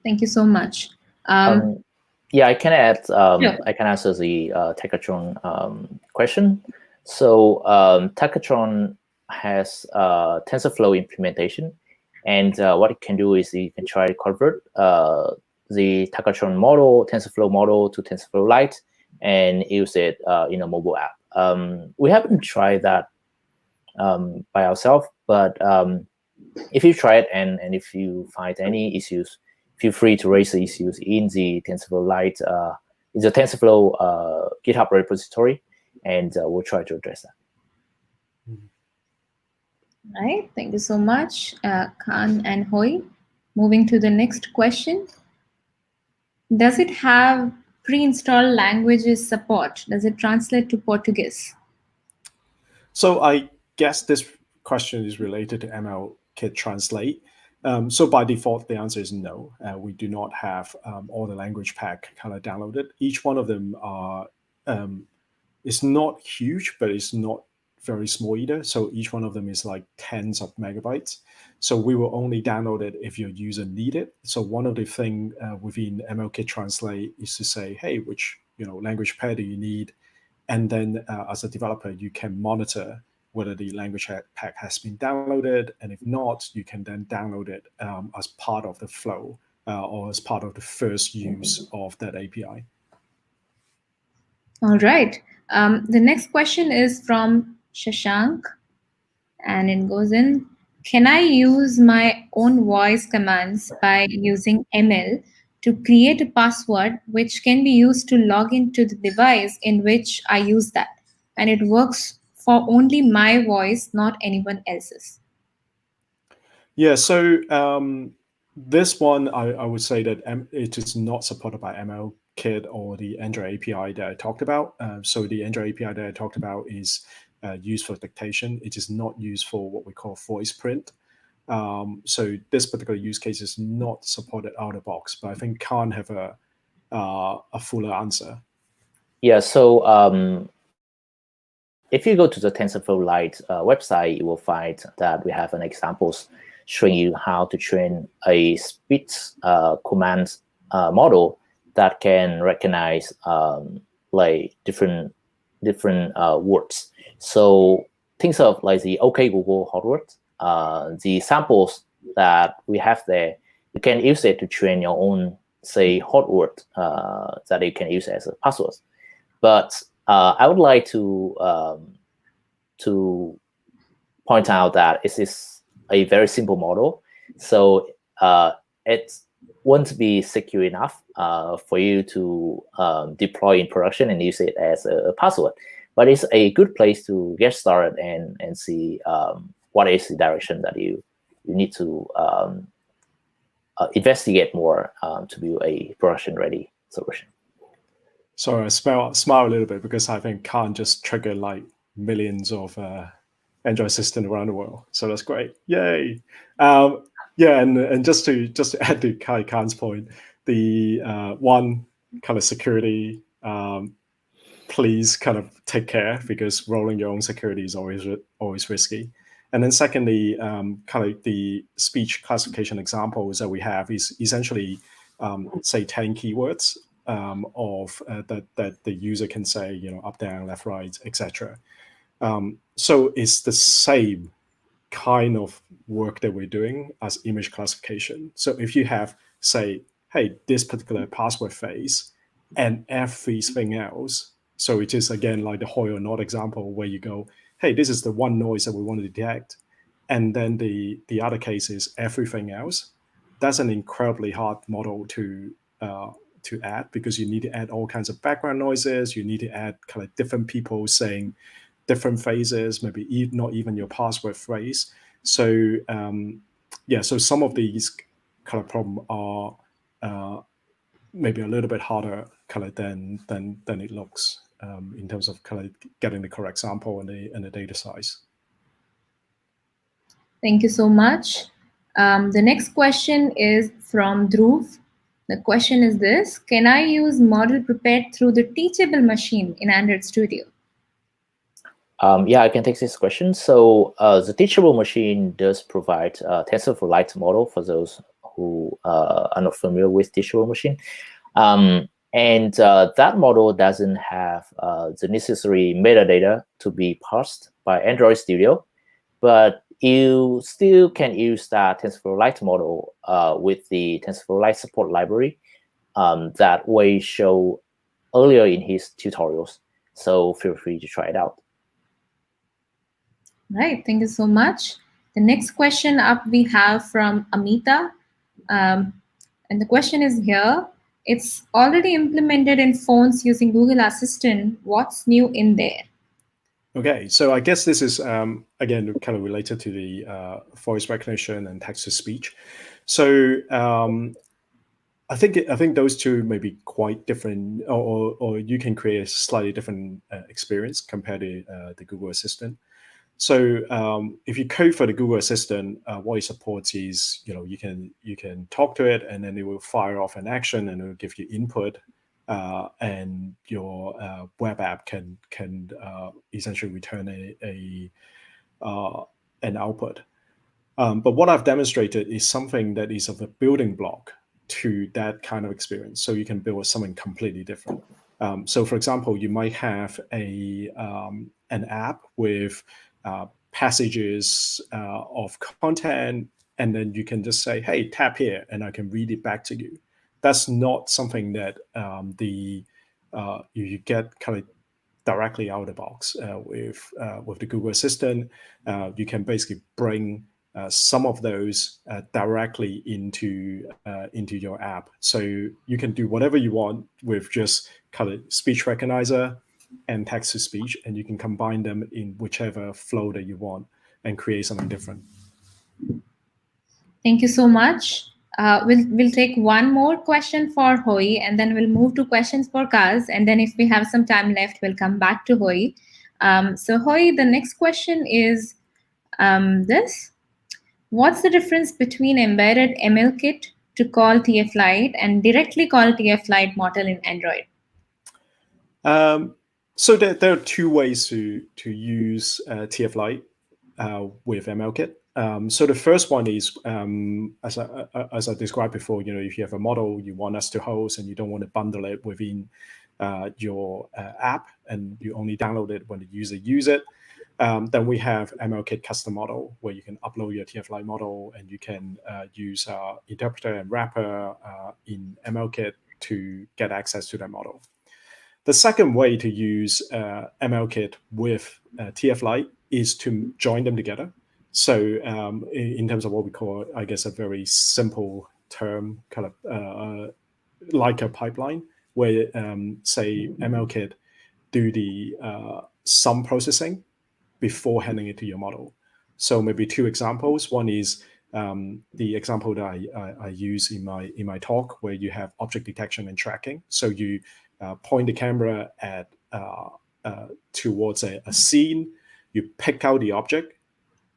Thank you so much. Yeah, I can add. Sure. I can answer the Takatron question. So Takatron has TensorFlow implementation, and what it can do is you can try to convert the Takatron model, TensorFlow model, to TensorFlow Lite, and use it in a mobile app. We haven't tried that by ourselves, but if you try it and if you find any issues, feel free to raise the issues in the TensorFlow Lite, in the TensorFlow GitHub repository, and we'll try to address that. Right. Thank you so much, Khanh and Hoi. Moving to the next question. Does it have pre-installed languages support? Does it translate to Portuguese? So I guess this question is related to ML Kit Translate. So by default, the answer is no. We do not have all the language pack kind of downloaded. Each one of them are, it's not huge, but it's not very small either. So each one of them is like tens of megabytes. So we will only download it if your user need it. So one of the things within ML Kit Translate is to say, hey, which language pair do you need? And then as a developer, you can monitor whether the language pack has been downloaded. And if not, you can then download it as part of the flow or as part of the first use of that API. All right. The next question is from Shashank, and it goes in, can I use my own voice commands by using ML to create a password which can be used to log into the device in which I use that? And it works for only my voice, not anyone else's. Yeah, so this one, I would say that it is not supported by ML Kit or the Android API that I talked about. So the Android API that I talked about is used for dictation. It is not used for what we call voice print. So this particular use case is not supported out of the box, but I think Khanh have a fuller answer. Yeah, so if you go to the TensorFlow Lite website, you will find that we have an examples showing you how to train a speech command model that can recognize like different words. So things of like the OK Google hot word, the samples that we have there, you can use it to train your own, say, hot word that you can use as a password. But I would like to point out that this is a very simple model, so it won't be secure enough for you to deploy in production and use it as a password. But it's a good place to get started and see what is the direction that you need to investigate more to build a production-ready solution. Sorry, I smile a little bit because I think Khanh just triggered like millions of Android systems around the world. So that's great. Yay. Yeah, and just to add to Khan's point, the one kind of security, please kind of take care, because rolling your own security is always risky. And then secondly, kind of the speech classification examples that we have is essentially, say, 10 keywords of that the user can say, up, down, left, right, etc. So it's the same kind of work that we're doing as image classification. So if you have, say, hey, this particular password phase and everything else, so it is again like the Hoi or not example where you go, hey, this is the one noise that we want to detect, and then the other case is everything else. That's an incredibly hard model to add, because you need to add all kinds of background noises. You need to add kind of different people saying different phrases, maybe not even your password phrase. So yeah, so some of these kind of problems are maybe a little bit harder kind of than it looks in terms of kind of getting the correct sample and the data size. Thank you so much. The next question is from Dhruv. The question is this: can I use model prepared through the teachable machine in Android Studio? Yeah, I can take this question. So the teachable machine does provide TensorFlow Lite model for those who are not familiar with teachable machine. And that model doesn't have the necessary metadata to be parsed by Android Studio, but you still can use that TensorFlow Lite model with the TensorFlow Lite support library that Wei showed earlier in his tutorials. So feel free to try it out. Right, thank you so much. The next question up we have from Amita. And the question is here. It's already implemented in phones using Google Assistant. What's new in there? Okay, so I guess this is, again, kind of related to the voice recognition and text-to-speech. So I think those two may be quite different, or you can create a slightly different experience compared to the Google Assistant. So if you code for the Google Assistant, what it supports is, you can talk to it, and then it will fire off an action, and it will give you input, and your web app can essentially return an output. But what I've demonstrated is something that is of a building block to that kind of experience. So you can build something completely different. So for example, you might have an app with passages of content, and then you can just say, hey, tap here, and I can read it back to you. That's not something that you get kind of directly out of the box with the Google Assistant. You can basically bring some of those directly into your app. So you can do whatever you want with just kind of speech recognizer and text to speech, and you can combine them in whichever flow that you want and create something different. Thank you so much. We'll take one more question for Hoi, and then we'll move to questions for Kaz. And then if we have some time left, we'll come back to Hoi. So Hoi, the next question is this. What's the difference between embedded ML Kit to call TF Lite and directly call TF Lite model in Android? So there are two ways to use TF Lite with ML Kit. So the first one is, as I described before, if you have a model you want us to host and you don't want to bundle it within your app, and you only download it when the user use it, then we have ML Kit custom model, where you can upload your TF Lite model, and you can use interpreter and wrapper in ML Kit to get access to that model. The second way to use ML Kit with TF Lite is to join them together. So in terms of what we call, I guess, a very simple term, kind of like a pipeline, where say ML Kit do the sum processing before handing it to your model. So maybe two examples. One is the example that I use in my talk, where you have object detection and tracking. So you point the camera at towards a scene, you pick out the object,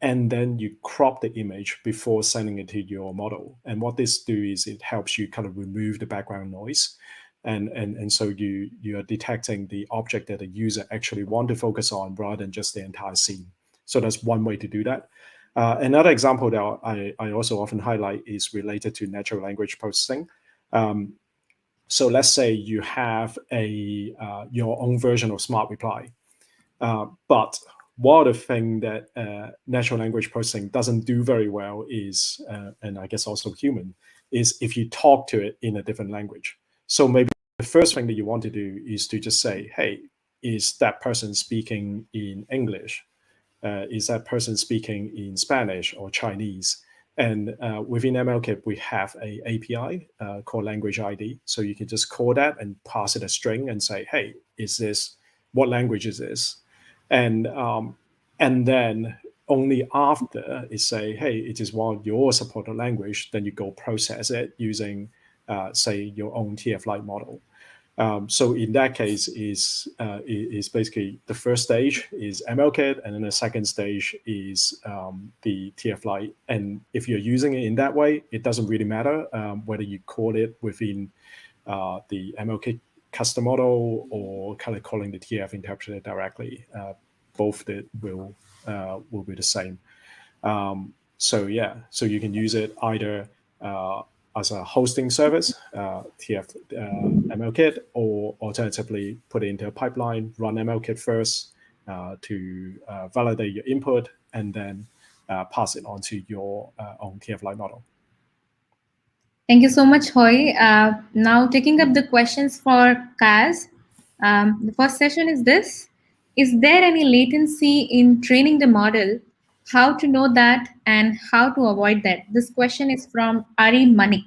and then you crop the image before sending it to your model. And what this do is it helps you kind of remove the background noise. And so you are detecting the object that the user actually want to focus on, rather than just the entire scene. So that's one way to do that. Another example that I also often highlight is related to natural language processing. So let's say you have your own version of Smart Reply, but one of the things that natural language processing doesn't do very well is, and I guess also human, is if you talk to it in a different language. So maybe the first thing that you want to do is to just say, hey, is that person speaking in English? Is that person speaking in Spanish or Chinese? And within MLKit, we have an API called Language ID. So you can just call that and pass it a string and say, hey, what language is this? And then only after it say, hey, it is one of your supported language, then you go process it using, say, your own TF Lite model. So in that case, is basically the first stage is MLKit, and then the second stage is the TF Lite. And if you're using it in that way, it doesn't really matter whether you call it within the MLKit custom model or kind of calling the TF interpreter directly. both will be the same. So yeah, so you can use it either as a hosting service, TF MLKit, or alternatively put it into a pipeline, run MLKit first to validate your input, and then pass it on to your own TF Lite model. Thank you so much, Hoi. Now taking up the questions for Kaz. The first session is this. Is there any latency in training the model? How to know that and how to avoid that? This question is from Ari Manik.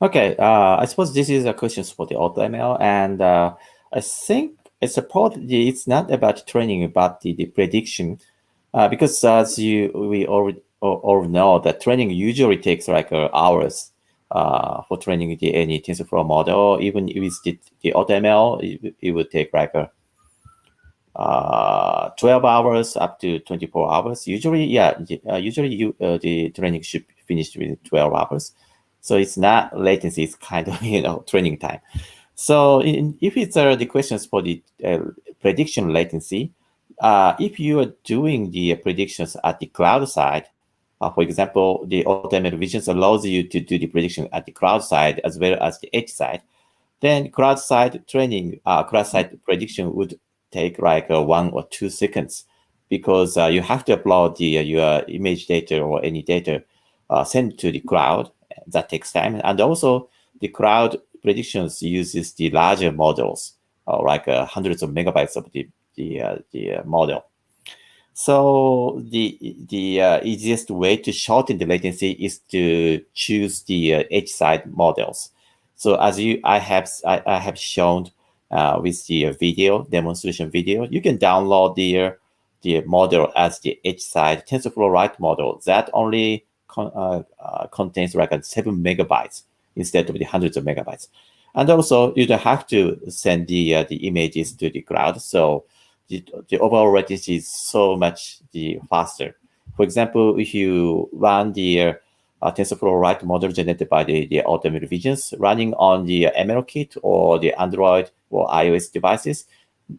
Okay, I suppose this is a question for the AutoML, and I think it's not about training, but the prediction, because as we already know that training usually takes like hours for training any TensorFlow model. Even with the AutoML, it would take like 12 hours up to 24 hours. Usually, the training should be finished within 12 hours. So it's not latency, it's kind of, training time. So if it's the questions for the prediction latency, if you are doing the predictions at the cloud side, for example, the AutoML Visions allows you to do the prediction at the cloud side as well as the edge side, then cloud side prediction would take like 1 or 2 seconds, because you have to upload your image data or any data sent to the cloud. That takes time, and also the cloud predictions uses the larger models, like hundreds of megabytes of the model. So the easiest way to shorten the latency is to choose the edge side models. So as I have shown with the demonstration video, you can download the model as the edge side TensorFlow Lite model that only contains like 7 megabytes instead of the hundreds of megabytes. And also, you don't have to send the images to the cloud, so the overall latency is so much faster. For example, if you run the TensorFlow Lite model generated by the AutoML Visions running on the MLKit or the Android or iOS devices,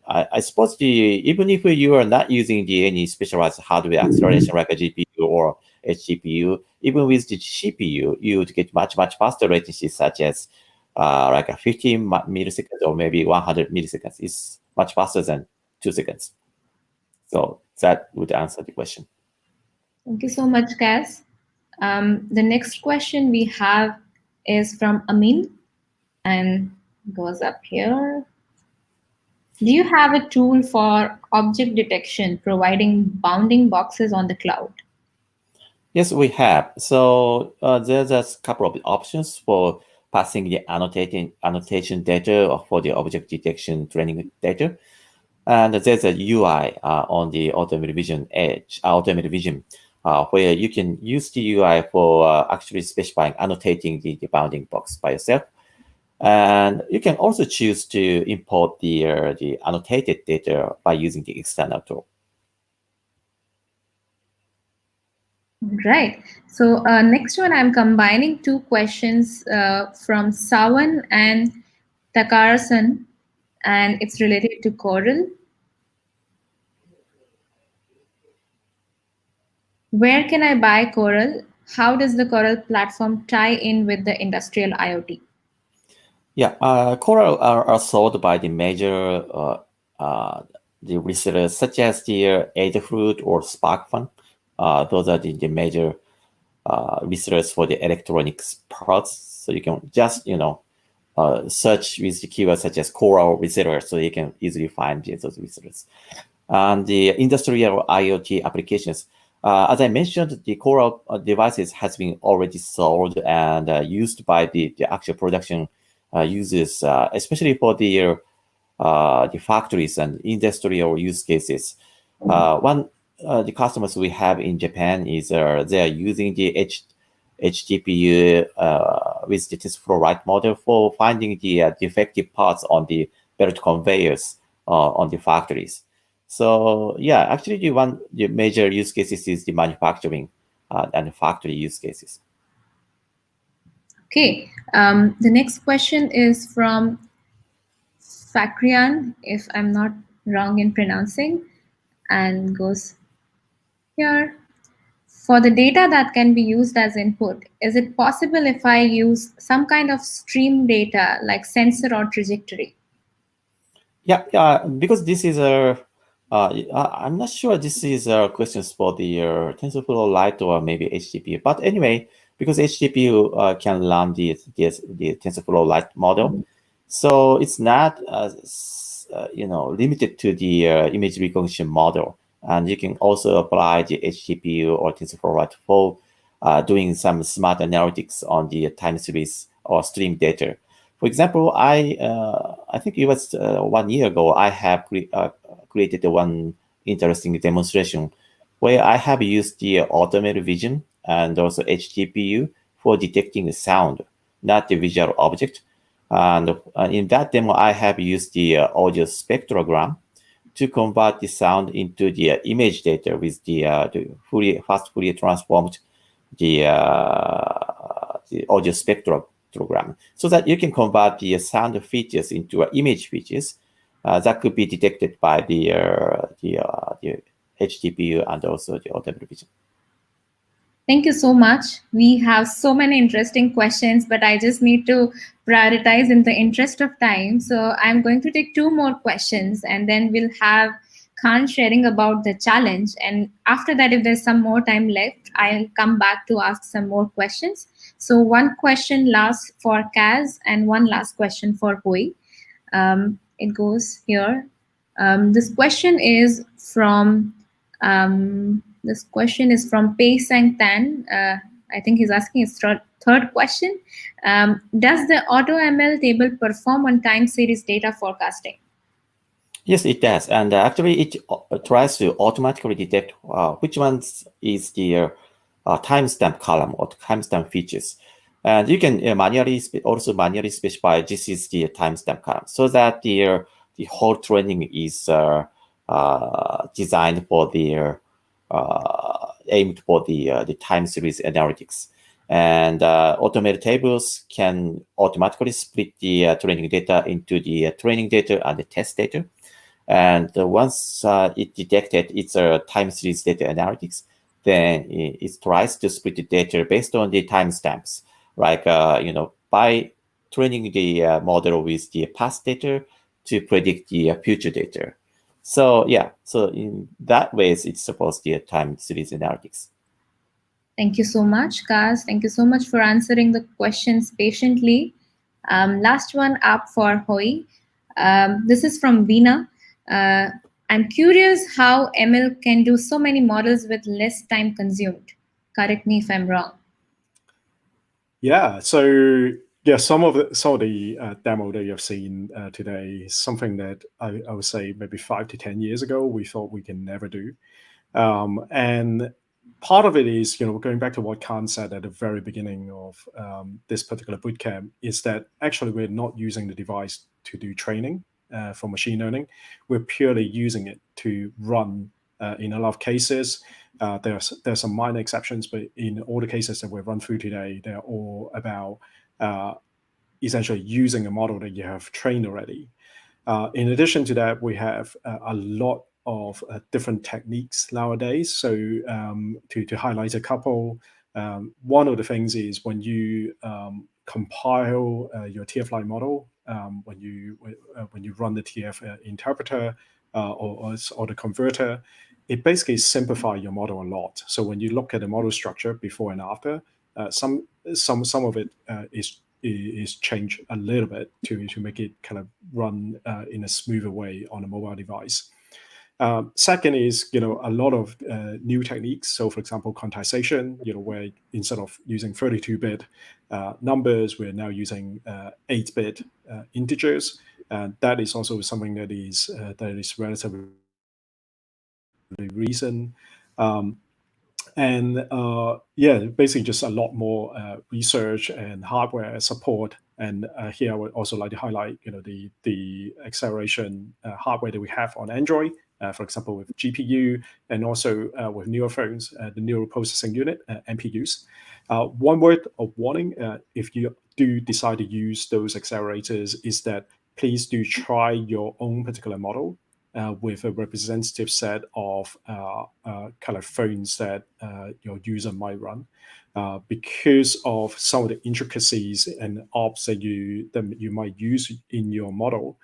I suppose even if you are not using any specialized hardware acceleration like a GPU or HGPU, even with the CPU, you would get much faster latency, such as like a 15 milliseconds or maybe 100 milliseconds. It's much faster than 2 seconds. So that would answer the question. Thank you so much, Kaz. The next question we have is from Amin and goes up here. Do you have a tool for object detection providing bounding boxes on the cloud? Yes, we have. So there's a couple of options for passing the annotation data for the object detection training data. And there's a UI on the AutoML Vision Edge, AutoML Vision, where you can use the UI for actually specifying, annotating the bounding box by yourself. And you can also choose to import the annotated data by using the external tool. Right. So next one, I'm combining two questions from Sawan and Takarasan, and it's related to Coral. Where can I buy Coral? How does the Coral platform tie in with the industrial IoT? Yeah, Coral are sold by the major the resellers such as the Adafruit or SparkFun. Those are the major resellers for the electronics parts. So you can just search with the keywords such as Coral reseller, so you can easily find those resellers. And the industrial IoT applications, as I mentioned, the Coral devices has been already sold and used by the actual production users, especially for the factories and industrial use cases. One the customers we have in Japan is they are using the HGPU with the TensorFlow Lite model for finding the defective parts on the belt conveyors on the factories. So yeah, actually the major use cases is the manufacturing and factory use cases. Okay, the next question is from Fakrian, if I'm not wrong in pronouncing. and goes here. For the data that can be used as input, is it possible if I use some kind of stream data like sensor or trajectory? Yeah, because this is a, I'm not sure this is a question for the TensorFlow Lite or maybe HGPU. But anyway, because HGPU can run the TensorFlow Lite model, so it's not limited to the image recognition model, and you can also apply the HGPU or TensorFlow Lite for doing some smart analytics on the time series or stream data. For example, I think it was 1 year ago, I have created one interesting demonstration where I have used the AutoML vision and also HGPU for detecting the sound, not the visual object. And in that demo, I have used the audio spectrogram to convert the sound into the image data with the fast Fourier transformed the audio spectrogram, so that you can convert the sound features into image features that could be detected by the HGPU and also the AutoML vision. Thank you so much. We have so many interesting questions, but I just need to prioritize in the interest of time. So I'm going to take 2 more questions, and then we'll have Khan sharing about the challenge. And after that, if there's some more time left, I'll come back to ask some more questions. So 1 question last for Kaz and 1 last question for Hui. It goes here. This question is from Pei Sang Tan. I think he's asking his third question. Does the AutoML table perform on time series data forecasting? Yes, it does. And actually, it tries to automatically detect which ones is the timestamp column or timestamp features. And you can manually specify this is the timestamp column, so that the whole training is designed for the aimed for the time series analytics. And AutoML tables can automatically split the training data into the training data and the test data. And once it detected its time series data analytics, then it tries to split the data based on the timestamps, like by training the model with the past data to predict the future data. So yeah, so in that way, it supports the time series analytics. Thank you so much, Kaz. Thank you so much for answering the questions patiently. Last one up for Hoi. This is from Veena. I'm curious how ML can do so many models with less time consumed. Correct me if I'm wrong. Yeah, so yeah, some of the demo that you've seen today is something that I would say maybe 5 to 10 years ago we thought we can never do, and part of it is going back to what Khan said at the very beginning of this particular bootcamp, is that actually we're not using the device to do training for machine learning. We're purely using it to run. In a lot of cases, there's some minor exceptions, but in all the cases that we've run through today, they're all about essentially using a model that you have trained already. In addition to that, we have a lot of different techniques nowadays. So to highlight a couple, one of the things is when you compile your TF Lite model, when you run the TF interpreter or the converter, it basically simplifies your model a lot. So when you look at the model structure before and after, some of it is changed a little bit to make it kind of run in a smoother way on a mobile device. Second is a lot of new techniques. So for example, quantization, where instead of using 32-bit numbers, we're now using 8-bit integers. That is also something that is relatively recent. And yeah, basically just a lot more research and hardware support. And here I would also like to highlight, the acceleration hardware that we have on Android, for example, with GPU, and also with newer phones, the neural processing unit, NPUs. One word of warning, if you do decide to use those accelerators, is that please do try your own particular model with a representative set of kind of phones that your user might run. Because of some of the intricacies and ops that you might use in your model,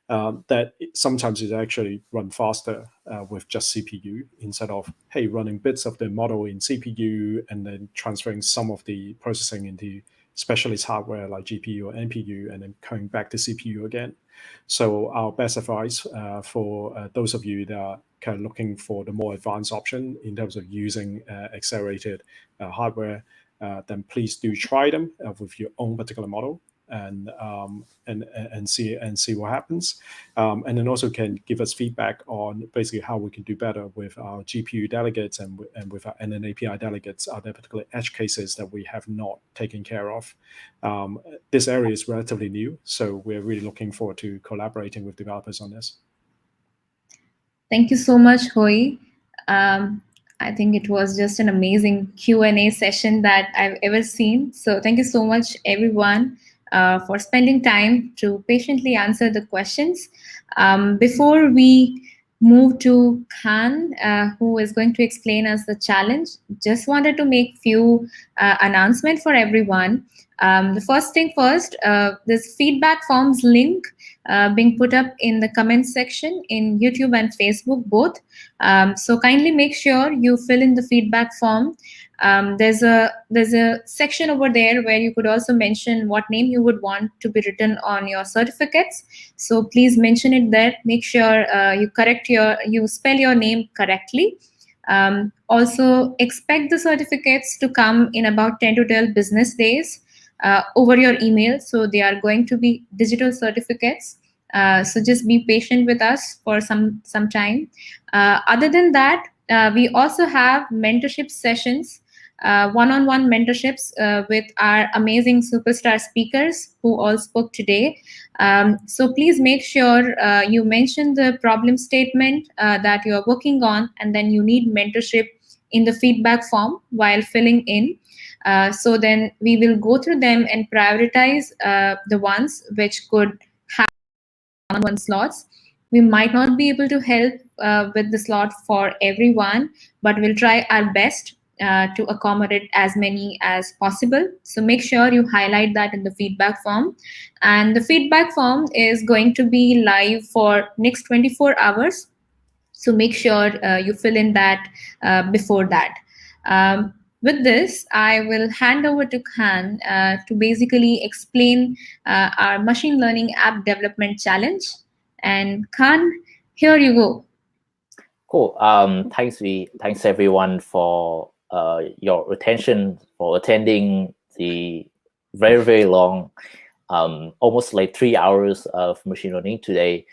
that sometimes it actually run faster with just CPU instead of, hey, running bits of the model in CPU and then transferring some of the processing into specialist hardware like GPU or NPU and then coming back to CPU again. So our best advice for those of you that are kind of looking for the more advanced option in terms of using accelerated hardware, then please do try them with your own particular model and see what happens, and then also can give us feedback on basically how we can do better with our GPU delegates and with our NN API delegates. Are there particular edge cases that we have not taken care of? This area is relatively new, so we're really looking forward to collaborating with developers on this. Thank you so much, Hui. I think it was just an amazing Q&A session that I've ever seen. So thank you so much, everyone, for spending time to patiently answer the questions. Before we move to Khanh, who is going to explain us the challenge, just wanted to make few announcements for everyone. The first thing first, this feedback forms link being put up in the comment section in YouTube and Facebook both. So kindly make sure you fill in the feedback form. There's a section over there where you could also mention what name you would want to be written on your certificates. So please mention it there. Make sure you spell your name correctly. Also expect the certificates to come in about 10 to 12 business days over your email. So they are going to be digital certificates. So just be patient with us for some time. Other than that, we also have mentorship sessions, one-on-one mentorships with our amazing superstar speakers who all spoke today. So please make sure you mention the problem statement that you are working on, and then you need mentorship in the feedback form while filling in. So then we will go through them and prioritize the ones which could have one-on-one slots. We might not be able to help with the slot for everyone, but we'll try our best to accommodate as many as possible. So make sure you highlight that in the feedback form. And the feedback form is going to be live for next 24 hours. So make sure you fill in that before that. With this, I will hand over to Khanh to basically explain our machine learning app development challenge. And Khanh, here you go. Cool. Thanks everyone for your attention, for attending the very, very long, almost like 3 hours of machine learning today.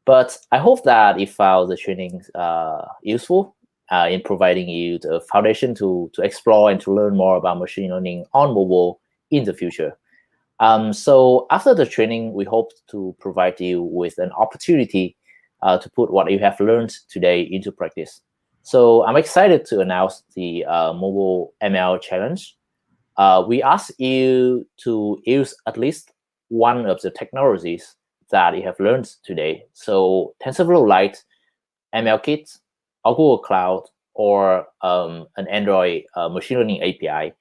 But I hope that you found the training useful in providing you the foundation to explore and to learn more about machine learning on mobile in the future. So after the training, we hope to provide you with an opportunity to put what you have learned today into practice. So I'm excited to announce the Mobile ML Challenge. We ask you to use at least one of the technologies that you have learned today. So TensorFlow Lite, ML Kit, or Google Cloud, or an Android machine learning API,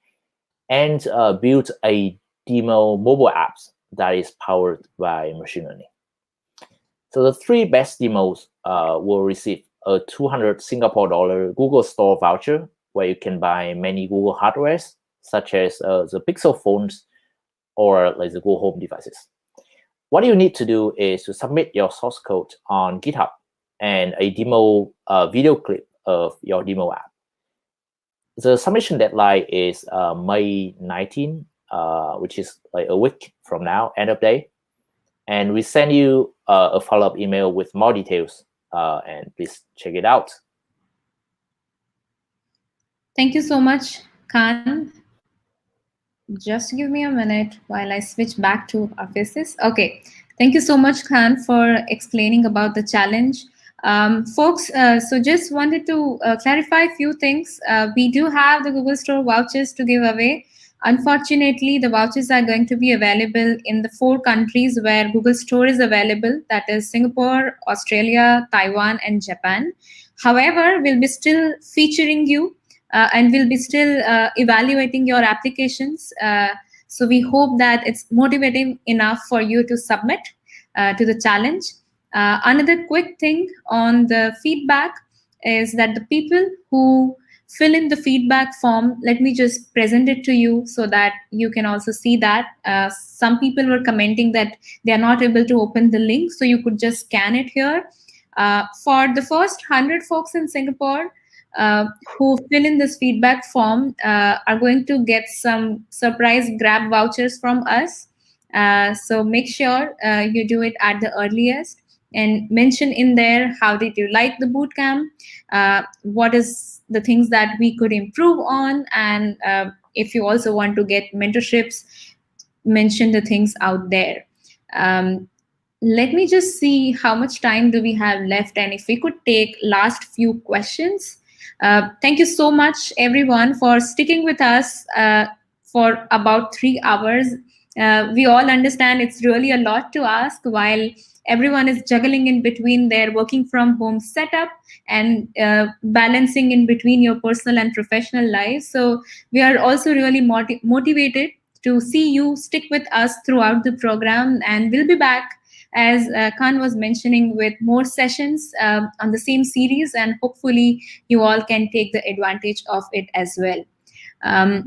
and build a demo mobile apps that is powered by machine learning. So the 3 best demos will receive a 200 Singapore dollar Google Store voucher, where you can buy many Google hardwares, such as the Pixel phones or like the Google Home devices. What you need to do is to submit your source code on GitHub and a demo video clip of your demo app. The submission deadline is May 19, which is like a week from now, end of day. And we send you a follow-up email with more details, and please check it out. Thank you so much, Khanh. Just give me a minute while I switch back to our faces. Okay, thank you so much, Khanh, for explaining about the challenge. Folks, so just wanted to clarify a few things. We do have the Google Store vouchers to give away. Unfortunately, the vouchers are going to be available in the 4 countries where Google Store is available, that is Singapore, Australia, Taiwan, and Japan. However, we'll be still featuring you and we'll be still evaluating your applications. So we hope that it's motivating enough for you to submit to the challenge. Another quick thing on the feedback is that the people who fill in the feedback form, let me just present it to you so that you can also see that. Some people were commenting that they are not able to open the link, so you could just scan it here. For the first 100 folks in Singapore who fill in this feedback form are going to get some surprise grab vouchers from us. So make sure you do it at the earliest and mention in there how did you like the bootcamp, what is the things that we could improve on, and if you also want to get mentorships, mention the things out there. Let me just see how much time do we have left, and if we could take last few questions. Thank you so much everyone for sticking with us for about 3 hours. We all understand it's really a lot to ask while everyone is juggling in between their working from home setup and balancing in between your personal and professional lives. So we are also really motivated to see you stick with us throughout the program, and we'll be back, as Khanh was mentioning, with more sessions on the same series, and hopefully you all can take the advantage of it as well.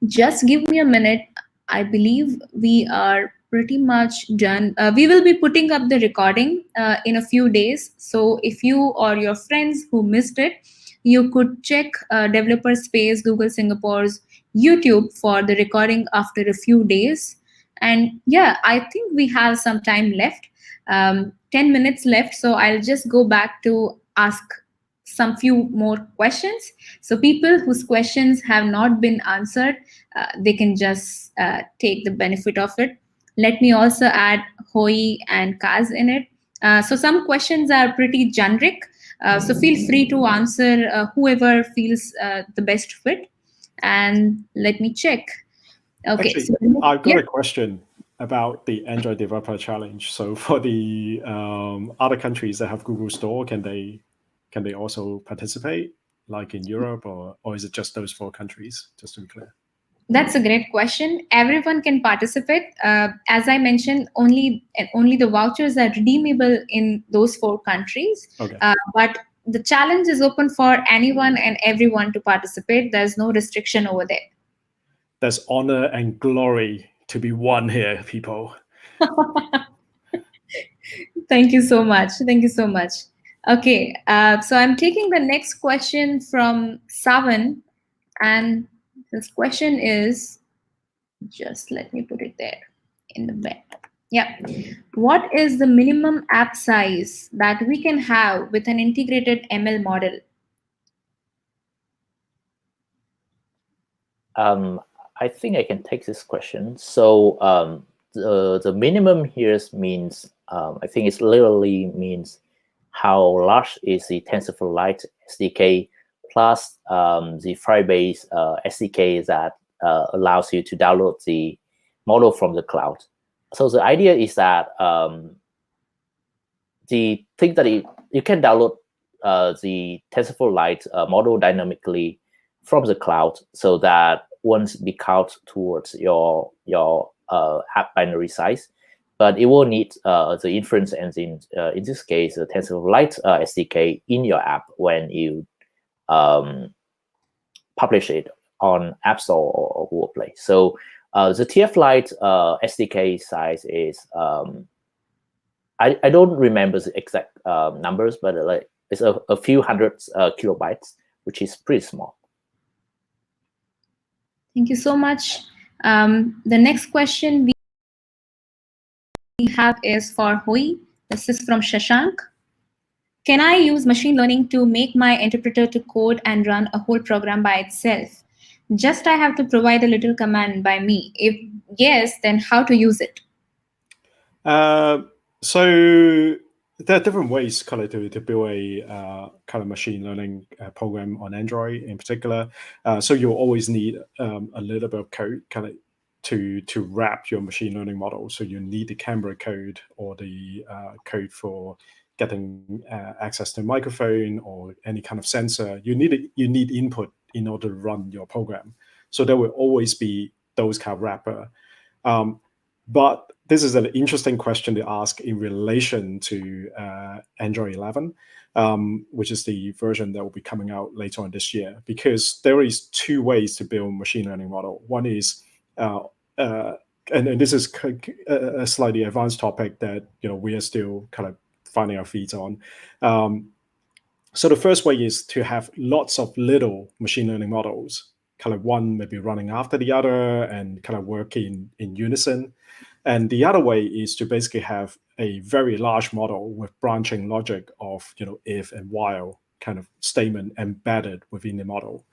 Just give me a minute. I believe we are pretty much done. We will be putting up the recording in a few days. So if you or your friends who missed it, you could check Developer Space Google Singapore's YouTube for the recording after a few days. And yeah, I think we have some time left, 10 minutes left. So I'll just go back to ask some few more questions. So people whose questions have not been answered, they can just take the benefit of it. Let me also add Hoi and Kaz in it. So some questions are pretty generic. So feel free to answer whoever feels the best fit. And let me check. Okay. Actually, so, I've got yeah. a question about the Android Developer Challenge. So for the other countries that have Google Store, can they also participate, like in Europe, or is it just those 4 countries? Just to be clear. That's a great question. Everyone can participate. As I mentioned, only the vouchers are redeemable in those 4 countries. Okay. But the challenge is open for anyone and everyone to participate. There's no restriction over there. There's honor and glory to be won here, people. Thank you so much. Thank you so much. Okay, so I'm taking the next question from Savan, and this question is, just let me put it there in the back. Yeah. What is the minimum app size that we can have with an integrated ML model? I think I can take this question. So the minimum here means, I think it literally means how large is the TensorFlow Lite SDK plus the Firebase SDK that allows you to download the model from the cloud. So the idea is that the thing that you can download the TensorFlow Lite model dynamically from the cloud, so that once be count towards your app binary size, but it will need the inference engine, in this case, the TensorFlow Lite SDK in your app when you publish it on App Store or Google Play. So the TF Lite SDK size is, I don't remember the exact numbers, but like it's a few hundred kilobytes, which is pretty small. Thank you so much. The next question we have is for Hui. This is from Shashank. Can I use machine learning to make my interpreter to code and run a whole program by itself? Just I have to provide a little command by me. If yes, then how to use it? So there are different ways kind of to build a kind of machine learning program on Android in particular. So you'll always need a little bit of code kind of to wrap your machine learning model. So you need the camera code or the code for getting access to a microphone or any kind of sensor. You need input in order to run your program. So there will always be those kind of wrapper. But this is an interesting question to ask in relation to Android 11, which is the version that will be coming out later on this year, because there is two ways to build machine learning model. One is, and this is a slightly advanced topic that we are still kind of finding our feet on. So the first way is to have lots of little machine learning models, kind of one maybe running after the other and kind of work in unison. And the other way is to basically have a very large model with branching logic of if and while kind of statement embedded within the model.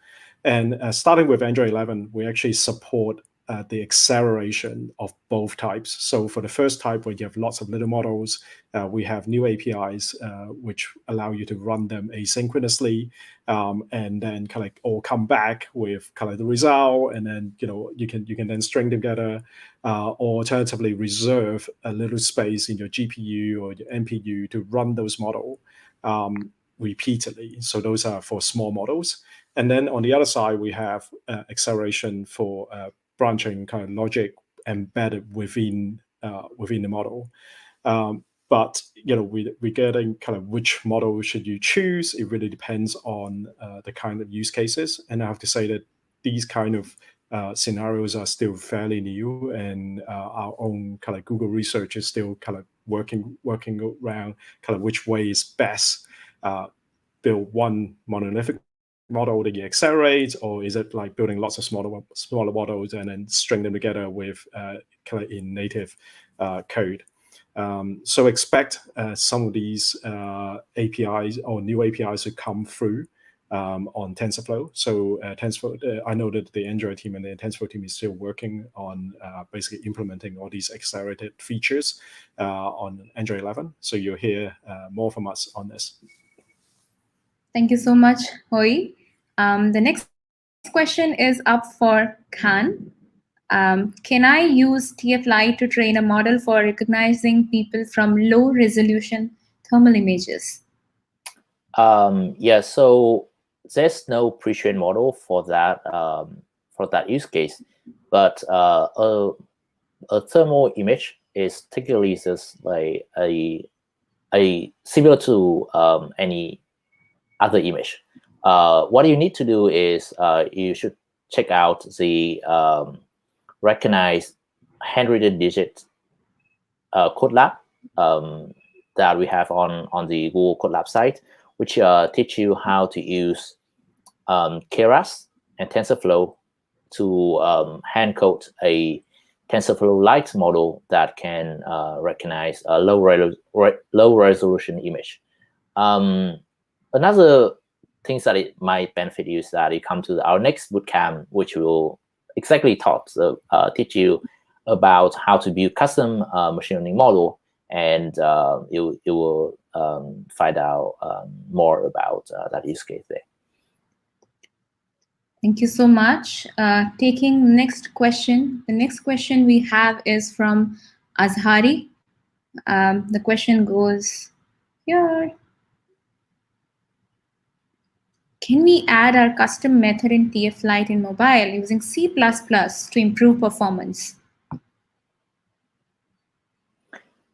And starting with Android 11, we actually support the acceleration of both types. So for the first type, where you have lots of little models, we have new APIs which allow you to run them asynchronously, and then kind of all come back with kind of the result, and then you can then string together, or alternatively reserve a little space in your GPU or your NPU to run those models repeatedly. So those are for small models. And then on the other side, we have acceleration for branching kind of logic embedded within the model. But we're getting kind of which model should you choose. It really depends on the kind of use cases. And I have to say that these kind of scenarios are still fairly new, and our own kind of Google research is still kind of working around kind of which way is best. Build one monolithic model that you accelerate, or is it like building lots of smaller models and then string them together with kind of in native code? So expect some of these APIs or new APIs to come through on TensorFlow. So TensorFlow, I know that the Android team and the TensorFlow team is still working on basically implementing all these accelerated features on Android 11. So you'll hear more from us on this. Thank you so much, Wei. The next question is up for Khanh. Can I use TF Lite to train a model for recognizing people from low-resolution thermal images? Yeah, so there's no pre-trained model for that use case, but a thermal image is typically just like a similar to any other image. What you need to do is you should check out the recognize handwritten digit code lab that we have on the Google Code Lab site, which teach you how to use Keras and TensorFlow to hand code a TensorFlow Lite model that can recognize a low resolution image. Another thing that it might benefit you is that you come to our next bootcamp, which will exactly teach you about how to build custom machine learning model, and you will find out more about that use case there. Thank you so much. Taking the next question. The next question we have is from Azhari. The question goes here. Can we add our custom method in TF Lite in mobile using C++ to improve performance?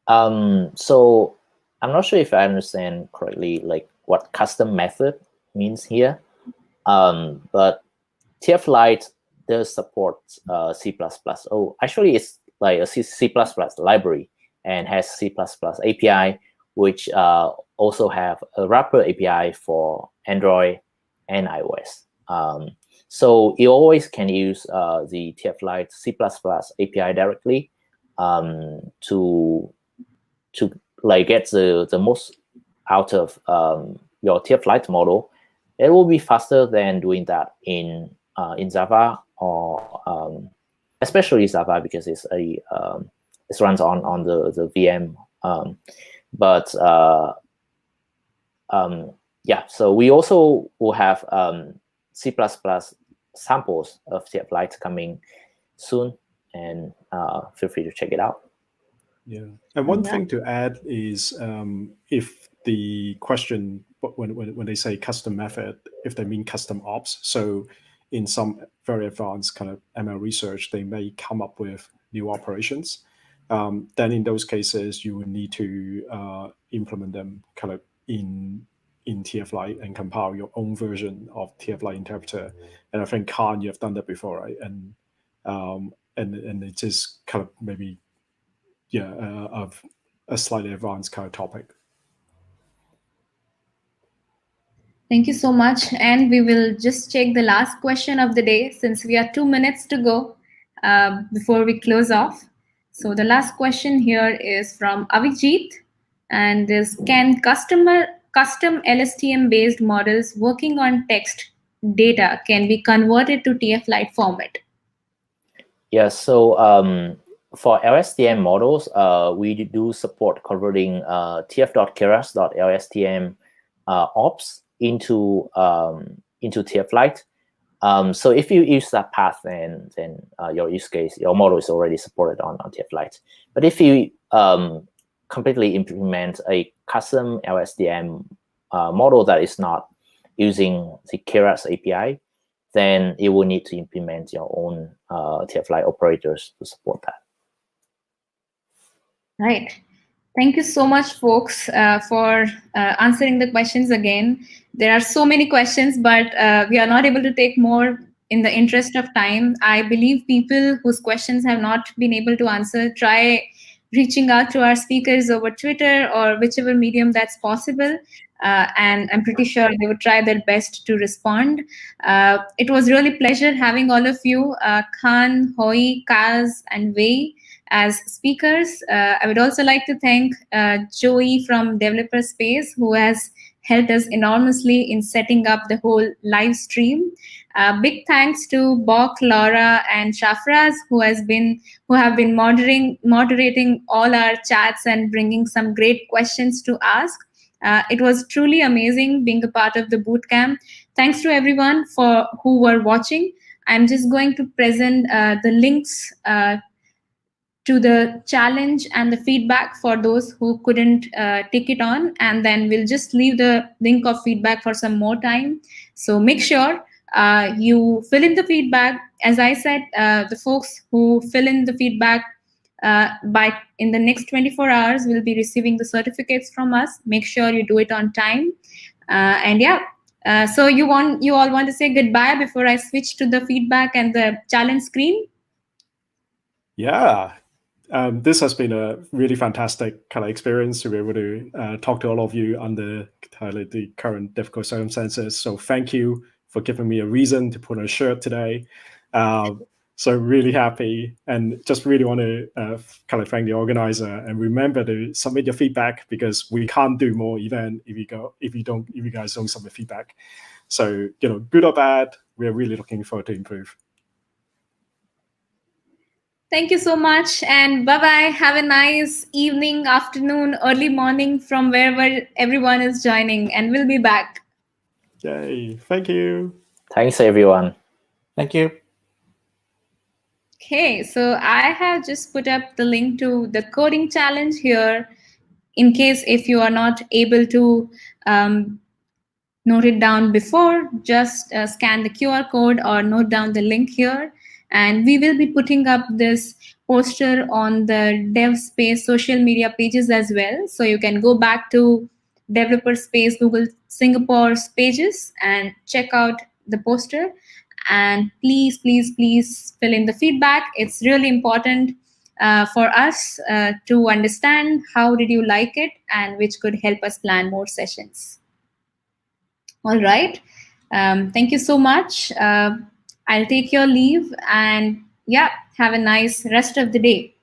So I'm not sure if I understand correctly, like what custom method means here. But TF Lite does support C++. Oh, actually, it's like a C++ library and has C++ API, which also have a wrapper API for Android and iOS. So you always can use the TF Lite C++ API directly to like get the most out of your TF Lite model. It will be faster than doing that in Java, or especially Java, because it's runs on the VM. But yeah, so we also will have C++ samples of TF Lite coming soon, and feel free to check it out. Yeah, and one thing to add is if the question, when they say custom method, if they mean custom ops, so in some very advanced kind of ML research, they may come up with new operations. Then in those cases, you would need to implement them kind of in TF Lite and compile your own version of TF Lite interpreter. And I think Khanh, you have done that before, right? And it is kind of maybe of a slightly advanced kind of topic. Thank you so much. And we will just check the last question of the day since we are 2 minutes to go before we close off. So the last question here is from Avijit, and is, can custom LSTM based models working on text data can be converted to TF Lite format? Yeah, so for LSTM models, we do support converting tf.keras.lstm ops into TF Lite. So if you use that path, then your use case, your model is already supported on TF Lite. But if you completely implement a custom LSTM model that is not using the Keras API, then you will need to implement your own TF Lite operators to support that. Right. Thank you so much, folks, for answering the questions again. There are so many questions, but we are not able to take more in the interest of time. I believe people whose questions have not been able to answer, try reaching out to our speakers over Twitter or whichever medium that's possible. And I'm pretty sure they would try their best to respond. It was really a pleasure having all of you, Khanh, Hoi, Kaz, and Wei, as speakers. I would also like to thank Joey from Developer Space, who has helped us enormously in setting up the whole live stream. Big thanks to Bok, Laura, and Shafraz, who have been moderating all our chats and bringing some great questions to ask. It was truly amazing being a part of the bootcamp. Thanks to everyone who were watching. I'm just going to present the links to the challenge and the feedback for those who couldn't take it on, and then we'll just leave the link of feedback for some more time. So make sure you fill in the feedback. As I said, the folks who fill in the feedback in the next 24 hours will be receiving the certificates from us. Make sure you do it on time. And yeah, so you all want to say goodbye before I switch to the feedback and the challenge screen? Yeah. This has been a really fantastic kind of experience to be able to talk to all of you under the current difficult circumstances. So thank you for giving me a reason to put on a shirt today. So really happy, and just really want to kind of thank the organizer, and remember to submit your feedback, because we can't do more event if you guys don't submit feedback. So good or bad, we're really looking forward to improve. Thank you so much, and bye-bye. Have a nice evening, afternoon, early morning from wherever everyone is joining, and we'll be back. Yay. Thank you. Thanks, everyone. Thank you. Okay, so I have just put up the link to the coding challenge here, in case if you are not able to note it down before, just scan the QR code or note down the link here. And we will be putting up this poster on the Dev Space social media pages as well. So you can go back to Developer Space Google Singapore's pages and check out the poster. And please, please, please fill in the feedback. It's really important for us to understand how did you like it, and which could help us plan more sessions. All right. Thank you so much. I'll take your leave, and yeah, have a nice rest of the day.